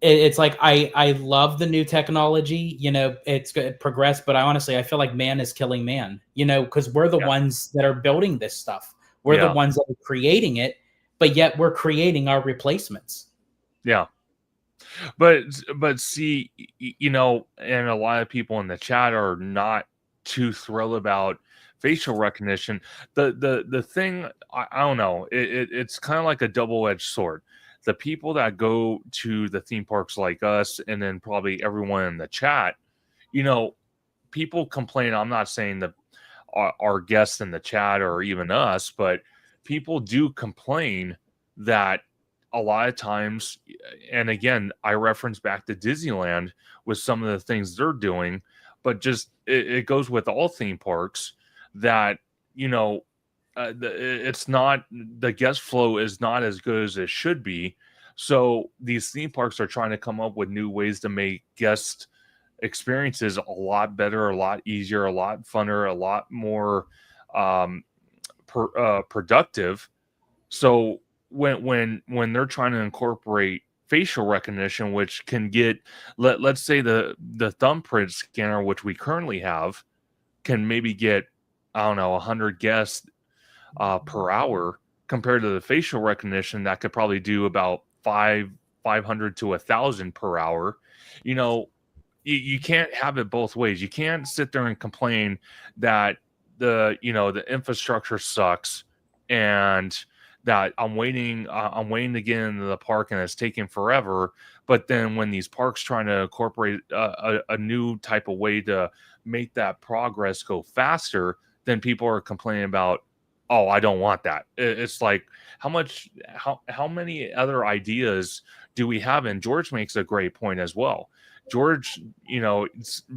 it's like, I love the new technology, it's good progress, but I feel like man is killing man, because we're the ones that are building this stuff. We're the ones that are creating it, but yet we're creating our replacements. Yeah. But see, and a lot of people in the chat are not too thrilled about facial recognition. The thing, I don't know, it's kind of like a double-edged sword. The people that go to the theme parks like us, and then probably everyone in the chat, people complain. I'm not saying that our guests in the chat or even us, but people do complain that a lot of times, and again, I reference back to Disneyland with some of the things they're doing, but just it goes with all theme parks that, it's not, the guest flow is not as good as it should be. So these theme parks are trying to come up with new ways to make guest experiences a lot better, a lot easier, a lot funner, a lot more productive. So when they're trying to incorporate facial recognition, which can get, let's say the thumbprint scanner, which we currently have, can maybe get, I don't know, 100 guests per hour, compared to the facial recognition that could probably do about 500 to 1,000 per hour. You can't have it both ways. You can't sit there and complain that the infrastructure sucks and that I'm waiting to get into the park and it's taking forever. But then when these parks trying to incorporate a new type of way to make that progress go faster, then people are complaining about, oh, I don't want that. It's like, how many other ideas do we have? And George makes a great point as well. George,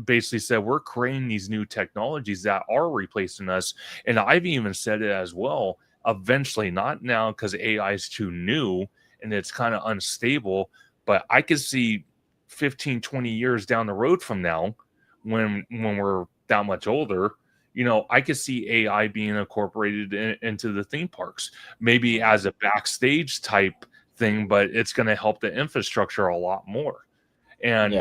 basically said we're creating these new technologies that are replacing us. And I've even said it as well, eventually, not now because AI is too new and it's kind of unstable, but I could see 15, 20 years down the road from now, when we're that much older, I could see AI being incorporated into the theme parks, maybe as a backstage type thing, but it's going to help the infrastructure a lot more. And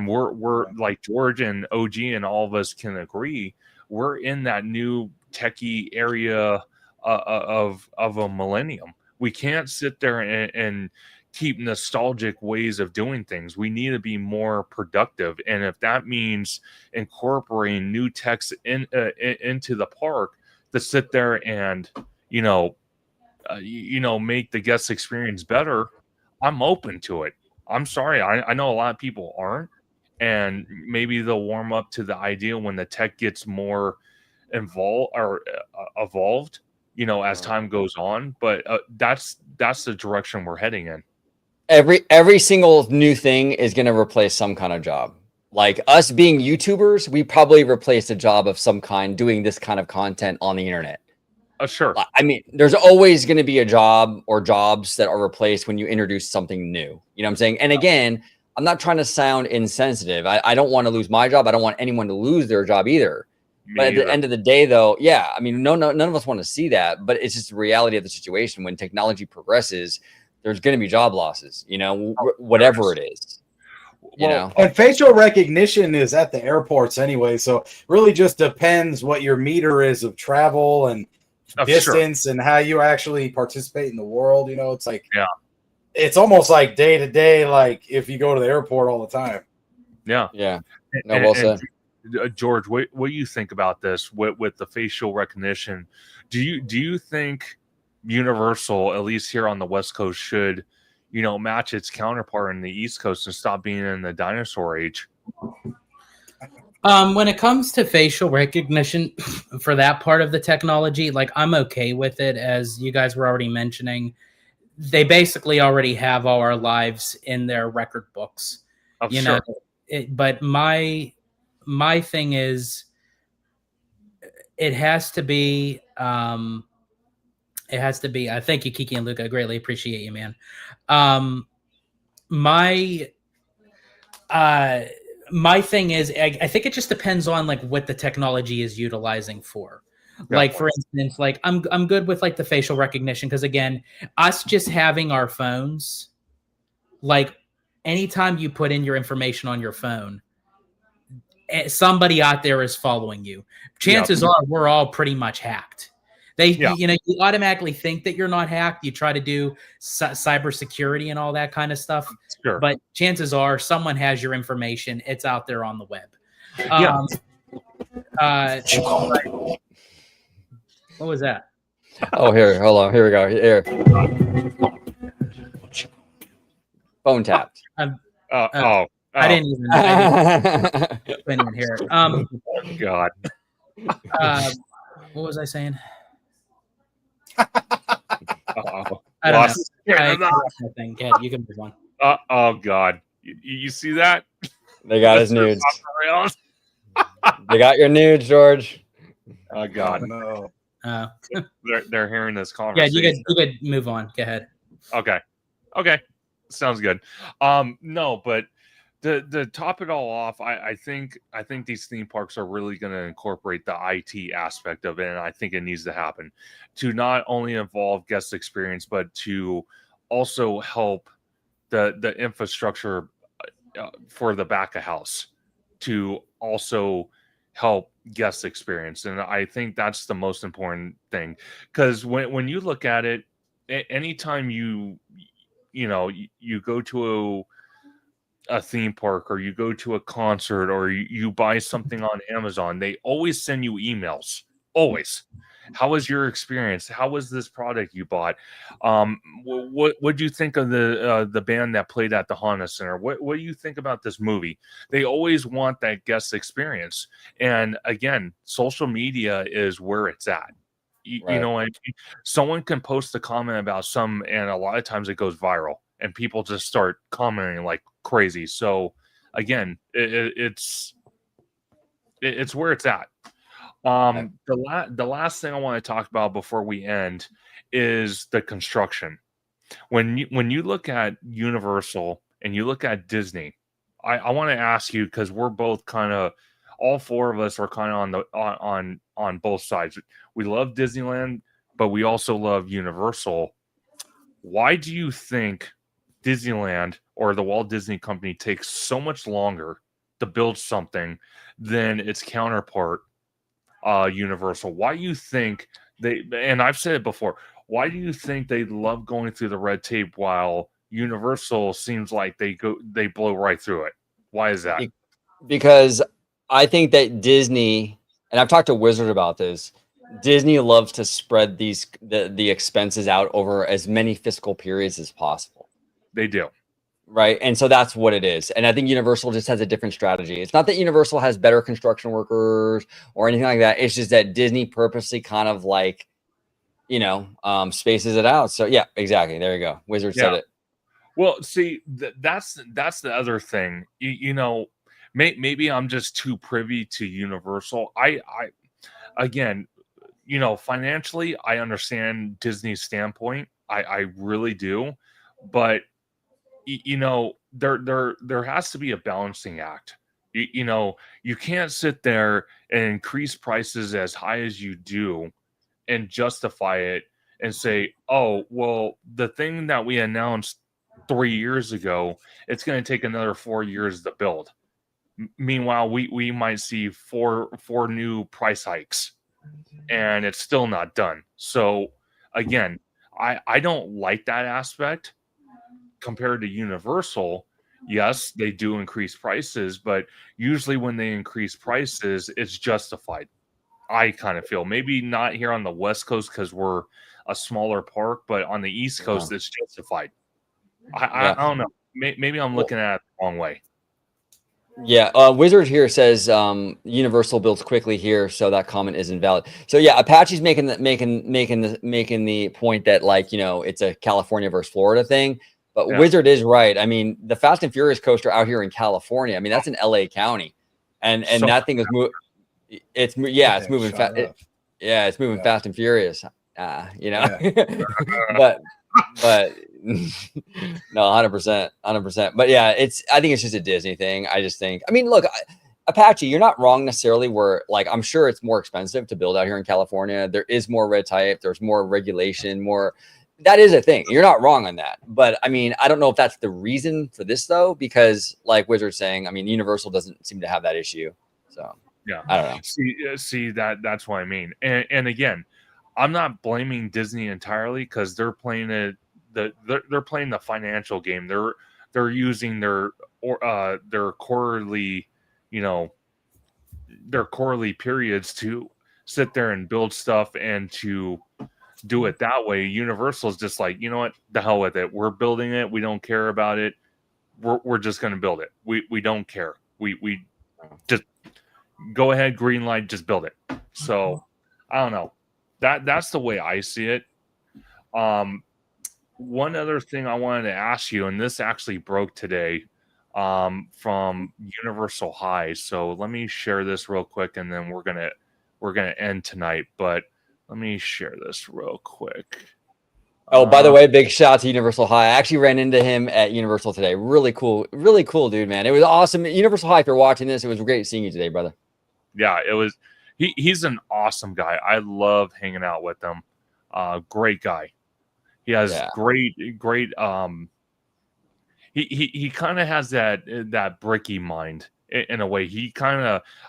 we're like George and OG and all of us can agree, we're in that new techie area of a millennium. We can't sit there and keep nostalgic ways of doing things. We need to be more productive, and if that means incorporating new techs into the park to sit there and make the guest experience better, I'm open to it. I'm sorry. I know a lot of people aren't, and maybe they'll warm up to the idea when the tech gets more involved or evolved, you know, as time goes on. But that's the direction we're heading in. Every single new thing is going to replace some kind of job. Like us being YouTubers, we probably replaced a job of some kind doing this kind of content on the internet. Sure. I mean, there's always going to be a job or jobs that are replaced when you introduce something new. You know what I'm saying? And again, I'm not trying to sound insensitive. I don't want to lose my job. I don't want anyone to lose their job either. But at the end of the day, though, yeah, I mean, none of us want to see that. But it's just the reality of the situation. When technology progresses, there's going to be job losses, you know, whatever it is. You know, and facial recognition is at the airports anyway. So really just depends what your meter is of travel and distance and how you actually participate in the world. You know, it's like, it's almost like day to day, like if you go to the airport all the time. No, well said. George, what do you think about this with the facial recognition? Do you think Universal, at least here on the West Coast, should, you know, match its counterpart in the East Coast and stop being in the dinosaur age? When it comes to facial recognition for that part of the technology, like I'm okay with it. As you guys were already mentioning, they basically already have all our lives in their record books. You know, but my thing is, it has to be. Thank you, Kiki and Luca. I greatly appreciate you, man. My thing is, I think it just depends on like what the technology is utilizing for. Like for instance, like I'm good with like the facial recognition, because again, us just having our phones, like anytime you put in your information on your phone, somebody out there is following you. Chances are we're all pretty much hacked. You know, you automatically think that you're not hacked. You try to do cybersecurity and all that kind of stuff. Sure. But chances are someone has your information. It's out there on the web. What was that? Oh, here, hold on. Here we go. Here. Phone tapped. I didn't even hear it. Oh, God. What was I saying? Uh-oh. I don't know. You can move on. Oh, God. You see that? They got his nudes. They got your nudes, George. Oh, God. No. They're hearing this conversation. Yeah, you could move on. Go ahead. Okay. Sounds good. No, but to top it all off, I think these theme parks are really going to incorporate the IT aspect of it, and I think it needs to happen to not only involve guest experience, but to also help the infrastructure for the back of house to also help guest experience. And I think that's the most important thing, because when you look at it, anytime you go to a theme park, or you go to a concert, or you buy something on Amazon, they always send you emails. Always. How was your experience? How was this product you bought? What do you think of the band that played at the Honda Center? What do you think about this movie? They always want that guest experience. And again, social media is where it's at. You know, I mean? Someone can post a comment about and a lot of times it goes viral, and people just start commenting like crazy. So again, it's where it's at. The last thing I want to talk about before we end is the construction. When you look at Universal and you look at Disney, I want to ask you, because we're both kind of, all four of us are kind of on both sides. We love Disneyland, but we also love Universal. Why do you think Disneyland or the Walt Disney Company takes so much longer to build something than its counterpart, Universal? Why do you think and I've said it before, why do you think they love going through the red tape while Universal seems like they blow right through it? Why is that? Because I think that Disney, and I've talked to Wizard about this, Disney loves to spread the expenses out over as many fiscal periods as possible. They do. Right. And so that's what it is. And I think Universal just has a different strategy. It's not that Universal has better construction workers or anything like that. It's just that Disney purposely kind of like, spaces it out. So yeah, exactly. There you go. Wizard said it. Well, see, that's the other thing. Maybe I'm just too privy to Universal. I again, financially, I understand Disney's standpoint. I really do, but there has to be a balancing act. You can't sit there and increase prices as high as you do and justify it and say, oh, well, the thing that we announced 3 years ago, it's going to take another 4 years to build. Meanwhile, we might see four new price hikes and it's still not done. So again, I don't like that aspect. Compared to Universal, yes, they do increase prices, but usually when they increase prices, it's justified. I kind of feel maybe not here on the West Coast because we're a smaller park, but on the East Coast, it's justified. I don't know. Maybe I'm looking at it the wrong way. Yeah, Wizard here says Universal builds quickly here, so that comment is invalid. So yeah, Apache's making the point that it's a California versus Florida thing. But Wizard is right. I mean, the Fast and Furious coaster out here in California. I mean, that's in LA County, and so that thing is moving. It's moving fast. It's moving fast and furious. But no, 100%. But yeah, I think it's just a Disney thing. I just think. I mean, look, Apache, you're not wrong necessarily. Where I'm sure it's more expensive to build out here in California. There is more red tape. There's more regulation. More. That is a thing. You're not wrong on that. But I mean, I don't know if that's the reason for this though, because like Wizard's saying, I mean, Universal doesn't seem to have that issue. So yeah, I don't know. See that's what I mean. And again, I'm not blaming Disney entirely because they're playing they're playing the financial game. They're using their quarterly, their quarterly periods to sit there and build stuff and to do it that way. Universal's just like, you know what, the hell with it. We're building it. We don't care about it. We're just going to build it. We don't care. We just go ahead, green light, just build it. So I don't know. That's the way I see it. One other thing I wanted to ask you, and this actually broke today from Universal High. So let me share this real quick, and then we're gonna end tonight. But let me share this real quick. Oh, by the way, big shout out to Universal High. I actually ran into him at Universal today. Really cool dude, man. It was awesome. Universal High, if you're watching this, it was great seeing you today, brother. Yeah, it was. He's an awesome guy. I love hanging out with him. Great guy. He has great. He kind of has that bricky mind in a way.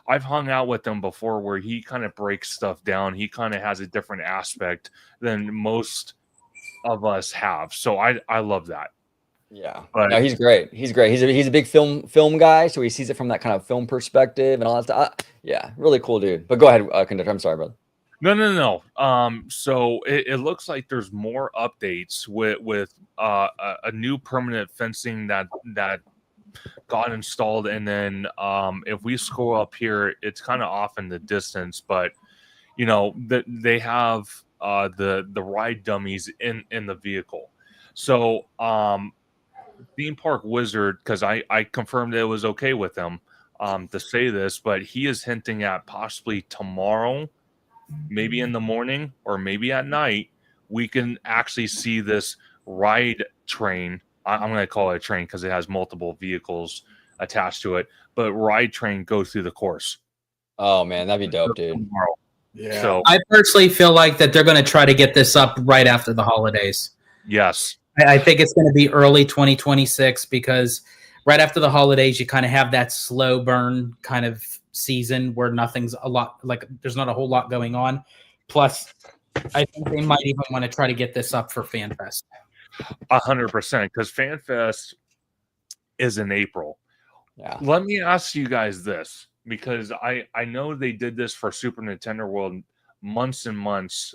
I've hung out with him before where he kind of breaks stuff down. He kind of has a different aspect than most of us have. So I love that. Yeah, but no, he's great. He's a big film guy, so he sees it from that kind of film perspective and all that stuff. Yeah, really cool dude. But go ahead, Conductor. I'm sorry, brother. No. So it looks like there's more updates with a new permanent fencing that got installed, and then if we scroll up here, it's kind of off in the distance, but they have the ride dummies in the vehicle. So Theme Park Wizard, because I confirmed it was okay with them to say this, but he is hinting at possibly tomorrow, maybe in the morning or maybe at night, we can actually see this ride train. I'm going to call it a train because it has multiple vehicles attached to it, but ride train go through the course. Oh man, that'd be dope, dude. Tomorrow. Yeah. So I personally feel like that they're going to try to get this up right after the holidays. Yes. I think it's going to be early 2026 because right after the holidays, you kind of have that slow burn kind of season where there's not a whole lot going on. Plus, I think they might even want to try to get this up for FanFest. 100%, because FanFest is in April. Yeah. Let me ask you guys this, because I know they did this for Super Nintendo World months and months.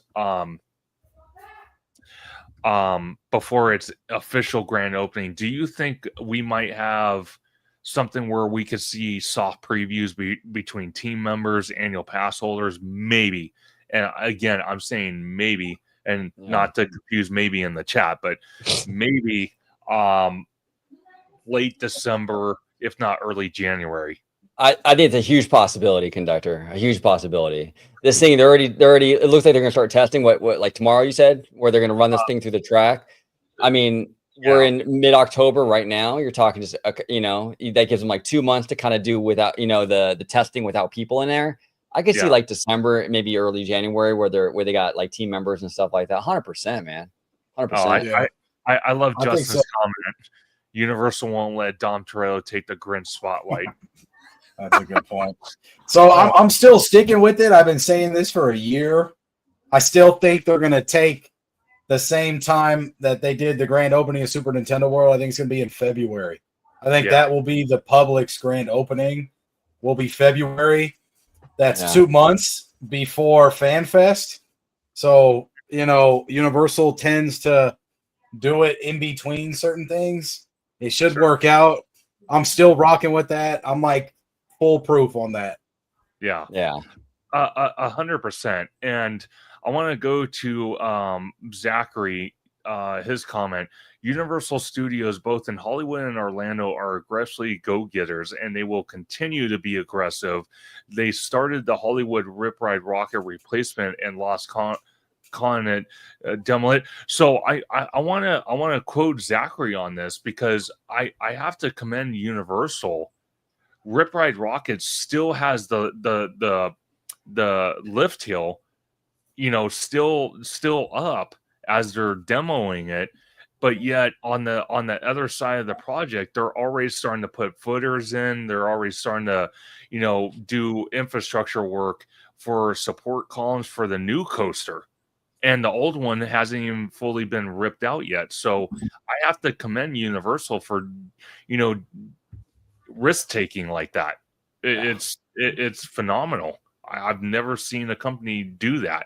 before its official grand opening. Do you think we might have something where we could see soft previews between team members, annual pass holders? Maybe. And again, I'm saying maybe, and not to confuse maybe in the chat, but maybe late December, if not early January. I think it's a huge possibility, Conductor. A huge possibility. This thing, they're already. It looks like they're gonna start testing. What like tomorrow? You said where they're gonna run this thing through the track. I mean, we're in mid-October right now. You're talking just that gives them like 2 months to kind of do without the testing without people in there. I could see like December, maybe early January, where they got like team members and stuff like that. 100%, man. 100%. I love Justin's comment. Universal won't let Dom Toretto take the Grinch spotlight. That's a good point. So I'm still sticking with it. I've been saying this for a year. I still think they're going to take the same time that they did the grand opening of Super Nintendo World. I think it's going to be in February. I think that will be the public's grand opening. Will be February. That's 2 months before FanFest. So, Universal tends to do it in between certain things. It should work out. I'm still rocking with that. I'm like foolproof on that. Yeah. 100%. And I want to go to Zachary, his comment. Universal Studios, both in Hollywood and Orlando, are aggressively go-getters, and they will continue to be aggressive. They started the Hollywood Rip Ride Rocket replacement and lost calling it Demolit. So I want to quote Zachary on this, because I have to commend Universal. Rip Ride Rocket still has the lift hill, still up as they're demoing it, but yet on the other side of the project, they're already starting to put footers in. They're already starting to, do infrastructure work for support columns for the new coaster. And the old one hasn't even fully been ripped out yet. So I have to commend Universal for, risk taking like that. It's phenomenal. I've never seen a company do that.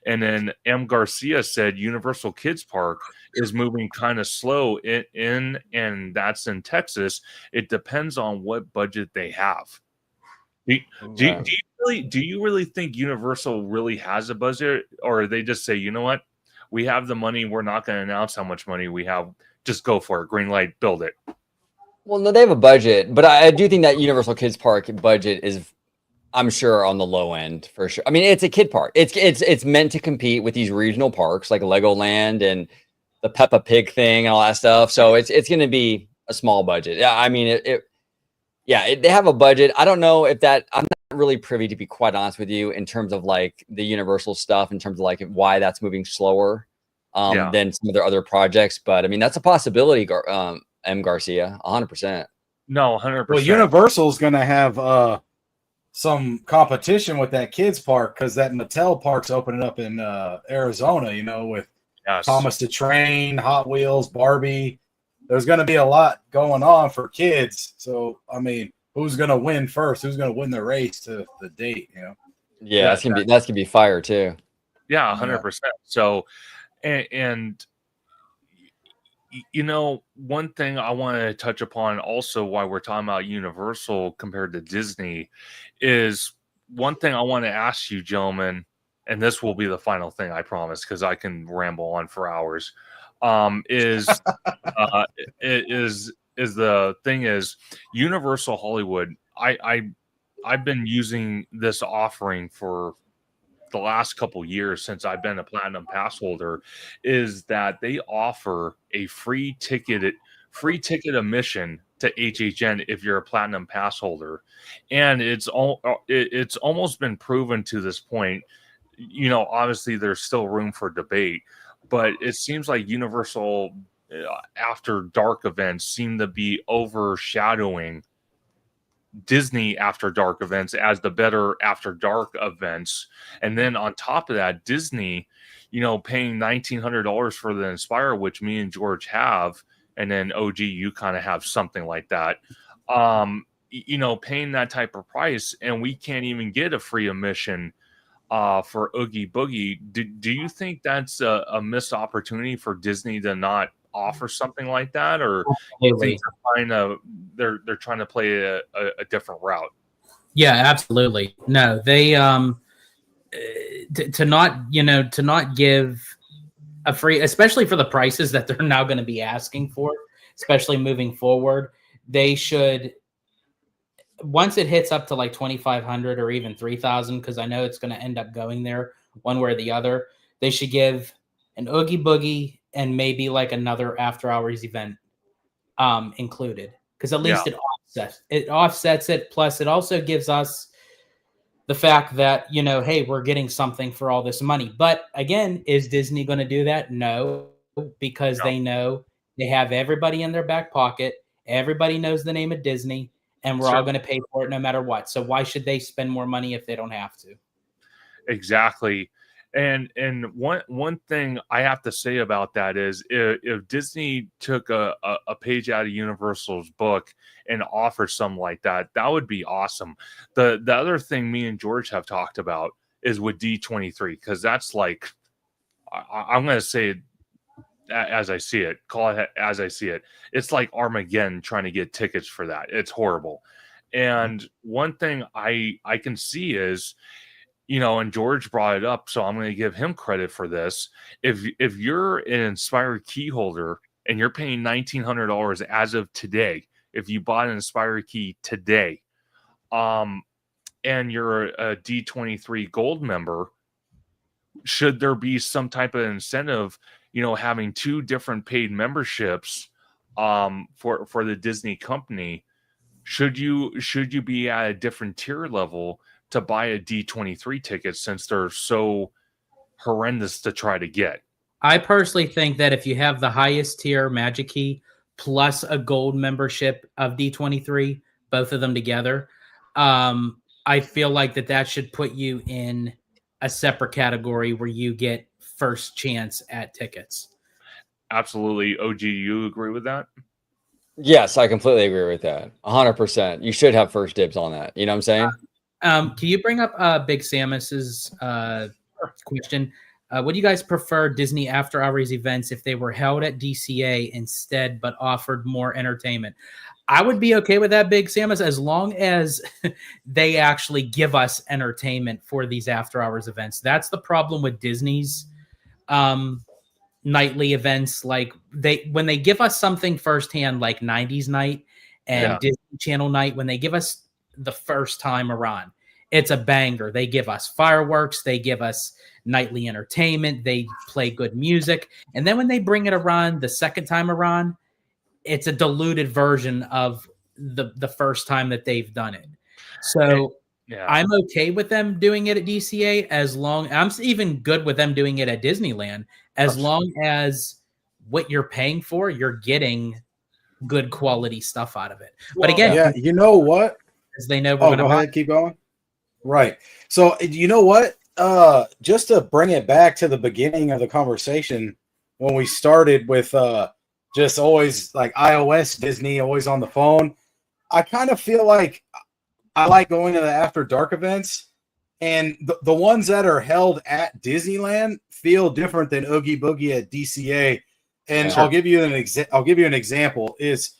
And then M. Garcia said Universal Kids Park is moving kind of slow in, and that's in Texas. It depends on what budget they have. Do you really think Universal really has a budget, or they just say, you know what, we have the money, we're not going to announce how much money we have, just go for it, green light, build it? Well, no, they have a budget, but I do think that Universal Kids Park budget is, I'm sure, on the low end for sure. I mean, it's a kid park. It's meant to compete with these regional parks like Legoland and the Peppa Pig thing and all that stuff. So it's going to be a small budget. Yeah, I mean they have a budget. I don't know if that. I'm not really privy, to be quite honest with you, in terms of like the Universal stuff, in terms of like why that's moving slower than some of their other projects. But I mean, that's a possibility. M. Garcia, 100%. No, 100%. Well, Universal's going to have some competition with that kids park, because that Mattel park's opening up in Arizona, with Thomas the Train, Hot Wheels, Barbie. There's going to be a lot going on for kids. So, I mean, who's going to win first? Who's going to win the race to the date, Yeah, that's going to be fire too. Yeah, 100%. So, and one thing I want to touch upon also, why we're talking about Universal compared to Disney, is one thing I want to ask you, gentlemen, and this will be the final thing, I promise, because I can ramble on for hours. Is the thing is Universal Hollywood. I've been using this offering for the last couple years since I've been a Platinum Pass holder, is that they offer a free ticket admission to HHN if you're a Platinum Pass holder. And it's almost been proven to this point. Obviously there's still room for debate, but it seems like Universal After Dark events seem to be overshadowing Disney After Dark events as the better After Dark events. And then on top of that, Disney, paying $1,900 for the Inspire, which me and George have, and then OG, you kind of have something like that. Paying that type of price, and we can't even get a free admission for Oogie Boogie. Do you think that's a missed opportunity for Disney to not offer something like that, or you think they're trying to play a different route? Yeah, absolutely. No, they to not give a free, especially for the prices that they're now going to be asking for, especially moving forward. They should, once it hits up to like 2,500 or even 3,000, because I know it's going to end up going there one way or the other, they should give an Oogie Boogie and maybe like another after hours event included, because at least it offsets it. Plus, it also gives us the fact that, hey, we're getting something for all this money. But again, is Disney going to do that? No, because they know they have everybody in their back pocket. Everybody knows the name of Disney, and we're all going to pay for it no matter what. So why should they spend more money if they don't have to? Exactly. And one thing I have to say about that is if Disney took a page out of Universal's book and offered something like that, that would be awesome. The other thing me and George have talked about is with D23, because that's like, I'm going to say it as I see it, call it as I see it. It's like Armageddon trying to get tickets for that. It's horrible. And one thing I can see is, and George brought it up, so I'm going to give him credit for this. If you're an Inspired key holder and you're paying $1,900 as of today, if you bought an Inspired key today, and you're a D23 Gold member, should there be some type of incentive, having two different paid memberships, for the Disney company? Should you be at a different tier level to buy a D23 ticket, since they're so horrendous to try to get? I personally think that if you have the highest tier Magic Key plus a gold membership of D23, both of them together, I feel like that should put you in a separate category where you get first chance at tickets. Absolutely. OG, you agree with that? Yes, I completely agree with that. 100%. You should have first dibs on that. You know what I'm saying? Can you bring up Big Samus's question? Would you guys prefer Disney after hours events if they were held at DCA instead, but offered more entertainment? I would be okay with that, Big Samus, as long as they actually give us entertainment for these after hours events. That's the problem with Disney's nightly events. Like when they give us something firsthand, like 90s night and Disney Channel night, when they give us the first time around, it's a banger. They give us fireworks, they give us nightly entertainment, they play good music, and then when they bring it around the second time around, it's a diluted version of the first time that they've done it. So I'm okay with them doing it at DCA, as long I'm even good with them doing it at Disneyland, as long as what you're paying for, you're getting good quality stuff out of it. But again, you know what? As they know, we're go ahead, keep going. Right. So you know what? Just to bring it back to the beginning of the conversation, when we started with just always like iOS Disney, always on the phone, I kind of feel like I like going to the After Dark events, and the ones that are held at Disneyland feel different than Oogie Boogie at DCA. And I'll give you an example. Is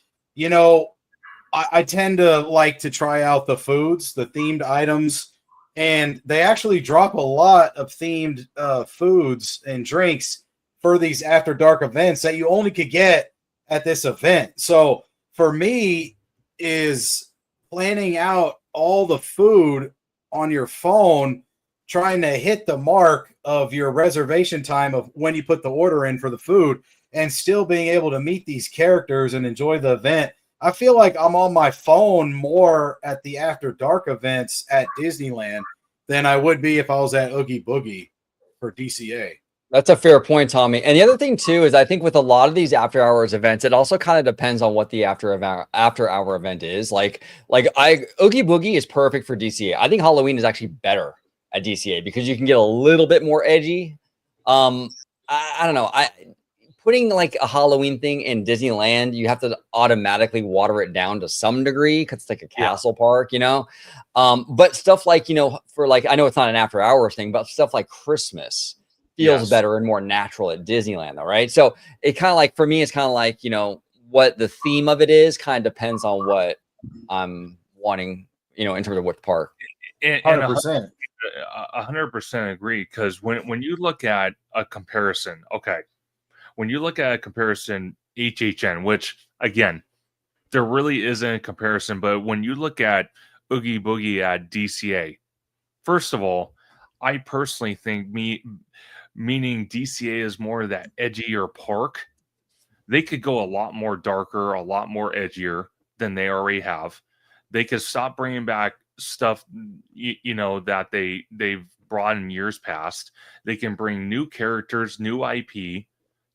I tend to like to try out the foods, the themed items, and they actually drop a lot of themed foods and drinks for these After Dark events that you only could get at this event. So for me, is planning out all the food on your phone, trying to hit the mark of your reservation time of when you put the order in for the food, and still being able to meet these characters and enjoy the event. I feel like I'm on my phone more at the After Dark events at Disneyland than I would be if I was at Oogie Boogie for DCA. That's a fair point, Tommy. And the other thing too is I think with a lot of these after hours events, it also kind of depends on what the after hour event is. Like Oogie Boogie is perfect for DCA. I think Halloween is actually better at DCA because you can get a little bit more edgy. I don't know. putting like a Halloween thing in Disneyland, you have to automatically water it down to some degree because it's like a castle park, you know. But stuff like, you know, for like, I know it's not an after hours thing, but stuff like Christmas feels better and more natural at Disneyland, though, right? So it kind of like, for me, it's kind of like, you know, what the theme of it is kind of depends on what I'm wanting, you know, in terms of what park. And 100%. 100% agree, because when you look at a comparison, okay, when you look at a comparison, HHN, which again, there really isn't a comparison, but when you look at Oogie Boogie at DCA, first of all, I personally think meaning DCA is more of that edgier park. They could go a lot more darker, a lot more edgier than they already have. They could stop bringing back stuff, you know, that they've brought in years past. They can bring new characters, new IP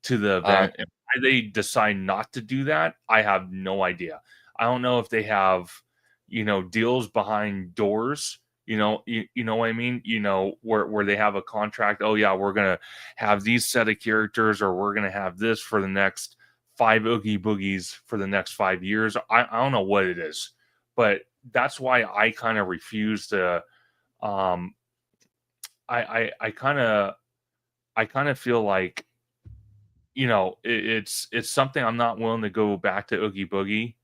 to the event. And why they decide not to do that, I have no idea. I don't know if they have, you know, deals behind doors. You know what I mean? You know, where they have a contract. Oh yeah, we're gonna have these set of characters, or we're gonna have this for the next 5 Oogie Boogies for the next 5 years. I don't know what it is, but that's why I kind of refuse to. I kind of feel like, you know, it's something I'm not willing to go back to Oogie Boogie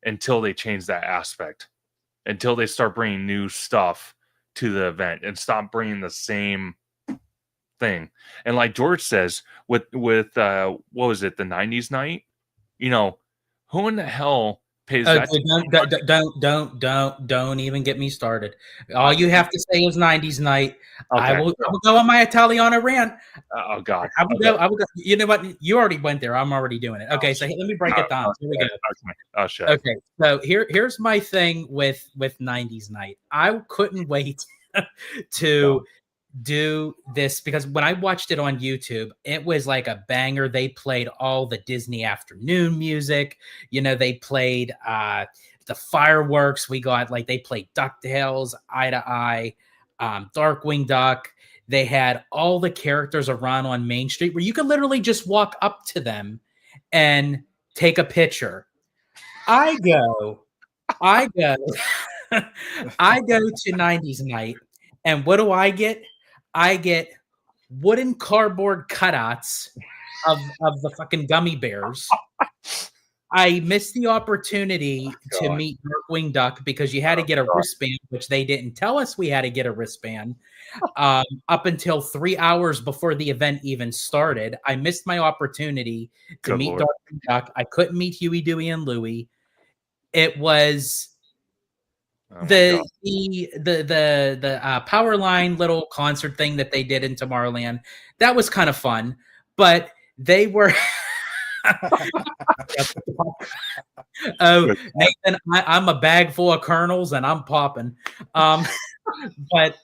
until they change that aspect, until they start bringing new stuff to the event and stop bringing the same thing. And like George says, with what was it, the 90s night? You know, who in the hell pays that? Don't even get me started. All you have to say is 90s night. Okay. I will go on my Italiana rant. Oh God. I will go. You know what? You already went there. I'm already doing it. Okay, so let me break it down. Here we go. Oh shit. Okay, so here's my thing with 90s night. I couldn't wait to do this because when I watched it on YouTube, it was like a banger. They played all the Disney afternoon music. You know, they played the fireworks. We got like they played DuckTales, Eye to Eye, Darkwing Duck. They had all the characters around on Main Street where you could literally just walk up to them and take a picture. I go I go to 90s night, and what do I get? I get wooden cardboard cutouts of the fucking gummy bears. I missed the opportunity to meet Darkwing Duck because you had to get a wristband, which they didn't tell us we had to get a wristband up until 3 hours before the event even started. I missed my opportunity to meet Darkwing Duck. I couldn't meet Huey, Dewey, and Louie. It was the Powerline little concert thing that they did in Tomorrowland. That was kind of fun, but they were. Oh, Nathan, I'm a bag full of kernels and I'm popping. But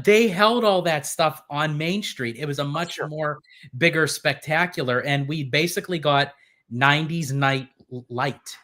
they held all that stuff on Main Street. It was a much more bigger spectacular, and we basically got 90s night light.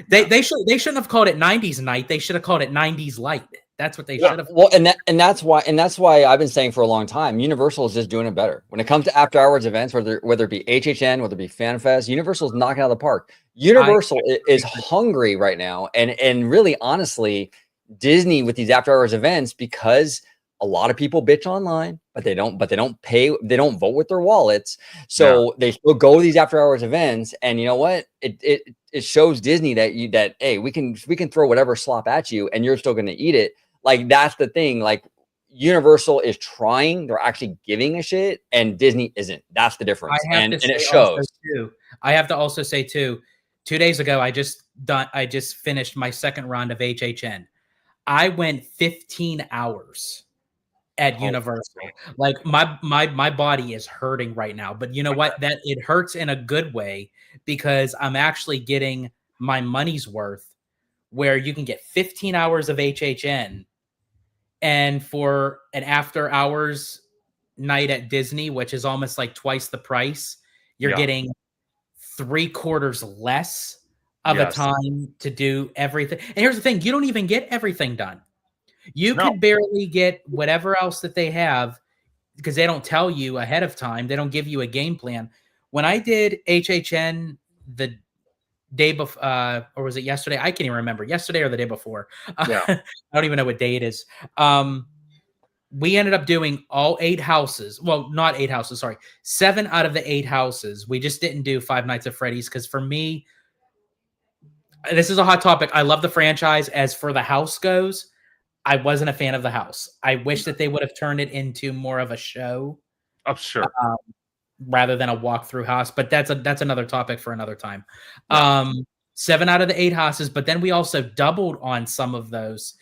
They shouldn't have called it 90s night. They should have called it 90s light. That's what they should have. Well, and that's why I've been saying for a long time, Universal is just doing it better when it comes to after hours events, whether it be HHN, whether it be FanFest. Universal's knocking out of the park. Universal is hungry right now, and really honestly, Disney with these after hours events, because a lot of people bitch online, but they don't pay, they don't vote with their wallets. So they still go to these after hours events. And you know what? It shows Disney that hey, we can throw whatever slop at you and you're still going to eat it. Like, that's the thing. Like, Universal is trying, they're actually giving a shit, and Disney isn't. That's the difference. And it shows. I have to also say too, 2 days ago, I just finished my second round of HHN. I went 15 hours at Universal. Like, my body is hurting right now, but you know what? That it hurts in a good way, because I'm actually getting my money's worth, where you can get 15 hours of HHN, and for an after hours night at Disney, which is almost like twice the price, you're getting 3/4 less of a time to do everything. And here's the thing, you don't even get everything done. You could barely get whatever else that they have because they don't tell you ahead of time. They don't give you a game plan. When I did HHN the day before, or was it yesterday? I can't even remember. Yesterday or the day before. Yeah. I don't even know what day it is. We ended up doing all 8 houses. Well, not 8 houses, sorry. 7 out of the 8 houses. We just didn't do Five Nights at Freddy's because for me, this is a hot topic. I love the franchise. As for the house goes, I wasn't a fan of the house. I wish that they would have turned it into more of a show. Oh, sure. Rather than a walkthrough house, but that's another topic for another time. Yeah. 7 out of the 8 houses, but then we also doubled on some of those.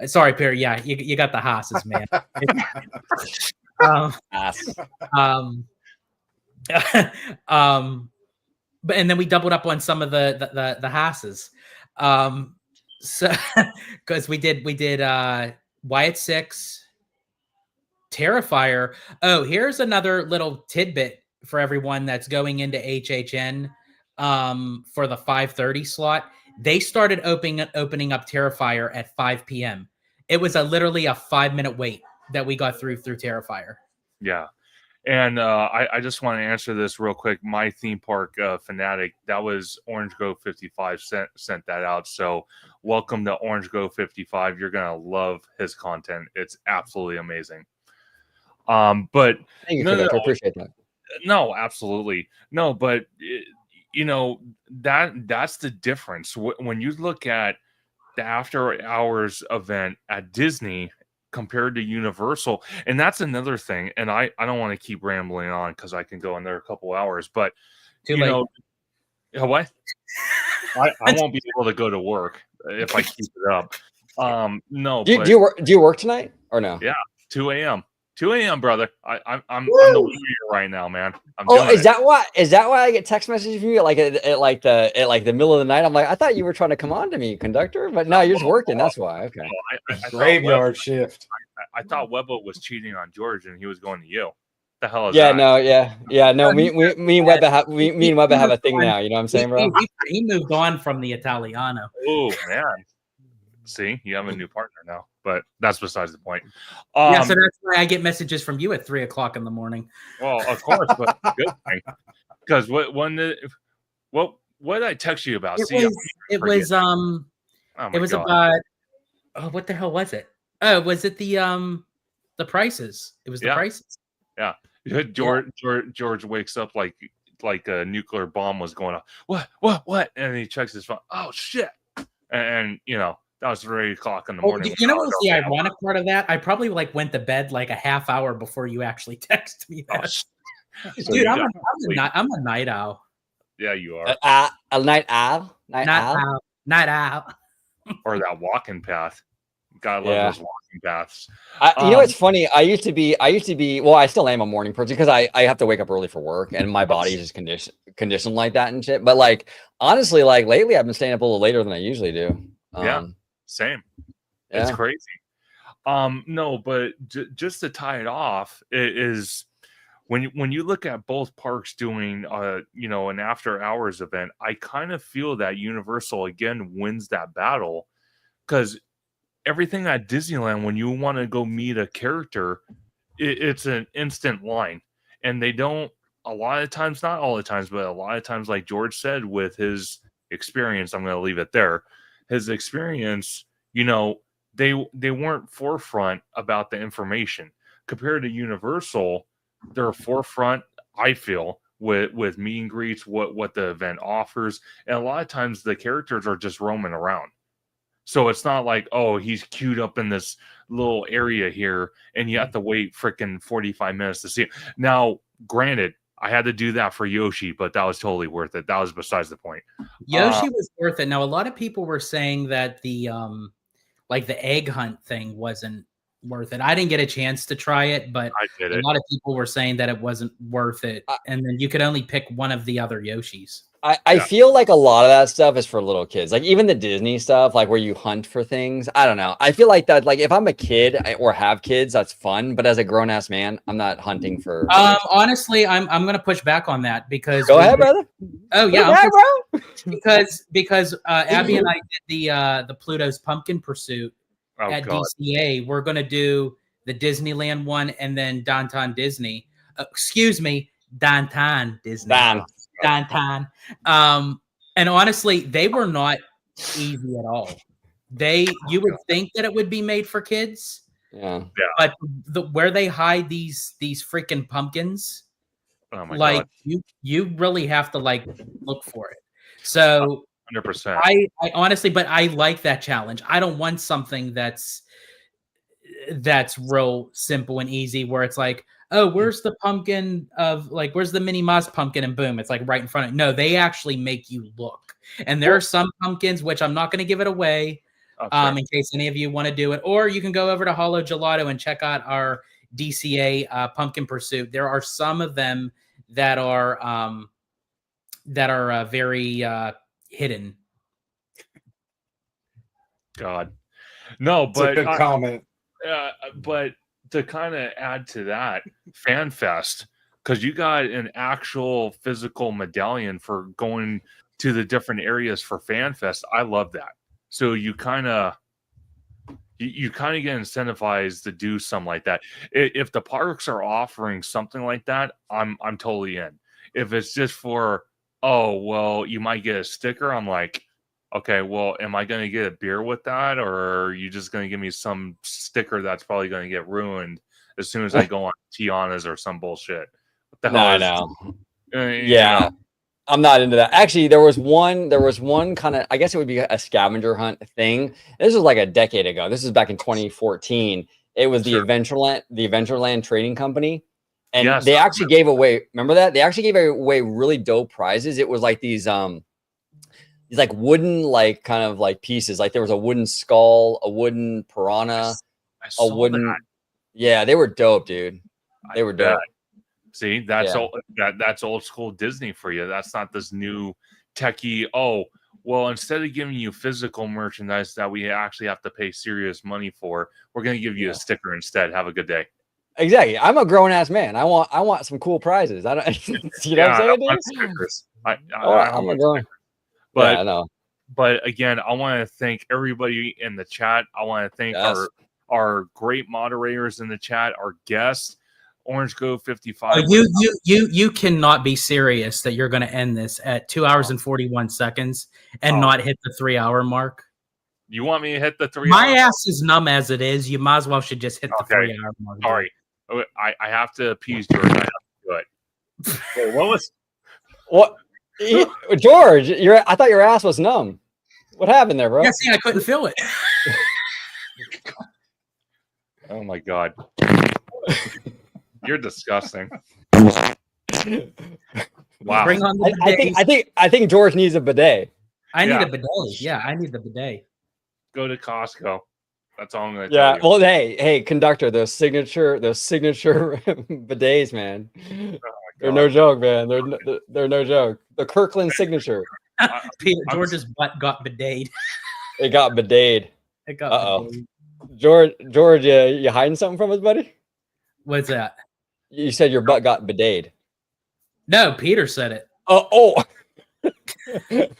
Sorry, Perry. Yeah, you got the houses, man. But and then we doubled up on some of the houses. So because we did Wyatt 6, Terrifier. Oh, here's another little tidbit for everyone that's going into HHN for the 5:30 slot. They started opening up Terrifier at 5 p.m. It was literally a 5-minute wait that we got through Terrifier. Yeah. And I just want to answer this real quick. My theme park fanatic, that was Orange Grove 55 sent that out. So welcome to Orange Grove 55. You're going to love his content. It's absolutely amazing. But thank you for that. I appreciate that. No, absolutely. No, but that's the difference. When you look at the after hours event at Disney compared to Universal, and that's another thing. And I don't want to keep rambling on because I can go in there a couple hours, but what? I won't be able to go to work if I keep it up. No. Do you work tonight or no? Yeah, 2 a.m. 2 a.m., brother. I'm the warrior right now, man. Is that why I get text messages from you at like the middle of the night? I'm like, I thought you were trying to come on to me, Conductor, but no, you're just working. That's why. Okay. I Graveyard shift. I thought Webbo was cheating on George and he was going to you. The hell is that? No. Me and Webbo have a thing now. You know what I'm saying, bro? He moved on from the Italiano. Oh man. See, you have a new partner now, but that's besides the point. So that's why I get messages from you at 3 o'clock in the morning. Well, of course, but good thing. Because what did I text you about? It was about what the hell was it? Oh, was it the prices? It was the prices. Yeah. George wakes up like a nuclear bomb was going off. What? And he checks his phone. Oh shit. And that was 3 o'clock in the morning. You know what was the ironic part of that? I probably went to bed like a half hour before you actually texted me that. So dude, I'm a night owl. Yeah, you are. A night owl? Night owl. Or that walking path. Gotta love those walking paths. You know what's funny? I used to be. Well, I still am a morning person because I have to wake up early for work, and my body is just conditioned like that and shit. But honestly, lately, I've been staying up a little later than I usually do. Same. Yeah. It's crazy. No, but just to tie it off, it is when you look at both parks doing an after hours event, I kind of feel that Universal again wins that battle because everything at Disneyland, when you want to go meet a character, it's an instant line, and they don't a lot of times, not all the times, but a lot of times, like George said with his experience, I'm going to leave it there. His experience, they weren't forefront about the information compared to Universal. They're forefront, I feel, with meet and greets, what the event offers, and a lot of times the characters are just roaming around. So it's not like, oh, he's queued up in this little area here, and you have to wait freaking 45 minutes to see it. Now, granted, I had to do that for Yoshi, but that was totally worth it. That was besides the point. Yoshi was worth it. Now, a lot of people were saying that the egg hunt thing wasn't worth it. I didn't get a chance to try it, but a lot of people were saying that it wasn't worth it. And then you could only pick one of the other Yoshis. I feel like a lot of that stuff is for little kids. Like even the Disney stuff, like where you hunt for things. I don't know. I feel like that, like if I'm a kid or have kids, that's fun. But as a grown ass man, I'm not hunting for. Honestly, I'm going to push back on that because. Go ahead, brother. Oh yeah, bro. because Abby and I did the Pluto's Pumpkin Pursuit at DCA. We're going to do the Disneyland one, and then Downtown Disney. Excuse me, Downtown Disney. Downtown. And honestly, they were not easy at all. You would think that it would be made for kids. Yeah. But where they hide these freaking pumpkins, Oh my like God. you really have to like look for it. So 100%. I honestly, but I like that challenge. I don't want something that's real simple and easy where it's like, oh, where's the pumpkin of like, where's the Minnie Mouse pumpkin, and boom, it's like right in front of. No, they actually make you look. And there are some pumpkins which I'm not going to give it away. In case any of you want to do it, or you can go over to Hollow Gelato and check out our DCA Pumpkin Pursuit. There are some of them that are very hidden. God, no, but it's a good comment. But to kind of add to that, FanFest, because you got an actual physical medallion for going to the different areas for FanFest. I love that. So you kind of get incentivized to do something like that. If the parks are offering something like that, I'm totally in. If it's just for, oh well, you might get a sticker, I'm like, okay, well, am I going to get a beer with that, or are you just going to give me some sticker that's probably going to get ruined as soon as I go on Tiana's or some bullshit? What the hell is? Yeah. You know? I'm not into that. Actually, there was one kind of, I guess it would be a scavenger hunt thing. This was like a decade ago. This is back in 2014. It was the Adventureland Trading Company. And they actually gave away, remember that? They actually gave away really dope prizes. It was like these like wooden, like kind of like pieces. Like there was a wooden skull, a wooden piranha, a wooden. That. Yeah, they were dope, dude. They were dope. See, that's that's old school Disney for you. That's not this new techie. Oh, well, instead of giving you physical merchandise that we actually have to pay serious money for, we're going to give you a sticker instead. Have a good day. Exactly. I'm a grown ass man. I want some cool prizes. I don't. You know what I'm saying? Want stickers. I'm a grown. But I know. But again, I want to thank everybody in the chat. I want to thank our great moderators in the chat, our guests. Orange Go 55. You cannot be serious that you're going to end this at 2 hours and 41 seconds and not hit the 3 hour mark. You want me to hit the 3 My ass is numb as it is. You might as well should just hit the 3 hour mark. Sorry, I have to appease George. I have to do it. Wait, what? George, I thought your ass was numb. What happened there, bro? Yeah, see, I couldn't feel it. Oh my God. You're disgusting. Wow. Bring on the I think George needs a bidet. I need a bidet. Yeah, I need the bidet. Go to Costco. That's all I'm gonna tell you. Well, hey, conductor, those signature bidets, man. They're no joke, man. They're no joke. The Kirkland signature. George's butt got bidet. It got bidet. It got bidet. George, you hiding something from us, buddy? What's that? You said your butt got bidet. No, Peter said it. Oh, okay.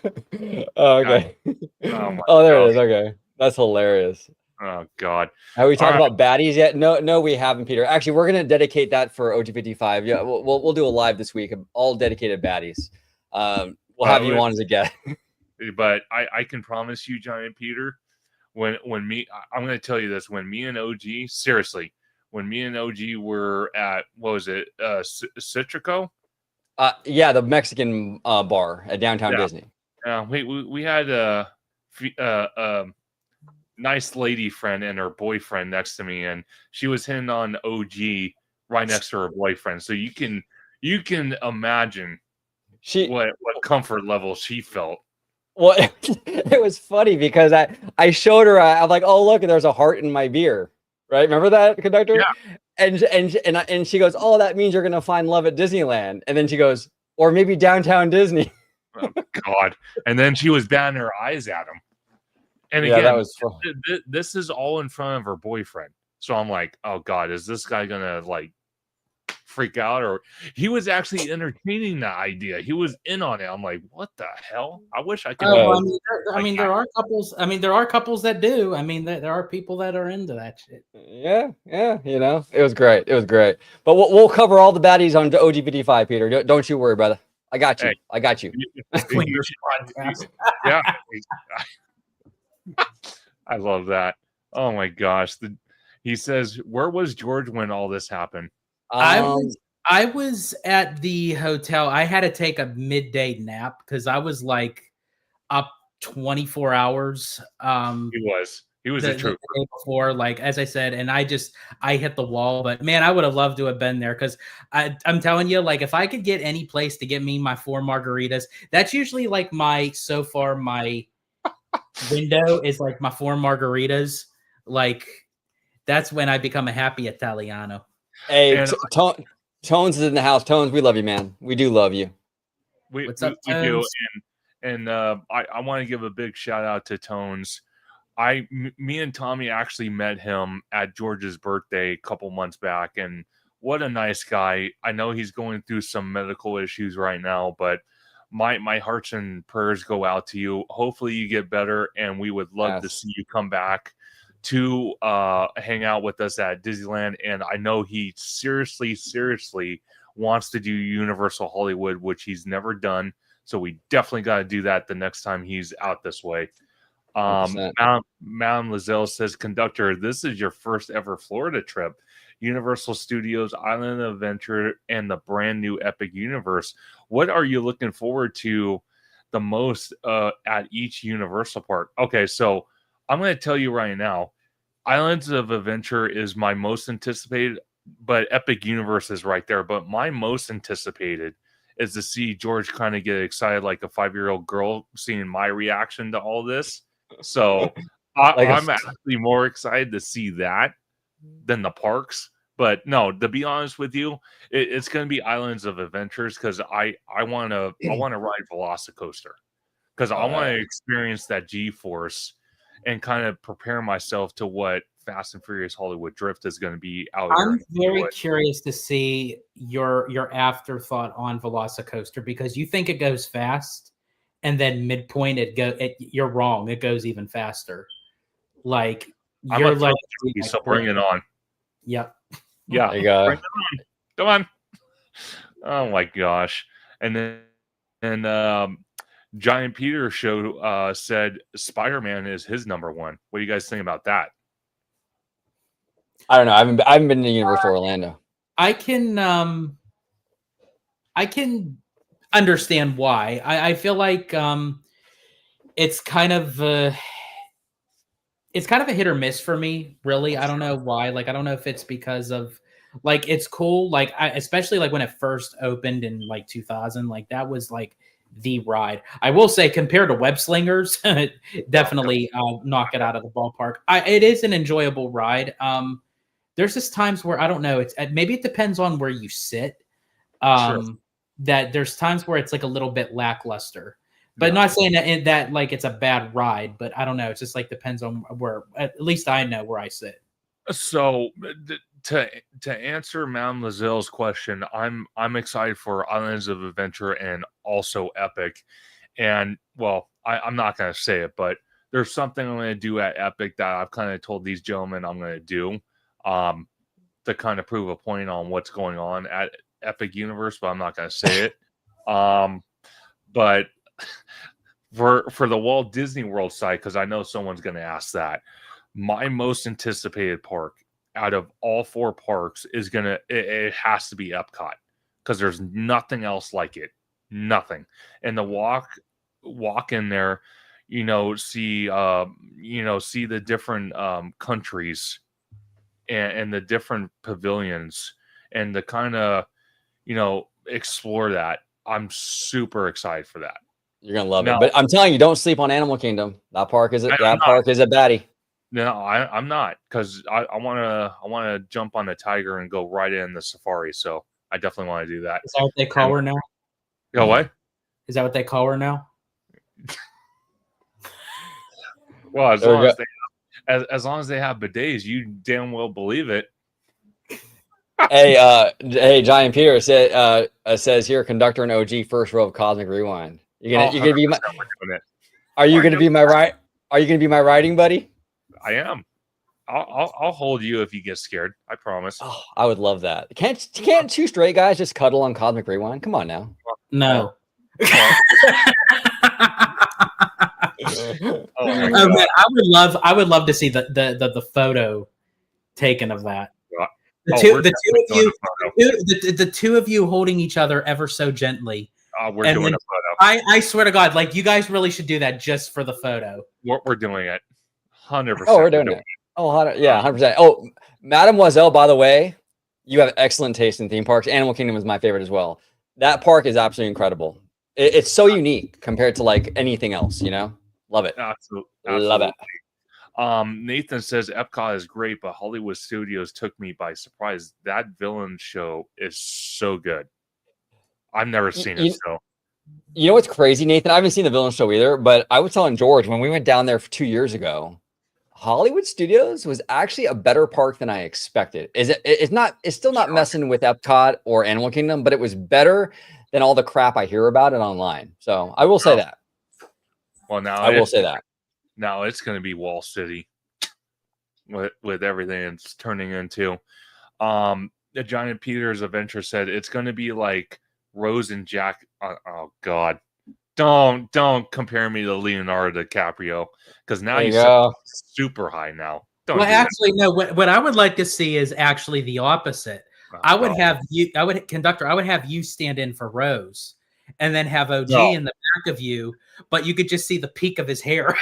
There it is. Okay, that's hilarious. Oh God. Have we talked about baddies yet? No, we haven't, Peter. Actually, we're gonna dedicate that for OG55. Yeah, we'll do a live this week of all dedicated baddies. We'll have you on as a guest. But I can promise you, Giant Peter, I'm gonna tell you this. When me and OG were at, what was it, Citrico? Yeah, the Mexican bar at downtown Disney. We had a nice lady friend and her boyfriend next to me, and she was hitting on OG right next to her boyfriend. So you can imagine what comfort level she felt. Well, it was funny because I showed her. I'm like, oh look, there's a heart in my beer. Right? Remember that, conductor? Yeah. And she goes, oh, that means you're gonna find love at Disneyland. And then she goes, or maybe downtown Disney. Oh God! And then she was batting her eyes at him. And again, that was fun. This is all in front of her boyfriend. So I'm like, oh God, is this guy gonna like freak out, or he was actually entertaining the idea. He was in on it. I'm like, what the hell? I wish I could. Oh, there are couples. I mean, there are couples that do. I mean, there are people that are into that shit. Yeah, you know, it was great. It was great. But we'll cover all the baddies on OGBD5, Peter. Don't you worry, brother. I got you. Hey, I got you. Swingers podcast. Yeah. I love that. Oh my gosh. He says, where was George when all this happened? I was at the hotel. I had to take a midday nap because I was like up 24 hours. He was a trooper. The day before, like as I said, and I hit the wall. But man, I would have loved to have been there because I'm telling you, like if I could get any place to get me my 4 margaritas, that's usually like my window is like my 4 margaritas. Like that's when I become a happy Italiano. Hey, Tones is in the house. Tones, we love you, man. We do love you. What's up, we Tones? do. And I want to give a big shout out to Tones. Me and Tommy actually met him at George's birthday a couple months back, and what a nice guy. I know he's going through some medical issues right now, but my hearts and prayers go out to you. Hopefully you get better, and we would love to see you come back to hang out with us at Disneyland. And I know he seriously wants to do Universal Hollywood, which he's never done. So we definitely got to do that the next time he's out this way. Madam Lizelle says, Conductor, this is your first ever Florida trip. Universal Studios, Island of Adventure, and the brand new Epic Universe. What are you looking forward to the most at each Universal park? Okay, so I'm going to tell you right now, Islands of Adventure is my most anticipated, but Epic Universe is right there. But my most anticipated is to see George kind of get excited like a 5-year-old girl seeing my reaction to all this. So I'm actually more excited to see that than the parks. But no, to be honest with you, it's going to be Islands of Adventures because I want to ride Velocicoaster because I want to experience that G-force and kind of prepare myself to what Fast and Furious Hollywood Drift is going to be out here. I'm very curious to see your afterthought on Velocicoaster because you think it goes fast, and then midpoint you're wrong. It goes even faster. Like you're like, so bring it on. Yep. Yeah. There you go. Bring it on. Come on. Oh my gosh. And then Giant Peter show said Spider-Man is his number one. What do you guys think about that? I don't know. I haven't been to Universal Orlando. I can understand why. I feel like it's kind of a hit or miss for me, really. I don't know why. Like, I don't know if it's because of like it's cool. Like, especially like when it first opened in like 2000, like that was like the ride. I will say, compared to Web Slingers, definitely knock it out of the ballpark. It is an enjoyable ride. There's just times where I don't know. It's maybe it depends on where you sit. Sure. That there's times where it's like a little bit lackluster, but not saying that like it's a bad ride. But I don't know. It's just like depends on where. At least I know where I sit. So to answer Madame Lazelle's question, I'm excited for Islands of Adventure and also Epic. And well, I'm not going to say it, but there's something I'm going to do at Epic that I've kind of told these gentlemen I'm going to do to kind of prove a point on what's going on at Epic Universe, but I'm not going to say it. But for the Walt Disney World side, because I know someone's going to ask that, my most anticipated park out of all 4 parks is it has to be Epcot because there's nothing else like it. Nothing. And the walk in there, see the different countries and the different pavilions and the kind of, explore that. I'm super excited for that. You're gonna love it. But I'm telling you, don't sleep on Animal Kingdom. That park is a baddie. No, I'm not, because I wanna jump on the tiger and go right in the safari. So I definitely want to do that. Is that what they call her now? Go what? Is that what they call her now? Well, as long as they have bidets, you damn well believe it. Hey, Giant Peter says here, Conductor and OG first row of Cosmic Rewind. You're gonna be my. Are you gonna be my right? Are you gonna be my riding buddy? I am. I'll hold you if you get scared. I promise. Oh, I would love that. Can't two straight guys just cuddle on Cosmic Rewind? Come on now. No. Oh my Oh God. man, I would love to see the photo taken of that. The two of you holding each other ever so gently. We're And doing then a photo. I swear to God, like you guys really should do that just for the photo. We're doing it. 100%. Oh, we're doing it. Oh, 100%. Oh, Mademoiselle, by the way, you have excellent taste in theme parks. Animal Kingdom is my favorite as well. That park is absolutely incredible. It's so unique compared to like anything else, you know? Love it. Absolutely. Love it. Nathan says Epcot is great, but Hollywood Studios took me by surprise. That villain show is so good. I've never seen it. So you know what's crazy, Nathan? I haven't seen the villain show either, but I was telling George when we went down there 2 years ago, Hollywood Studios was actually a better park than I expected. It's still not messing with Epcot or Animal Kingdom, but it was better than all the crap I hear about it online. So I will say that. Well, now I will say that. Now it's going to be Wall City with everything it's turning into. The Giant Peter's Adventure said it's going to be like Rose and Jack. Oh God. Don't compare me to Leonardo DiCaprio because now he's super high now. No. What I would like to see is actually the opposite. I would have you stand in for Rose, and then have OG in the back of you, but you could just see the peak of his hair.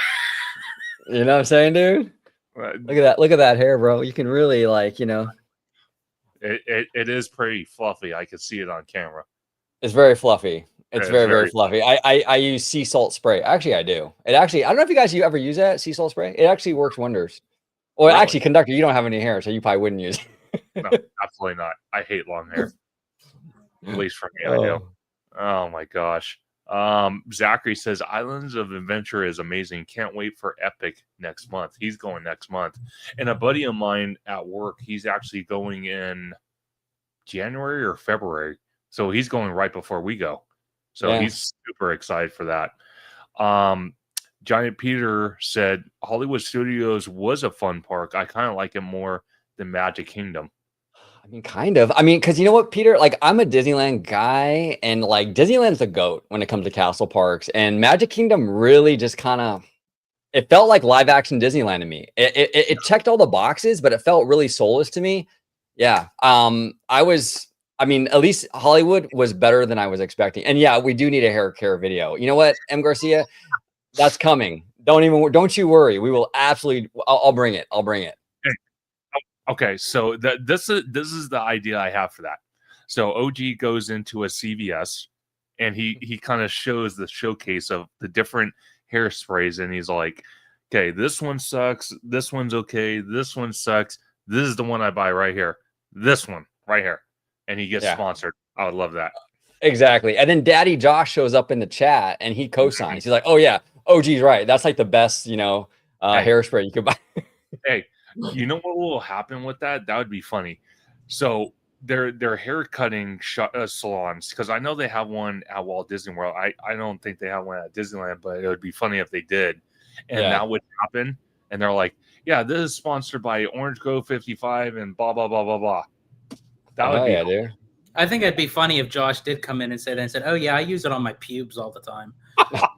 You know what I'm saying, dude? Look at that hair, bro. You can really It is pretty fluffy. I could see it on camera. It's very fluffy. It's very fluffy. I use sea salt spray. Actually, I do. I don't know if you guys ever use that sea salt spray. It actually works wonders. Well, really? Actually, Conductor, you don't have any hair, so you probably wouldn't use it. No, absolutely not. I hate long hair. At least for me, I do. Oh my gosh. Zachary says Islands of Adventure is amazing. Can't wait for Epic next month. He's going next month. And a buddy of mine at work, he's actually going in January or February. So he's going right before we go. So he's super excited for that. Giant Peter said Hollywood Studios was a fun park. I kind of like it more than Magic Kingdom. I mean, kind of. I mean, because you know what, Peter? Like, I'm a Disneyland guy, and like Disneyland's the GOAT when it comes to castle parks. And Magic Kingdom really just kind of, it felt like live action Disneyland to me. It checked all the boxes, but it felt really soulless to me. Yeah. I mean, at least Hollywood was better than I was expecting. And yeah, we do need a hair care video. You know what, M. Garcia? That's coming. Don't you worry. We will absolutely. I'll bring it. I'll bring it. Okay, so this is the idea I have for that. So OG goes into a CVS and he kind of shows the showcase of the different hairsprays, and he's like, okay, this one sucks, this one's okay, this one sucks, this is the one I buy right here, this one right here, and he gets sponsored. I would love that. Exactly. And then Daddy Josh shows up in the chat and he co-signs. He's like, oh yeah, OG's right, that's like the best hairspray you could buy. Hey, you know what will happen with that? That would be funny. So their hair cutting salons, because I know they have one at Walt Disney World. I don't think they have one at Disneyland, but it would be funny if they did. And that would happen. And they're like, yeah, this is sponsored by Orange Grove 55 and blah, blah, blah, blah, blah. That would be dude. I think it'd be funny if Josh did come in and say that and said, oh yeah, I use it on my pubes all the time.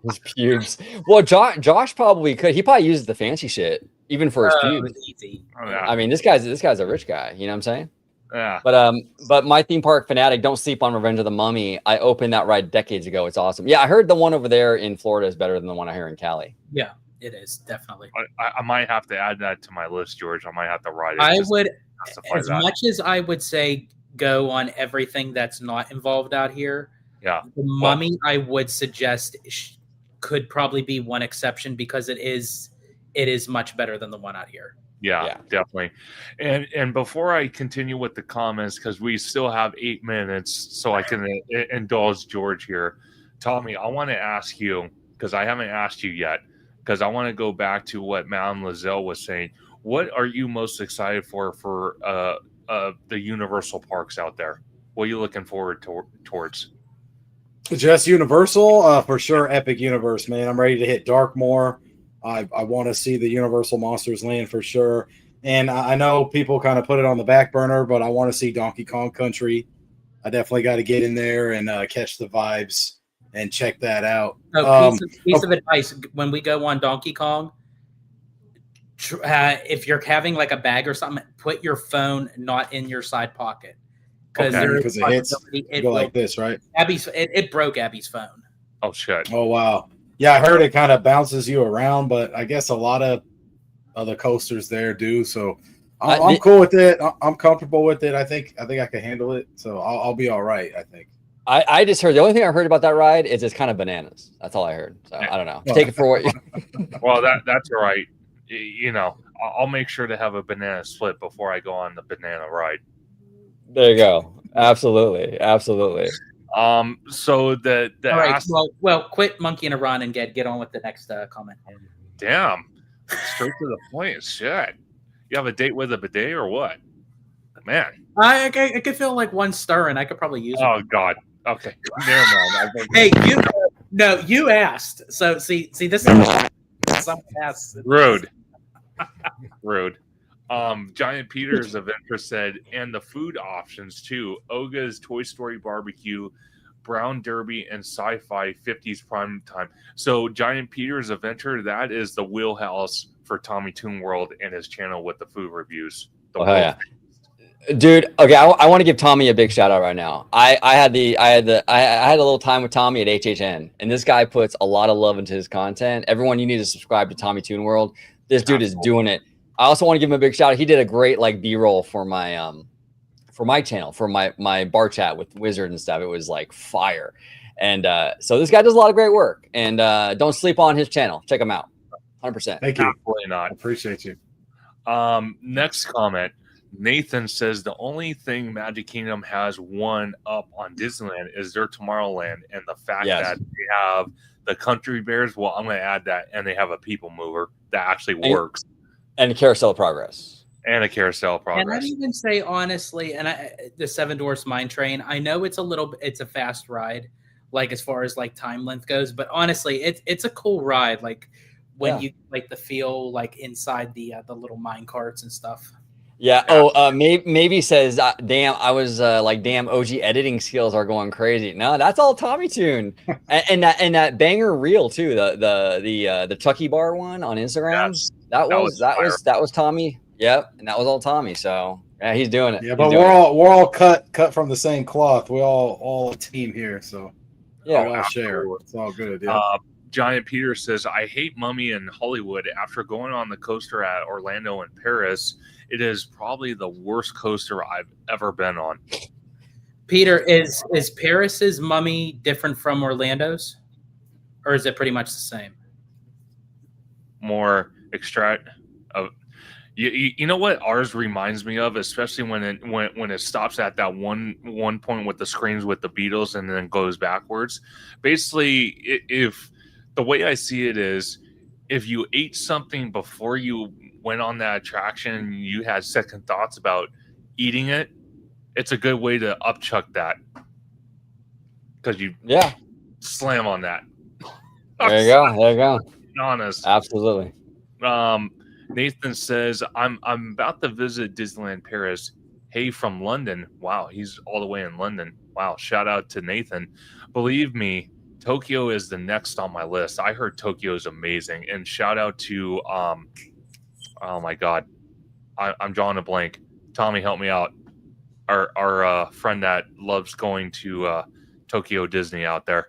His pubes. Well, Josh probably could. He probably uses the fancy shit even for his pubes. Easy. Oh, yeah. I mean, this guy's a rich guy. You know what I'm saying? Yeah. But my theme park fanatic, don't sleep on Revenge of the Mummy. I opened that ride decades ago. It's awesome. Yeah, I heard the one over there in Florida is better than the one I hear in Cali. Yeah, it is definitely. I might have to add that to my list, George. I might have to ride it. I would, as much as I would say, go on everything that's not involved out here. Yeah, the Mummy, I would suggest could probably be one exception because it is much better than the one out here. Yeah, definitely. And before I continue with the comments, because we still have 8 minutes, so I can indulge George here. Tommy, I want to ask you, because I haven't asked you yet, because I want to go back to what Madame Lizelle was saying. What are you most excited for the Universal parks out there? What are you looking forward towards? Just Universal, for sure. Epic Universe, man. I'm ready to hit Darkmoor. I want to see the Universal Monsters Land for sure. And I know people kind of put it on the back burner, but I want to see Donkey Kong Country. I definitely got to get in there and catch the vibes and check that out. Piece of advice: when we go on Donkey Kong, if you're having like a bag or something, put your phone not in your side pocket because it hits. It go like this, right? It broke Abby's phone. Oh shit! Oh wow! Yeah, I heard it kind of bounces you around, but I guess a lot of other coasters there do. So I'm cool with it. I'm comfortable with it. I think I can handle it. So I'll be all right. I think. I just heard the only thing I heard about that ride is it's kind of bananas. That's all I heard. So I don't know. Take it for what you. Well, that's all right. You know, I'll make sure to have a banana split before I go on the banana ride. There you go. Absolutely. So the all right. Well, quit monkeying around and get on with the next comment. Damn, straight to the point. Shit, you have a date with a bidet or what? Man, I could feel like one stirring. I could probably use it. Oh God. Okay, never mind. Hey, you asked. So see, this is someone asked. Rude. Giant Peter's Adventure said, and the food options too. Oga's Toy Story Barbecue, Brown Derby, and Sci-Fi 50s prime time. So Giant Peter's Adventure, that is the wheelhouse for Tommy Toon World and his channel with the food reviews. Yeah. Dude, okay, I want to give Tommy a big shout out right now. I had a little time with Tommy at HHN, and this guy puts a lot of love into his content. Everyone, you need to subscribe to Tommy Toon World. This dude is doing it. I also want to give him a big shout out. He did a great B-roll for my channel, for my bar chat with Wizard and stuff. It was like fire. And so this guy does a lot of great work. And don't sleep on his channel. Check him out. 100%. Thank you. Absolutely not. I appreciate you. Next comment. Nathan says the only thing Magic Kingdom has one up on Disneyland is their Tomorrowland, and the fact that they have the Country Bears. Well, I'm going to add that, and they have a People Mover that actually works, and a Carousel of Progress, and I'd even say honestly, and the Seven Dwarfs Mine Train. I know it's a fast ride, like as far as like time length goes, but honestly, it's a cool ride. Like when you like the feel like inside the little mine carts and stuff. Yeah. Maybe says, damn, I was damn, OG editing skills are going crazy. No, that's all Tommy Toon. and that banger reel too. The Chucky Bar one on Instagram. Yes, that was Tommy. Yep. And that was all Tommy. So yeah, he's doing it. Yeah, but we're all cut from the same cloth. We all a team here. So yeah, we all share. It's all good. Yeah. Giant Peter says, I hate Mummy in Hollywood. After going on the coaster at Orlando and Paris, it is probably the worst coaster I've ever been on. Peter, is Paris's Mummy different from Orlando's? Or is it pretty much the same? More extract of you know what ours reminds me of, especially when it stops at that one point with the screens with the Beatles and then goes backwards. Basically, if the way I see it is, if you ate something before you went on that attraction and you had second thoughts about eating it, it's a good way to upchuck that. Because you slam on that. There you go. Honest. Absolutely. Nathan says, I'm about to visit Disneyland Paris. Hey, from London. Wow, he's all the way in London. Wow, shout out to Nathan. Believe me, Tokyo is the next on my list. I heard Tokyo is amazing. And shout out to, oh my God, I'm drawing a blank. Tommy, help me out. Our friend that loves going to Tokyo Disney out there,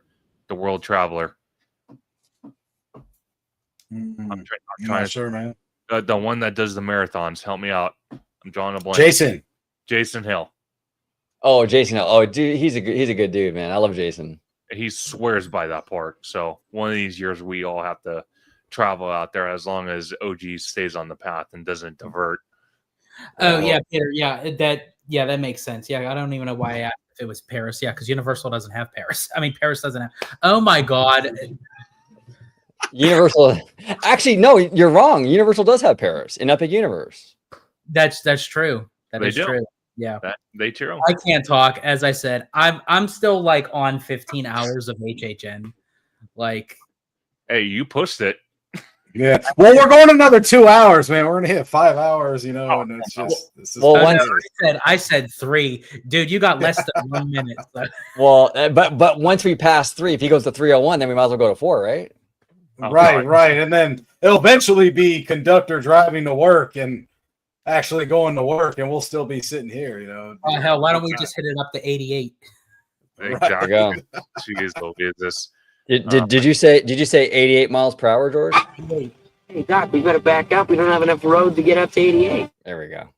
the world traveler. I'm not sure, man. The one that does the marathons. Help me out. I'm drawing a blank. Jason Hill. Oh, Jason Hill. Oh, dude, he's a good dude, man. I love Jason. He swears by that park. So one of these years we all have to travel out there, as long as OG stays on the path and doesn't divert. Oh yeah, Peter. Yeah, that makes sense. Yeah, I don't even know why I asked if it was Paris. Yeah, because Universal doesn't have Paris. I mean, Paris doesn't have. Oh my God. Universal. Actually, no, you're wrong. Universal does have Paris in Epic Universe. That's true. That is true. Yeah. They true. I can't talk. As I said, I'm still like on 15 hours of HHN. Like, Hey, you pushed it. Yeah. Well, we're going another 2 hours, man. We're gonna hit 5 hours, and it's just this is Well, what once- it is. I said 3. Dude, you got less than 1 minute. So. Well, but once we pass 3, if he goes to 301, then we might as well go to 4, right? Oh, right, God. right. And then it'll eventually be Conductor driving to work and actually going to work, and we'll still be sitting here, Oh, hell, why don't we just hit it up to 88? Exactly. There we Jeez, oh, business. Did you say 88 miles per hour, George? Hey, Doc, we better back up. We don't have enough road to get up to 88. There we go.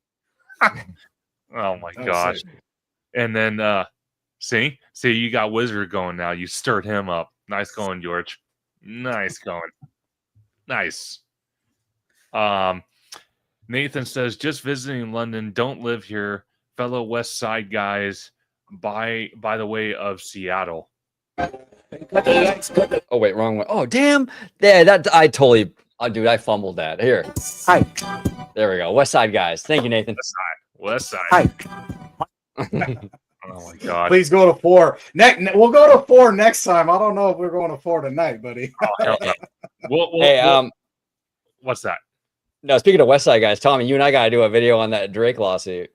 Oh my Oh, gosh. sick. And then see, you got Wizard going now. You stirred him up. Nice going, George. Nice going. Nice. Nathan says, just visiting London, don't live here. Fellow West Side guys, by the way of Seattle. Oh wait, wrong one. Oh damn! Yeah, that I totally. Oh, dude, I fumbled that. Here. Hi. There we go. West Side guys. Thank you, Nathan. West Side. Hi. Oh my god. Please go to 4. We'll go to 4 next time. I don't know if we're going to 4 tonight, buddy. Oh, hell no. Hey, what's that? no. Speaking of West Side guys, Tommy, you and I gotta do a video on that Drake lawsuit.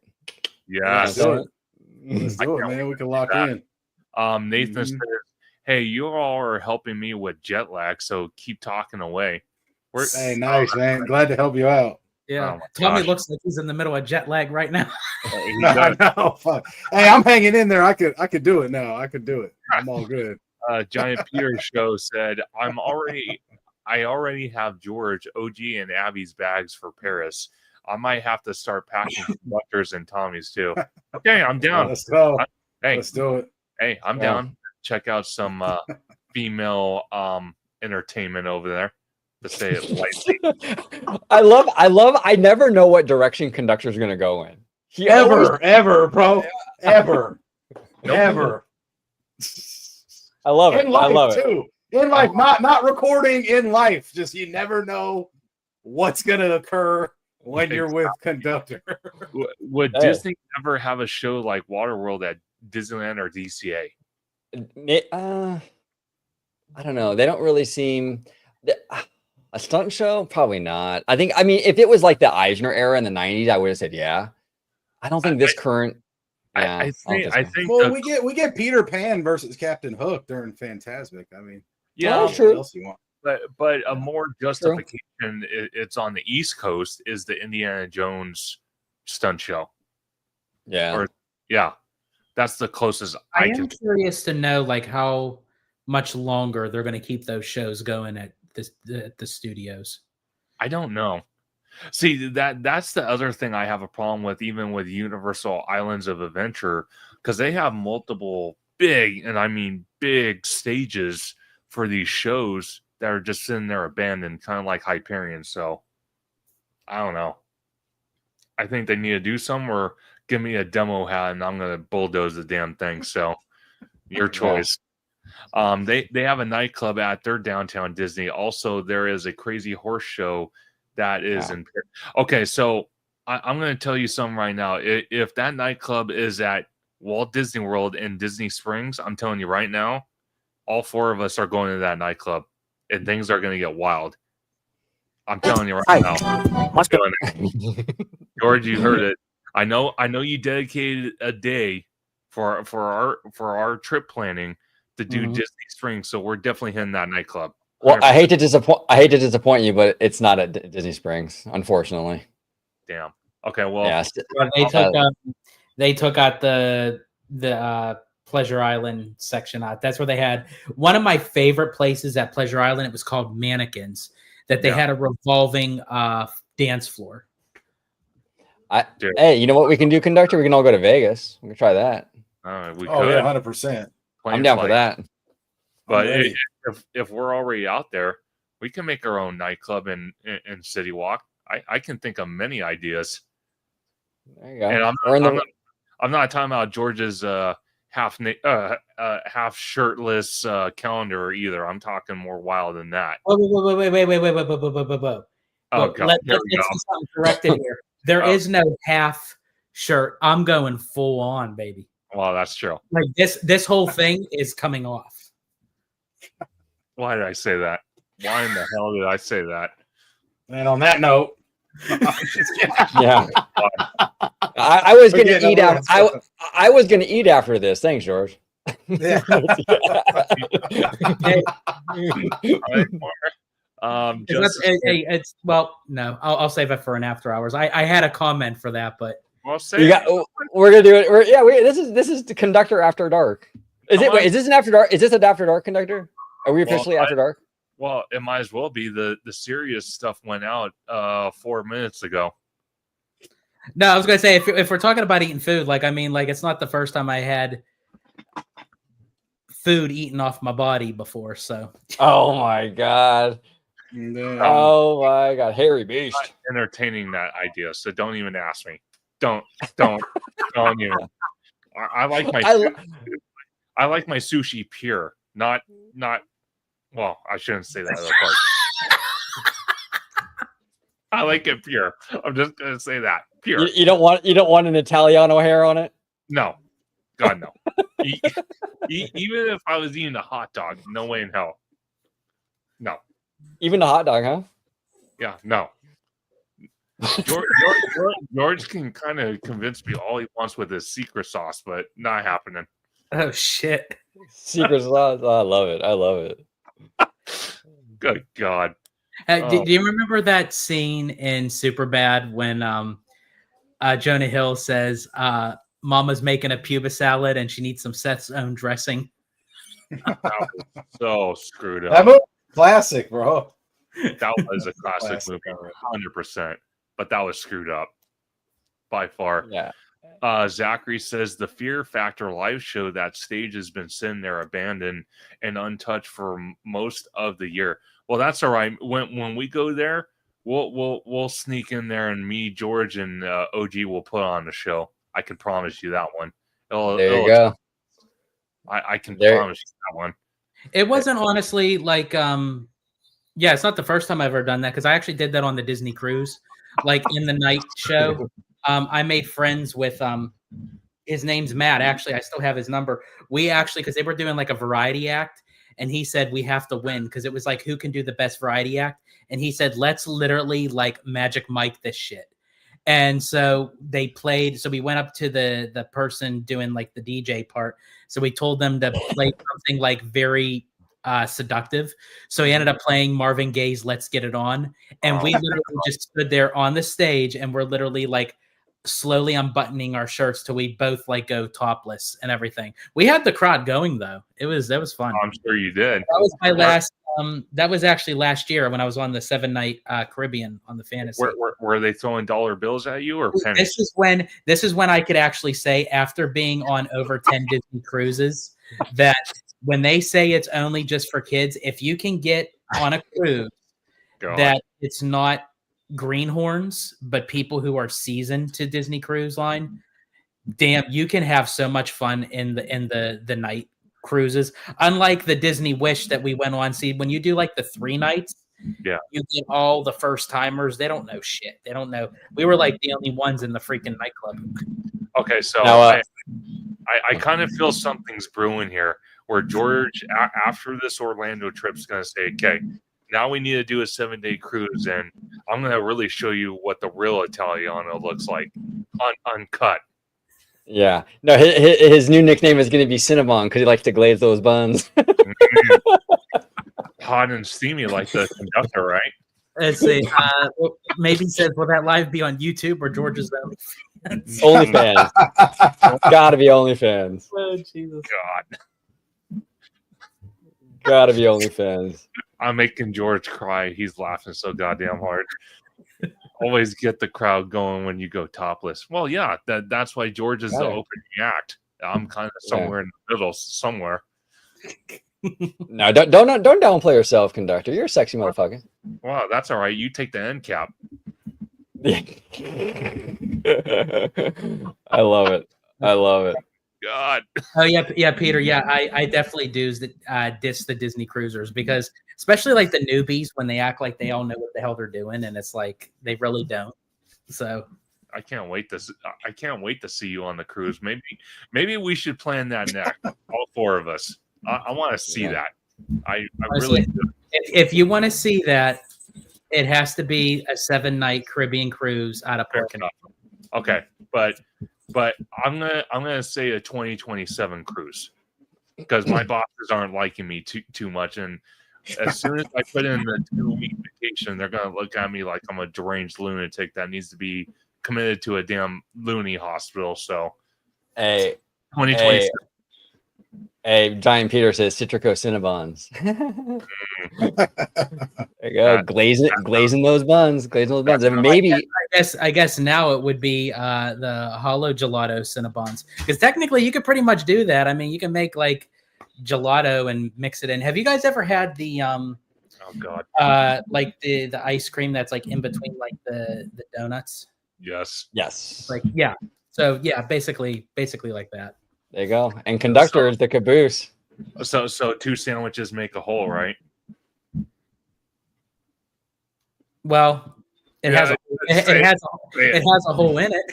Yeah. Let's do it. Let's I do it, can't man. We wait can to lock do that. in. Nathan Mhm. says, hey, you all are helping me with jet lag, so keep talking away. Hey, nice, man. Glad to help you out. Yeah. Oh my Tommy gosh. looks like he's in the middle of jet lag right now. He I does. know. Fuck. Hey, I'm hanging in there. I could do it now. I could do it. I'm all good. Giant Peter Show said, I already have George, OG, and Abby's bags for Paris. I might have to start packing Conductors and Tommy's too. Okay, I'm down. Let's go. Hey, Let's do it. I'm Yeah. down. Check out some female entertainment over there, to say it lightly. I never know what direction Conductor's gonna go in. He always- Ever, bro. Ever. Nope. Ever. I love it. In I life, love it. too. In life, not recording in life. Just you never know what's gonna occur when you're with Conductor. Would Hey. Disney ever have a show like Waterworld at Disneyland or DCA? I don't know. They don't really seem a stunt show. Probably not. I mean, if it was like the Eisner era in the '90s, I would have said yeah. I don't think this current. Yeah, I think Well, the- we get Peter Pan versus Captain Hook during Fantasmic. I mean, yeah, that's true. what else you want? but a more justification. It's on the East Coast is the Indiana Jones stunt show. Yeah. Or yeah, that's the closest I I am can. curious to know like how much longer they're going to keep those shows going at the studios. I don't know. See, that's the other thing I have a problem with, even with Universal Islands of Adventure, because they have multiple big, and I mean big stages for these shows that are just sitting there abandoned, kind of like Hyperion. So I don't know. I think they need to do some, or give me a demo hat and I'm gonna bulldoze the damn thing. So your choice. They have a nightclub at their downtown Disney. Also, there is a Crazy Horse Show that is Wow. in. Okay, so I'm going to tell you something right now. If that nightclub is at Walt Disney World in Disney Springs, I'm telling you right now, all 4 of us are going to that nightclub, and things are going to get wild. I'm telling you right now. Must Doing it. George, you heard it. I know you dedicated a day for our trip planning to do Mhm. Disney Springs, so we're definitely hitting that nightclub. Well, I 100%. hate to disappoint you, but it's not at Disney Springs, unfortunately. Damn. Okay, well, Yeah. Well, they took out the Pleasure Island section out. That's where they had one of my favorite places at Pleasure Island. It was called Mannequins. That they Yeah. had a revolving dance floor. Dude. Hey, you know what we can do, Conductor? We can all go to Vegas. We can try that. we Oh could. yeah, 100%. I'm down for that. But I'm ready. if we're already out there, we can make our own nightclub in City Walk. I can think of many ideas, There you go. and We're in the- I'm not talking about George's half shirtless calendar either. I'm talking more wild than that. Wait. Oh god, Let's here we get go. something corrected here. There Oh. is no half shirt, I'm going full on, baby. Well, that's true. Like this whole thing is coming off. Why did I say that? Why in the hell did I say that? And on that note, Yeah. I was gonna eat after. I was gonna eat after this. Thanks, George. Yeah. It's well, no, I'll save it for an after hours. I had a comment for that, but we're gonna do it. This is the Conductor After Dark. Is this an After Dark? Is this an After Dark Conductor? Are we officially After Dark? Well, it might as well be. The serious stuff went out 4 minutes ago. No, I was gonna say if we're talking about eating food, like I mean, like it's not the first time I had food eaten off my body before. So. Oh my god. Oh my god, hairy beast. I'm not entertaining that idea, so don't even ask me. Don't even. I like my I like my sushi pure, not. Well, I shouldn't say that other part. I like it pure. I'm just gonna say that pure. You don't want an Italiano hair on it? No, God no. Even if I was eating a hot dog, no way in hell. No. Even the hot dog, huh? Yeah, no. George can kind of convince me all he wants with his secret sauce, but not happening. Oh shit! Secret sauce. Oh, I love it. I love it. Good God. Do you remember that scene in Superbad when Jonah Hill says Mama's making a puba salad and she needs some Seth's own dressing? That was so screwed up. That movie, classic, bro. That was a classic movie, 100%. But that was screwed up by far. Yeah. Zachary says the Fear Factor live show, that stage has been sitting there abandoned and untouched for most of the year. Well, that's all right. When we go there, we'll sneak in there, and me, George, and OG will put on the show. I can promise you that one. There you go. I can promise you that one. It wasn't honestly like yeah, it's not the first time I've ever done that because I actually did that on the Disney cruise, like in the night show. I made friends with his name's Matt. Actually, I still have his number. We actually, because they were doing like a variety act, and he said we have to win because it was like who can do the best variety act, and he said let's literally like Magic Mike this shit. And so they played. So we went up to the person doing like the DJ part. So we told them to play something like very seductive. So he ended up playing Marvin Gaye's "Let's Get It On," and we literally just stood there on the stage, and we're literally like slowly unbuttoning our shirts till we both like go topless and everything. We had the crowd going though. That was fun. I'm sure you did. That was my last. That was actually last year when I was on the 7-night Caribbean on the Fantasy. Were they throwing dollar bills at you or pennies? This is when I could actually say, after being on over 10 Disney cruises, that when they say it's only just for kids, if you can get on a cruise that it's not greenhorns but people who are seasoned to Disney Cruise Line, damn, you can have so much fun in the night cruises. Unlike the Disney Wish that we went on, see, when you do like the 3 nights, you get all the first timers. They don't know shit. They don't know. We were like the only ones in the freaking nightclub. Okay, so I kind of feel something's brewing here, where George, after this Orlando trip, is going to say, okay, now we need to do a 7-day cruise, and I'm going to really show you what the real Italiano looks like, uncut. Yeah. No, his new nickname is going to be Cinnabon because he likes to glaze those buns. Hot and steamy like the Conductor, right? Let's see. Maybe says, will that live be on YouTube or George's OnlyFans? OnlyFans. Gotta be OnlyFans. Oh, Jesus. God. Gotta be OnlyFans. I'm making George cry. He's laughing so goddamn hard. Always get the crowd going when you go topless. Well, yeah, that's why George is the opening act. I'm kind of somewhere in the middle, somewhere. No, don't downplay yourself, Conductor. You're a sexy motherfucker. Wow, that's all right. You take the end cap. I love it. I love it. God. Oh yeah, Peter. Yeah, I definitely diss the Disney cruisers because especially like the newbies when they act like they all know what the hell they're doing and it's like they really don't. So I can't wait to see you on the cruise. Maybe we should plan that next. All four of us. I want to see that. I really do. If you want to see that, it has to be a 7-night Caribbean cruise out of Port Canaveral. Okay, but I'm gonna say a 2027 cruise because my bosses aren't liking me too much, and as soon as I put in the 2-week vacation, they're gonna look at me like I'm a deranged lunatic that needs to be committed to a damn loony hospital. So, Hey, 2027. Hey, Giant Peter says Citrico Cinnabons. There you go, glazing those buns, And maybe I guess now it would be the hollow gelato Cinnabons, because technically you could pretty much do that. I mean, you can make like gelato and mix it in. Have you guys ever had the Oh God. like the ice cream that's like in between like the donuts? Yes. Like yeah. So yeah, basically like that. There you go. And Conductor is the caboose. So 2 sandwiches make a whole, right? Well, it has a hole in it.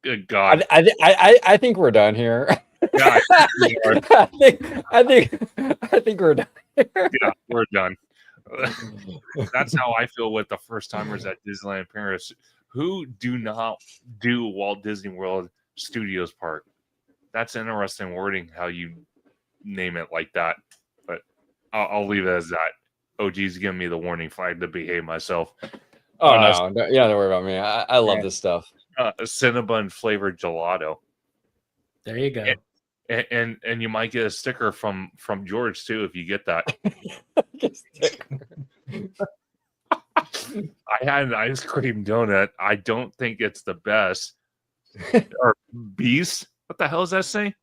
Good God. I think we're done here. Yeah, I think we're done here. Yeah, we're done. That's how I feel with the first timers at Disneyland Paris who do not do Walt Disney World Studios Park. That's interesting wording, how you name it like that. But I'll leave it as that. OG's giving me the warning flag to behave myself. Oh no, you don't worry about me. I love this stuff. Cinnabon flavored gelato. There you go. And you might get a sticker from George too if you get that. I had an ice cream donut. I don't think it's the best. Or Beast? What the hell does that say?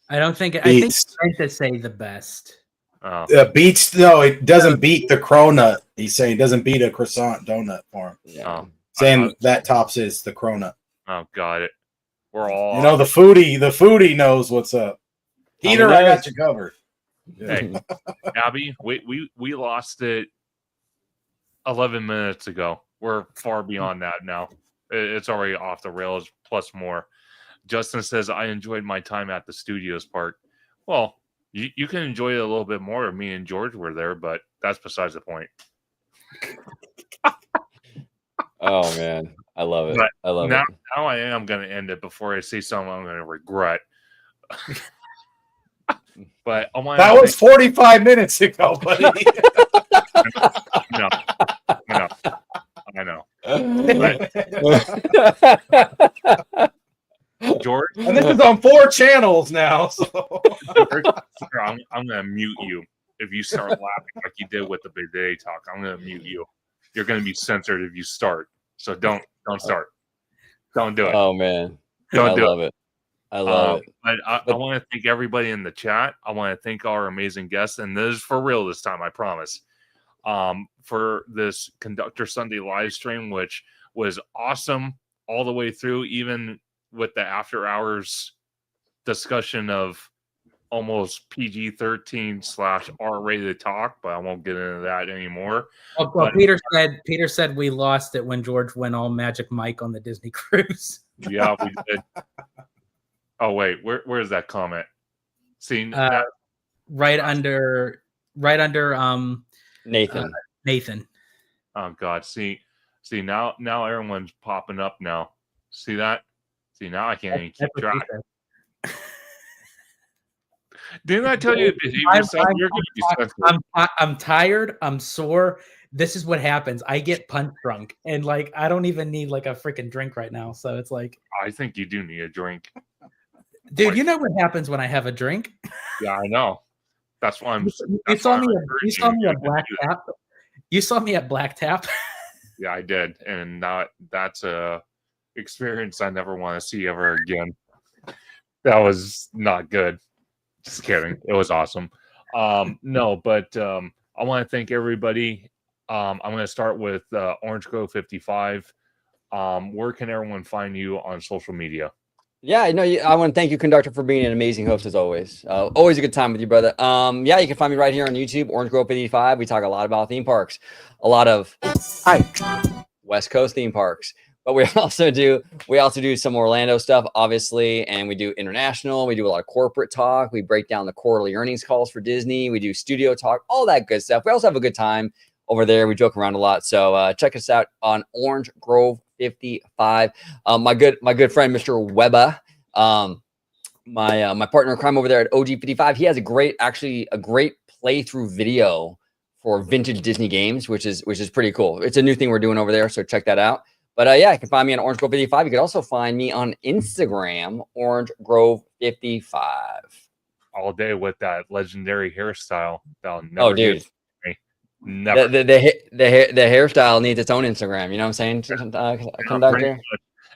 I don't think. I think it's meant to say the best. Oh. Beats. No, it doesn't beat the cronut. He's saying it doesn't beat a croissant donut for him. Yeah. Saying that tops is the cronut. Oh, got it. We're all. You know, the foodie knows what's up. Peter, I got you covered. Hey, Abby, we lost it 11 minutes ago. We're far beyond that now. It's already off the rails, plus more. Justin says, I enjoyed my time at the Studios Park. Well, you can enjoy it a little bit more if me and George were there, but that's besides the point. Oh, man. I love it. But I love it. Now I am going to end it before I say something I'm going to regret. But that was 45 minutes ago, buddy. I know. George, and this is on 4 channels now. So. I'm gonna mute you if you start laughing like you did with the Big Day talk. I'm gonna mute you. You're gonna be censored if you start. So don't start. Don't do it. Oh man, don't do it. I love it. But I want to thank everybody in the chat. I want to thank our amazing guests, and this is for real this time, I promise. For this Conductor Sunday live stream, which was awesome all the way through, even with the after hours discussion of almost PG-13 / R-rated talk, but I won't get into that anymore. Well, Peter said we lost it when George went all Magic Mike on the Disney cruise. Yeah, we did. Oh wait, where's that comment? See, right under Nathan. Nathan. Oh God, see now everyone's popping up now. See that? See now I can't even keep track. Didn't I tell you to behave yourself? You're going to be censored. I'm tired. I'm sore. This is what happens. I get punch drunk, and like I don't even need like a freaking drink right now. So it's like I think you do need a drink, dude. You know what happens when I have a drink? Yeah, I know. That's why I'm. You saw me at Black Tap. You saw me at Black Tap. Yeah, I did, and that's a experience I never want to see ever again. That was not good. Just kidding. It was awesome. No, but I want to thank everybody. I'm going to start with Orange Grove 55. Where can everyone find you on social media? Yeah, no, I want to thank you, Conductor, for being an amazing host as always. Always a good time with you, brother. Yeah, you can find me right here on YouTube, Orange Grove 55. We talk a lot about theme parks, a lot of West Coast theme parks. But we also do some Orlando stuff, obviously, and we do international. We do a lot of corporate talk. We break down the quarterly earnings calls for Disney. We do studio talk, all that good stuff. We also have a good time over there. We joke around a lot. So check us out on Orange Grove 55. My good friend Mr. Webba, my partner in crime over there at OG 55. He has a great playthrough video for vintage Disney games, which is pretty cool. It's a new thing we're doing over there, so check that out. But yeah, you can find me on Orange Grove 55. You can also find me on Instagram, Orange Grove 55. All day with that legendary hairstyle. That'll never dude. get me. Never. The hairstyle needs its own Instagram. You know what I'm saying, Conductor?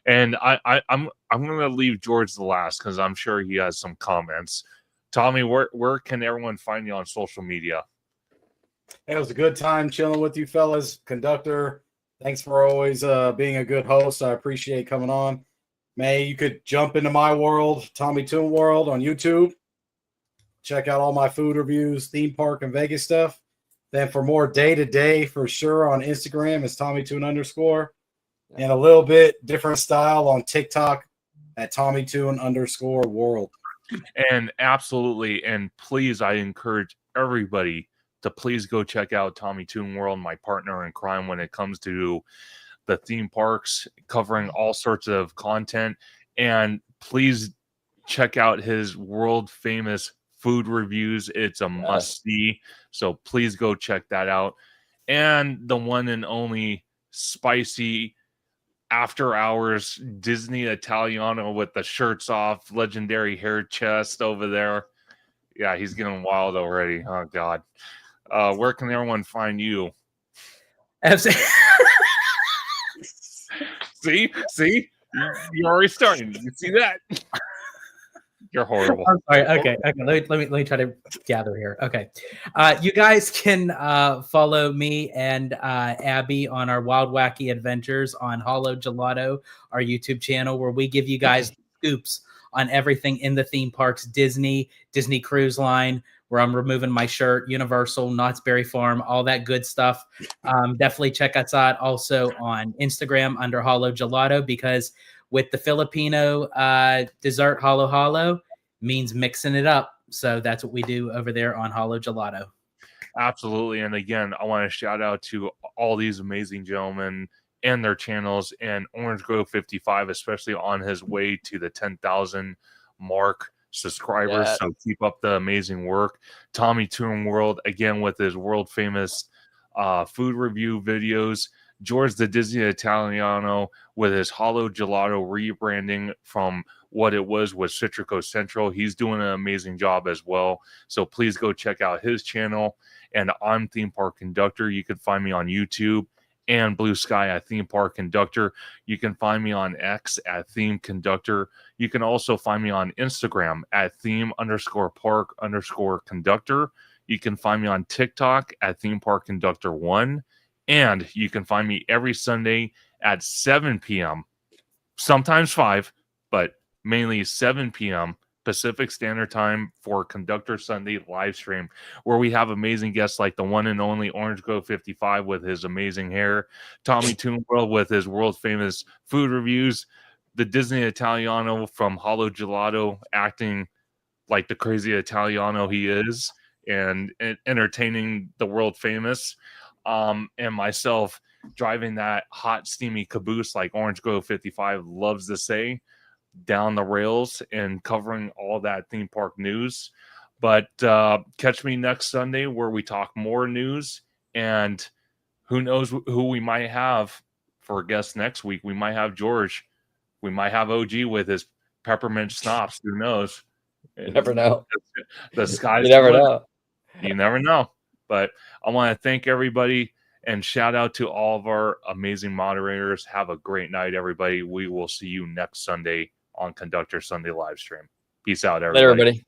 And I'm gonna leave George the last because I'm sure he has some comments. Tommy, where can everyone find you on social media? It was a good time chilling with you fellas. Conductor, thanks for always being a good host. I appreciate coming on. May you could jump into my world, Tommy Toon World on YouTube. Check out all my food reviews, theme park and Vegas stuff. Then for more day-to-day, for sure, on Instagram is TommyToon_. And a little bit different style on TikTok at TommyToon_world. And absolutely, and please, I encourage everybody to please go check out Tommy Toon World, my partner in crime when it comes to the theme parks, covering all sorts of content. And please check out his world famous food reviews. It's a must see. So please go check that out. And the one and only spicy after hours Disney Italiano with the shirts off, legendary hair chest over there. Yeah, he's getting wild already. Oh God. Where can everyone find you? See, you're already starting. You see that? You're horrible. I'm sorry. Okay. Let me try to gather here. Okay. You guys can follow me and Abby on our Wild Wacky Adventures on Hollow Gelato, our YouTube channel, where we give you guys scoops on everything in the theme parks, Disney Cruise Line, where I'm removing my shirt, Universal, Knott's Berry Farm, all that good stuff. Definitely check us out also on Instagram under Hollow Gelato, because with the Filipino dessert Halo means mixing it up. So that's what we do over there on Hollow Gelato. Absolutely. And again, I want to shout out to all these amazing gentlemen and their channels, and Orange Grove 55, especially on his way to the 10,000 mark subscribers. Yeah. So keep up the amazing work. Tommy Toon World, again, with his world famous food review videos. George the Disney Italiano with his Hollow Gelato rebranding from what it was with Citrico Central. He's doing an amazing job as well. So please go check out his channel. And I'm Theme Park Conductor. You can find me on YouTube and Blue Sky at Theme Park Conductor. You can find me on X at Theme Conductor. You can also find me on Instagram at theme_park_conductor. You can find me on TikTok at Theme Park Conductor 1. And you can find me every Sunday at 7 p.m., sometimes 5, but mainly 7 p.m. Pacific Standard Time for Conductor Sunday live stream, where we have amazing guests like the one and only Orange Grove 55 with his amazing hair, Tommy Toon World with his world famous food reviews, the Disney Italiano from Hollow Gelato acting like the crazy Italiano he is and entertaining the world famous, and myself driving that hot steamy caboose like Orange Grove 55 loves to say, down the rails and covering all that theme park news. But catch me next Sunday where we talk more news, and who knows who we might have for a guest next week. We might have George. We might have OG with his peppermint schnapps. Who knows? You never know. The sky's you never know. You never know. But I want to thank everybody and shout out to all of our amazing moderators. Have a great night, everybody. We will see you next Sunday on Conductor Sunday live stream. Peace out, everybody. Later, everybody.